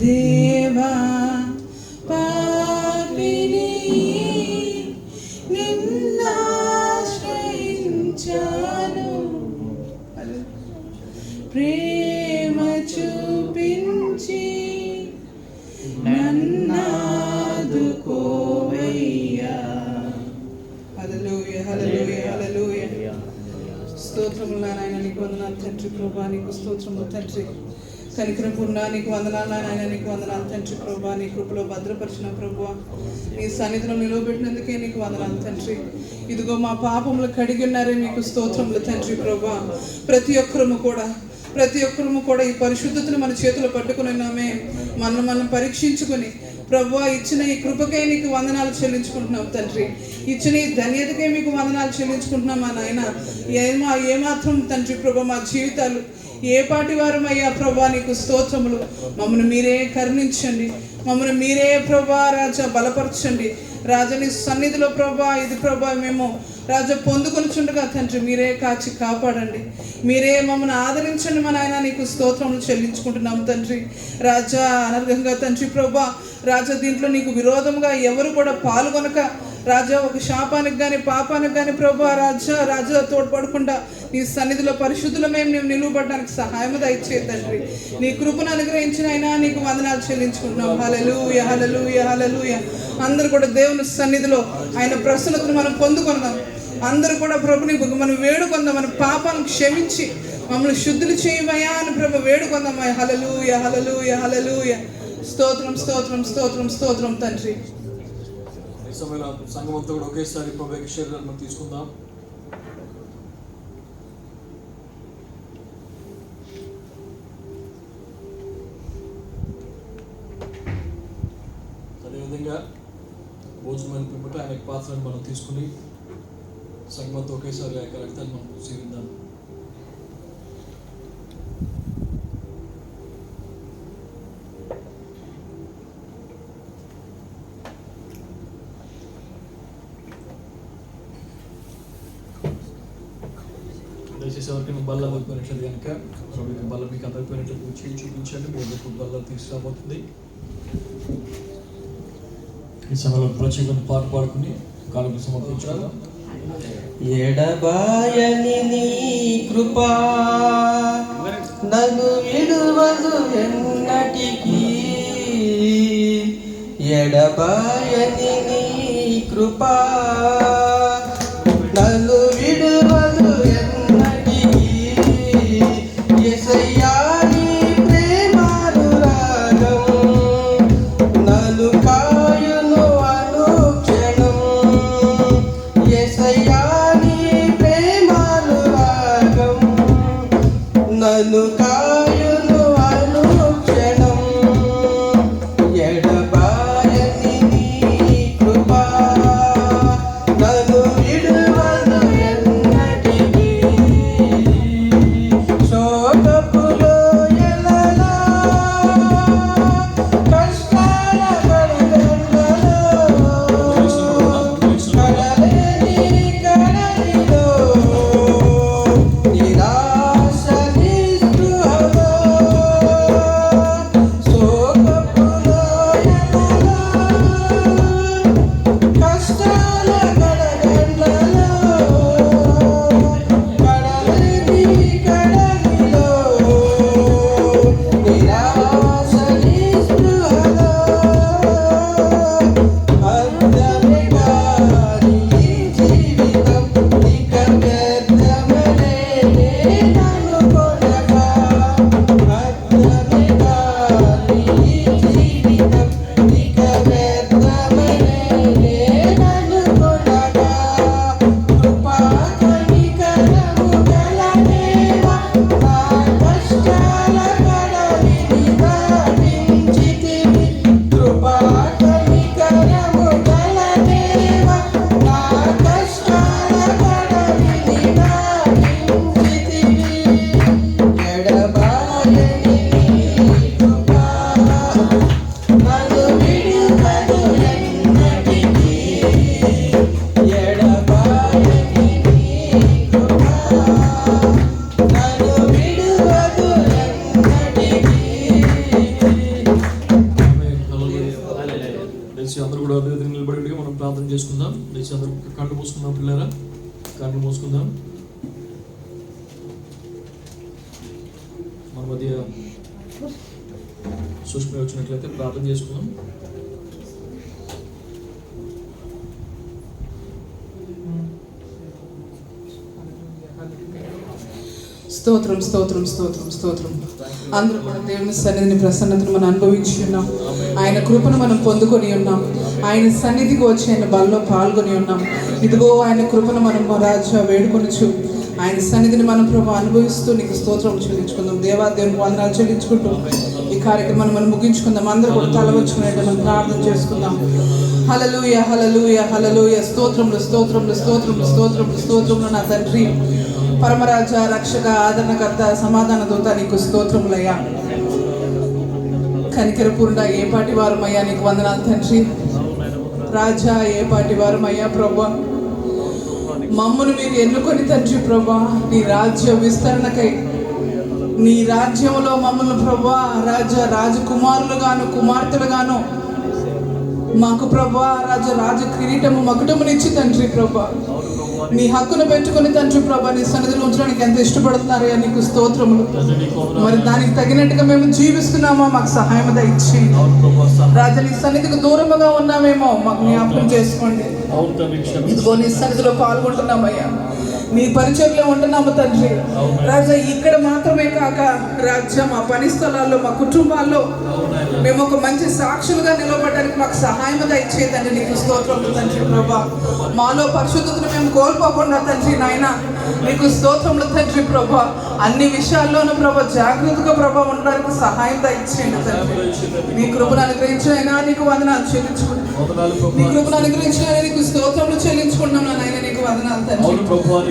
Speaker 2: దేవా పాపిని నిన్నాశ్రయించాను ప్రేమ చూపించి నన్నాదుకోవయ్యా హల్లెలూయా హల్లెలూయా హల్లెలూయా స్తోత్రములు నాయన నీకు వందనాలు తండ్రి ప్రభా నీకు స్తోత్రములు తండ్రి కనికరపూర్ణ నీకు వందనాలు నాయన నీకు వందనాలు తండ్రి ప్రభా నీ కృపలో భద్రపరిచిన ప్రభువా నీ సన్నిధిలో నిలవబెట్టినందుకే నీకు వందనాలు తండ్రి ఇదిగో మా పాపములు కడిగి ఉన్నారే మీకు స్తోత్రములు తండ్రి ప్రభా ప్రతి ఒక్కరము కూడా ఈ పరిశుద్ధతను మన చేతులు పట్టుకుని ఉన్నామే మనం పరీక్షించుకొని ప్రభువా ఇచ్చిన ఈ కృపకే నీకు వందనాలు చెల్లించుకుంటున్నాం తండ్రి ఇచ్చిన ఈ ధన్యతకే మీకు వందనాలు చెల్లించుకుంటున్నాం మా నాయన ఏమాత్రం తండ్రి ప్రభా మా జీవితాలు ఏ పాటి వారమయ్యా ప్రభా నీకు స్తోత్రములు మమ్మల్ని మీరే కరుణించండి మమ్మల్ని మీరే ప్రభా రాజా బలపరచండి రాజని సన్నిధిలో ప్రభా ఇది ప్రభా మేము రాజా పొందుకొనిచుండగా తండ్రి మీరే కాచి కాపాడండి మీరే మమ్మల్ని ఆదరించండి మా నాయన నీకు స్తోత్రములు చెల్లించుకుంటున్నాం తండ్రి రాజా అనర్ఘంగా తండ్రి ప్రభా రాజా దీంట్లో నీకు విరోధముగా ఎవరు కూడా పాల్గొనక రాజా ఒక శాపానికి కానీ పాపానికి కానీ ప్రభా రాజా తోడ్పడకుండా నీ సన్నిధిలో పరిశుద్ధులమే మేము నిలువబడడానికి సహాయం దయచేయి తండ్రి నీ కృపను అనుగ్రహించిన అయినా నీకు వందనాలు చెల్లించుకుంటున్నాం హల్లెలూయా హల్లెలూయా హల్లెలూయా అందరూ కూడా దేవుని సన్నిధిలో ఆయన ప్రసన్నతను మనం పొందుకుందాం అందరూ కూడా ప్రభుని మనం వేడుకొందాం మన పాపాలను క్షమించి మమ్మల్ని శుద్ధులు చేయమయ్యా అని ప్రభు వేడుకొందాం హల్లెలూయా హల్లెలూయా హల్లెలూయా స్తోత్రం స్తోత్రం స్తోత్రం స్తోత్రం తండ్రి
Speaker 6: ఈ సమయంలో సంఘం అంతా కూడా ఒకేసారి ప్రభు యొక్క శరీరాన్ని తీసుకుందాం. అదేవిధంగా భోజనమైన పిమ్మట ఆయన పాత్రను మనం తీసుకుని సంఘంతో ఒకేసారి ఆ యొక్క రక్తాన్ని మనం స్వీకరిద్దాం. దయచేసి ఎవరికైనా బల్ల పోయినట్లేదు కనుక బల్ల మీకు అందరిపోయినట్లు చేయి చూపించండి. మీరు బల్ల తీసుకురాబోతుంది. ఈ సమయంలో ప్రత్యేకమైన పాట పాడుకుని కాలకు సమర్పించాలి.
Speaker 9: ఎడబాయని నీ కృపా నన్ను విడువదు ఎన్నటికీ ఎడబాయని నీ కృపా నన్ను విడువదు ఎన్నటికీ యేసయ్యా నీ ప్రేమానురాగం నన్ను కాయును అనుక్షణం యేసయ్యా నీ ప్రేమానురాగం నన్ను కాయును అనుక్షణం ఎడబాయని నీ కృపా
Speaker 6: అదేవిధంగా నిలబడి మనం ప్రార్థన చేసుకుందాం. దయచేసి అందరూ కళ్ళు మూసుకుందాం. పిల్లరా కళ్ళు మూసుకుందాం. మన మధ్య సుష్మ వచ్చినట్లయితే ప్రార్థన చేసుకుందాం.
Speaker 2: స్తోత్రం స్తోత్రం స్తోత్రం స్తోత్రం. అందరూ కూడా దేవుని సన్నిధిని ప్రసన్నతను మనం అనుభవించి ఉన్నాం. ఆయన కృపను మనం పొందుకొని ఉన్నాం. ఆయన సన్నిధికి వచ్చి ఆయన బలలో పాల్గొని ఉన్నాం. ఇదిగో ఆయన కృపను మనం రాజా వేడుకొనొచ్చు. ఆయన సన్నిధిని మనం ప్రభు అనుభవిస్తూ నీకు స్తోత్రం చెల్లించుకుందాం. దేవునికి వందనాలు చెల్లించుకుంటూ ఈ కార్యక్రమాన్ని మనం ముగించుకుందాం. అందరూ కూడా తల వచ్చుకునేట్టు మనం ప్రార్థన చేసుకుందాం. హల్లెలూయా హల్లెలూయా హల్లెలూయా. స్తోత్రములు స్తోత్రములు స్తోత్రములు స్తోత్రములు స్తోత్రములు నా తండ్రి, పరమరాజ, రక్షక, ఆదరణకర్త, సమాధాన దూత నీకు స్తోత్రములయ్యా. కనికరపూర్ణ ఏ పాటి వారమయ్యా నీకు వందనాలు తండ్రి. రాజా ఏ పాటి వారమయ్యా ప్రభా, మమ్మను మీరు ఎన్నుకొని తండ్రి ప్రభా నీ రాజ్య విస్తరణకై, నీ రాజ్యంలో మమ్మల్ని ప్రభా రాజా రాజకుమారులుగాను కుమార్తెలుగాను మాకు ప్రభా రాజ కిరీటము మకుటమునిచ్చి తండ్రి ప్రభా నీ హక్కును పెట్టుకుని తండ్రి ప్రభా నీ సన్నిధిలో ఉంచడానికి ఎంత ఇష్టపడుతున్నారో నీకు స్తోత్రములు. మరి దానికి తగినట్టుగా మేము జీవిస్తున్నామా మాకు సహాయం దయచేయండి. రాజా నీ సన్నిధికి దూరముగా ఉన్నామేమో మాకు జ్ఞాపకం చేసుకోండి. ఇదిగో నీ సన్నిధిలో పాల్గొంటున్నామయ్యా, నీ పరిచయంలో ఉంటున్నాము తండ్రి. రాజా ఇక్కడ మాత్రమే కాక రాజా మా పని స్థలాల్లో మా కుటుంబాల్లో మేము ఒక మంచి సాక్షులుగా నిలబడడానికి మాకు సహాయం దయచేదండి. నీకు స్తోత్రములు తండ్రి ప్రభా. మాలో పరిశుద్ధతను మేము కోల్పోకుండా తండ్రి నాయన నీకు స్తోత్రములు తండ్రి ప్రభా. అన్ని విషయాల్లోనూ ప్రభా జాగ్రత్తగా ప్రభా ఉండడానికి సహాయం దయచేయండి తండ్రి. నీ కృపను అనుగ్రహించినైనా నీకు వందనాలు చెల్లించుకుంటున్నాను. నీ కృపను అనుగ్రహించిన నీకు స్తోత్రములు చెల్లించుకుంటున్నాను నాయన. నీకు వందనాలు తండ్రి.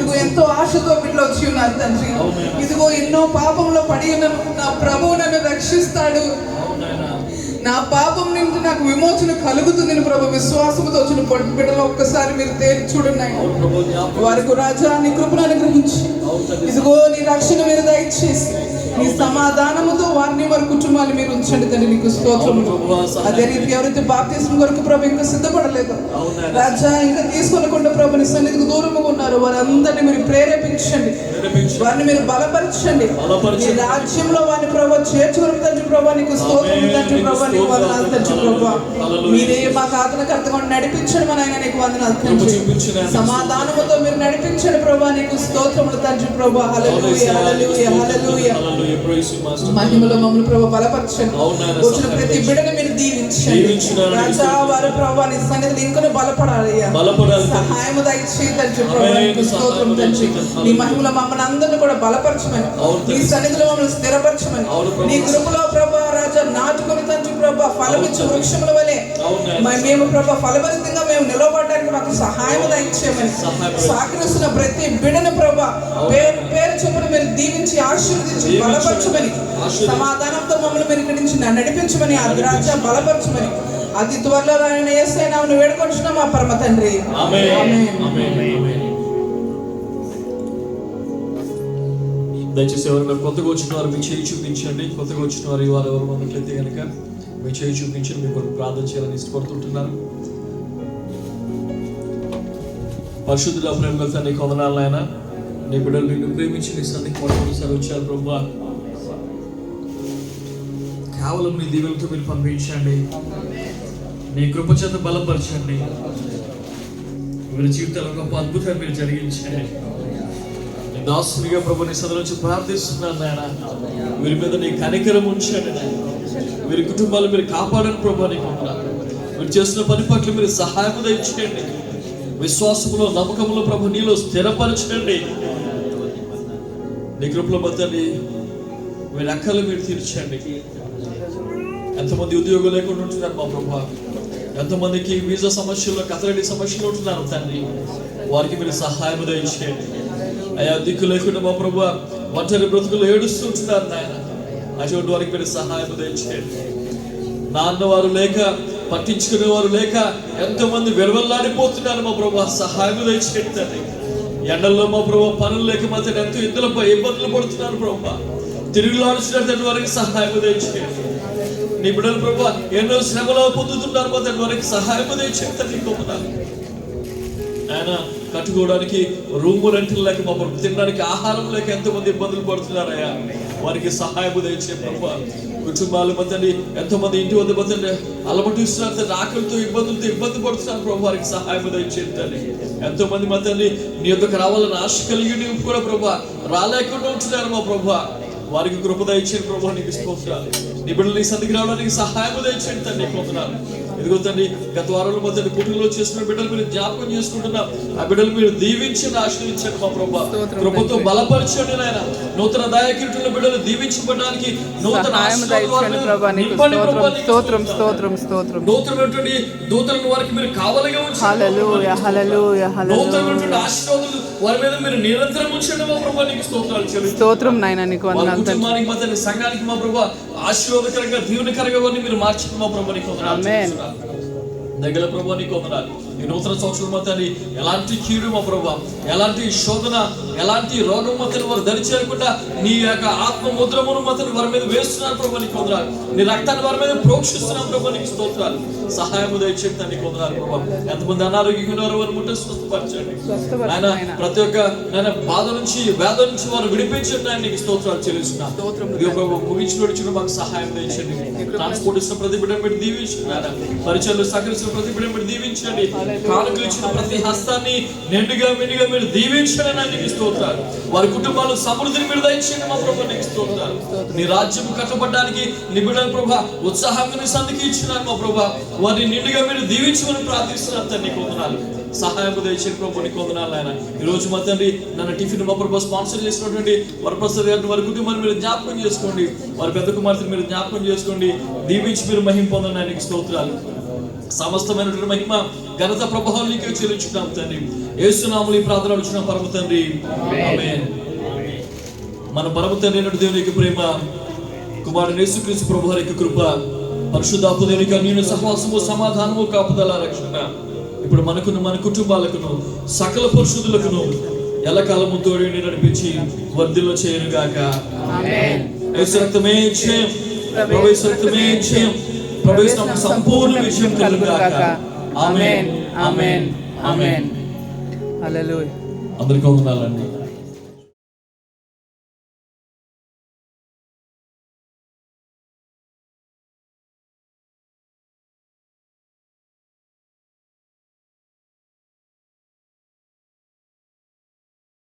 Speaker 2: ఇదిగో ఎంతో ఆశతో బిడ్డలు వచ్చి ఉన్నారు తండ్రి. ఇదిగో ఎన్నో పాపంలో పడి ఉన్నాను, నా ప్రభువు నన్ను రక్షిస్తాడు, నా పాపం నుంచి నాకు విమోచన కలుగుతుంది ప్రభు విశ్వాసంతో వచ్చిన బిడ్డలు ఒక్కసారి మీరు తేలి చూడండి. వారికి రాజా నీ కృపను అనుగ్రహించి ఇదిగో నీ రక్షణ మీరు దయచేసి నీ సమాధానముతో వారిని వారి కుటుంబాన్ని మీరు ఉంచండి తండ్రి. నీకు స్తోత్రములు. అదే రీతి ఎవరైతే బాప్తిస్మం కొరకు ప్రభు ఇంకా సిద్ధపడలేదు రాజా, ఇంకా తీసుకొనకుండా ప్రభు నీ సన్నిధికి దూరంగా ఉన్నారు, వారందరినీ మీరు ప్రేరేపించండి, వారిని మీరు బలపరచండి. నీ రాజ్యంలో వారిని ప్రభు చేర్చుకుని తండ్రి ప్రభు నీకు స్తోత్రం తండ్రి ప్రభు. నీకు వందనాలు తండ్రి ప్రభు. మీరే మాకు ఆదరణకర్తగా నడిపించండి మన ఆయన. నీకు వందనాలు తండ్రి. సమాధానముతో మీరు నడిపించండి ప్రభు. నీకు స్తోత్రములు తండ్రి ప్రభు. హల్లెలూయా హల్లెలూయా హల్లెలూయా. మహిమలో మమ్మల్ని ప్రభు బలపరచండి. వచ్చిన ప్రతి బిడ్డని మీరు దీవించండి రాజా. వారు ప్రభు నీ సన్నిధిని ఇంకొన్ని బలపడాలి, సహాయము దయచేయండి ప్రభు. నీకు స్తోత్రం తండ్రి. నీ మహిమలో మమ్మల్ని అందరిని కూడా బలపరచమని, నీ సన్నిధిలో మమ్మల్ని స్థిరపరచమని, నీ కృపలో ప్రభు రాజా నాటుకుని తండ్రి ప్రభు ఫలమిచ్చు వృక్షముల వలె మేము ప్రభు ఫలభరితంగా మేము నిలబడడానికి మాకు సహాయం దయచేయమని, సహకరిస్తున్న ప్రతి బిడ్డను ప్రభు పేరు పేరు చొప్పున మీరు దీవించి ఆశీర్వదించి బలపరచమని, సమాధానంతో మమ్మల్ని మీరు ఇక్కడి నుంచి నడిపించమని, అది రాజా బలపరచమని అతి త్వరలో రాయన యేసయ్య నామమున వేడుకొంటున్నాం మా పరమ తండ్రి.
Speaker 6: దయచేసి ఎవరైనా కొత్తగా వచ్చిన వారు మీ చేయి చూపించండి. కొత్తగా వచ్చిన వారు ఇవాళ ఎవరు ఉన్నట్లయితే కనుక మీ చేయి చూపించండి. మీ కొరకు ప్రార్థన చేయాలని ఇష్టపడుతుంటున్నారు. పరిశుద్ధుల ప్రేమ తండ్రి కొందనాలు ఆయన, నీ బిడ్డలు నిన్ను ప్రేమించి నీ సన్నిధికి మొట్టమొదటిసారి వచ్చారు ప్రభువా. కేవలం నీ దీవెనతో మీరు పంపించండి, నీ కృప చేత బలపరచండి, వీరి జీవితంలో గొప్ప అద్భుతాన్ని మీరు జరిగించండి. నీ దాసునిగా ప్రభు నీ సన్నిధిలో నుంచి ప్రార్థిస్తున్నాను నాయన. వీరి మీద నీ కనికరం ఉంచండి నాయన. వీరి కుటుంబాలు మీరు కాపాడండి ప్రభు. నీకు మీరు చేస్తున్న పని పట్ల మీరు సహాయం దయచేయండి. విశ్వాసములో నమ్మకంలో ప్రభు నీలో స్థిరపరచండి. నీ కృపలో బతండి, వీరి అక్కలు మీరు తీర్చండి. ఎంతమంది ఉద్యోగం లేకుండా ఉంటున్నారు మా ప్రభు, ఎంతమందికి వీసా సమస్యల్లో కథలడి సమస్యలు ఉంటున్నారు తండ్రి, వారికి మీరు సహాయం దయచేయండి. అయ్యా దిక్కు లేకుండా మా ప్రభు ఒంటరి బ్రతుకులు ఏడుస్తుంటున్నారు నాయన, అటువంటి వారికి మీరు సహాయం దయచేయండి. నాన్నవారు లేక పట్టించుకునేవారు లేక ఎంతోమంది వెలువల్లాడిపోతున్నారు మా ప్రభు, సహాయం దయచేయండి తండ్రి. ఎండల్లో మా ప్రభు పనులు లేక మాత్రం ఎంతో ఇబ్బందులు పడుతున్నారు ప్రభు, తిరుగులాడుచున్నారు వారికి సహాయం దయచేయండి.
Speaker 4: నీ బిడ్డలు ప్రభా ఎన్నో శ్రమలో పొందుతున్నారు మా తండ్రి, వారికి సహాయం దయచేయండి తండ్రి. కోపనాలు ఆయన కట్టుకోవడానికి రూము రెంట్లు లేక మా ప్రభు, తినడానికి ఆహారం లేక ఎంతోమంది ఇబ్బందులు పడుతున్నారయ్యా, వారికి సహాయం దయచేయండి ప్రభా. కుటుంబాలు మా తండ్రి ఎంతో మంది ఇంటి వద్ద మా తండ్రి అలమటిస్తున్నారు తండ్రి, ఆకలితో ఇబ్బంది పడుతున్నారు ప్రభు, వారికి సహాయం దయచేయండి తండ్రి. ఎంతో మంది మా తండ్రి నీ యొద్దకు రావాలని ఆశ కలిగి కూడా ప్రభా రాలేకుండా ఉంటున్నారు మా ప్రభు, వారికి కృప దయచేయండి ప్రభు. నీకు స్తోత్రాలు. నీ బిడ్డలు నీ సన్నిధికి రావడానికి సహాయం దయచేయండి తండ్రి. కోరుతున్నాను ఇదిగో తండ్రి, గత వారంలో మా తండ్రి పుట్టుకలో చేసిన బిడ్డలు మీరు జ్ఞాపకం చేసుకుంటున్నాం. ఆ బిడ్డలు మీరు దీవించండి, ఆశీర్వించండి మా ప్రభు, కృపతో బలపరచండి నాయన. నూతన దయాకిరీటుల బిడ్డలు దీవించబడడానికి నూతనటువంటి దూతలను వారికి మీరు కావాలిగా ఉంచండి. నూతనటువంటి ఆశీర్వాదాలు వారి మీద మీరు నిరంతరం ఉంచండి మా ప్రభు. నీకు స్తోత్రాలు చెల్లిస్తున్నాం. కుటుంబానికి మా తండ్రి, సంఘానికి మా ప్రభు ఆశీర్వాదకరంగా దీవెనకరంగా వారిని మీరు మార్చండి మా ప్రభు. నీకు వందనాలు దగ్గర ప్రభు. నీకు వందనాలు. ఈ నూతన సంవత్సరం మొత్తాన్ని ఎలాంటి కీడు మా ప్రభు, ఎలాంటి శోధన, ఎలాంటి రోగం మొత్తం వారు దరిచేరకుండా నీ యొక్క ఆత్మ ముద్రమును మొత్తం వారి మీద వేస్తున్నారు ప్రభు. నీకు వందనాలు. నీ రక్తాన్ని వారి మీద ప్రోక్షిస్తున్నాం ప్రభు. నీకు స్తోత్రాలు. సహాయం దయచేయండి. నీకు వందనాలు ప్రభు. ఎంతమంది అనారోగ్యంగా ఉన్నారో వారు ముట్ట స్వస్థపరచండి ఆయన. ప్రతి ఒక్క నాయన బాధ నుంచి వేద నుంచి వారు విడిపించండి ఆయన. నీకు స్తోత్రాలు చెల్లిస్తున్నాం ప్రభు. ముగించి నడిచిన మాకు సహాయం దయచేయండి. ట్రాన్స్పోర్ట్ ఇస్తున్న ప్రతి బిడ్డ మీరు దీవించండి ఆయన. పరిచయాలు సహకరిస్తున్న ప్రతి బిడ్డ మీరు దీవించండి. కానుకలు ఇచ్చిన ప్రతి హస్తాన్ని నిండుగా మెండుగా మీరు దీవించండి. నీకు స్తోత్రాలు. వారి కుటుంబాలు సమృద్ధిని మీరు దయచేయండి మా ప్రభు. నీకు స్తోత్రాలు. నీ రాజ్యం కట్టబడ్డానికి నీ బిడ్డల ప్రభా ఉత్సాహంగా నీ సంధికి ఇచ్చినారు మా ప్రభా. వారిని నిండుగా మీరు దీవించమని ప్రార్థిస్తున్నారు తండ్రి. నీకు వందనాలు. సహాయం దయచేయండి ప్రభు. నీకు వందనాలు ఆయన. ఈ రోజు మా తండ్రి నన్ను టిఫిన్ మా ప్రభు స్పాన్సర్ చేసినటువంటి వరప్రసాద్ గారిని వారి కుటుంబాన్ని మీరు జ్ఞాపకం చేసుకోండి. వారి పెద్ద కుమార్తెను మీరు జ్ఞాపకం చేసుకోండి. దీవించి మీరు మహిమ పొందండి. ఆయనకి స్తోత్రాలు. సమస్తమైనటువంటి మహిమ ఘనత ప్రభావం నీకే చెల్లించుకున్నాం తండ్రి. యేసు నామములో ఈ ప్రార్థన అడుగుచున్నాం పరమ తండ్రి. ఆమేన్. మన పరమ తండ్రి అయిన దేవుని యొక్క ప్రేమ, కుమారుడు యేసుక్రీస్తు ప్రభువు వారి యొక్క కృప, పరిశుద్ధాత్మ దేవుని యొక్క అన్యోన్య సహవాసము, సమాధానము, కాపుదల, రక్షణ ఇప్పుడు మనకును మన కుటుంబాలకును సకల పరిశుద్ధులకును ఎల్లకాలము తోడేండి నడిపించి వర్ధిల్ల చేయను గాక. ఆమేన్. యేసు రక్తమే జయం, ప్రభు యేసు రక్తమే జయం, ప్రభు యేసు నామమున సంపూర్ణ విజయం కలుగు గాక. ఆమేన్. ఆమేన్. ఆమేన్.
Speaker 2: హల్లెలూయా.
Speaker 4: అందరికీ వందనాలండి.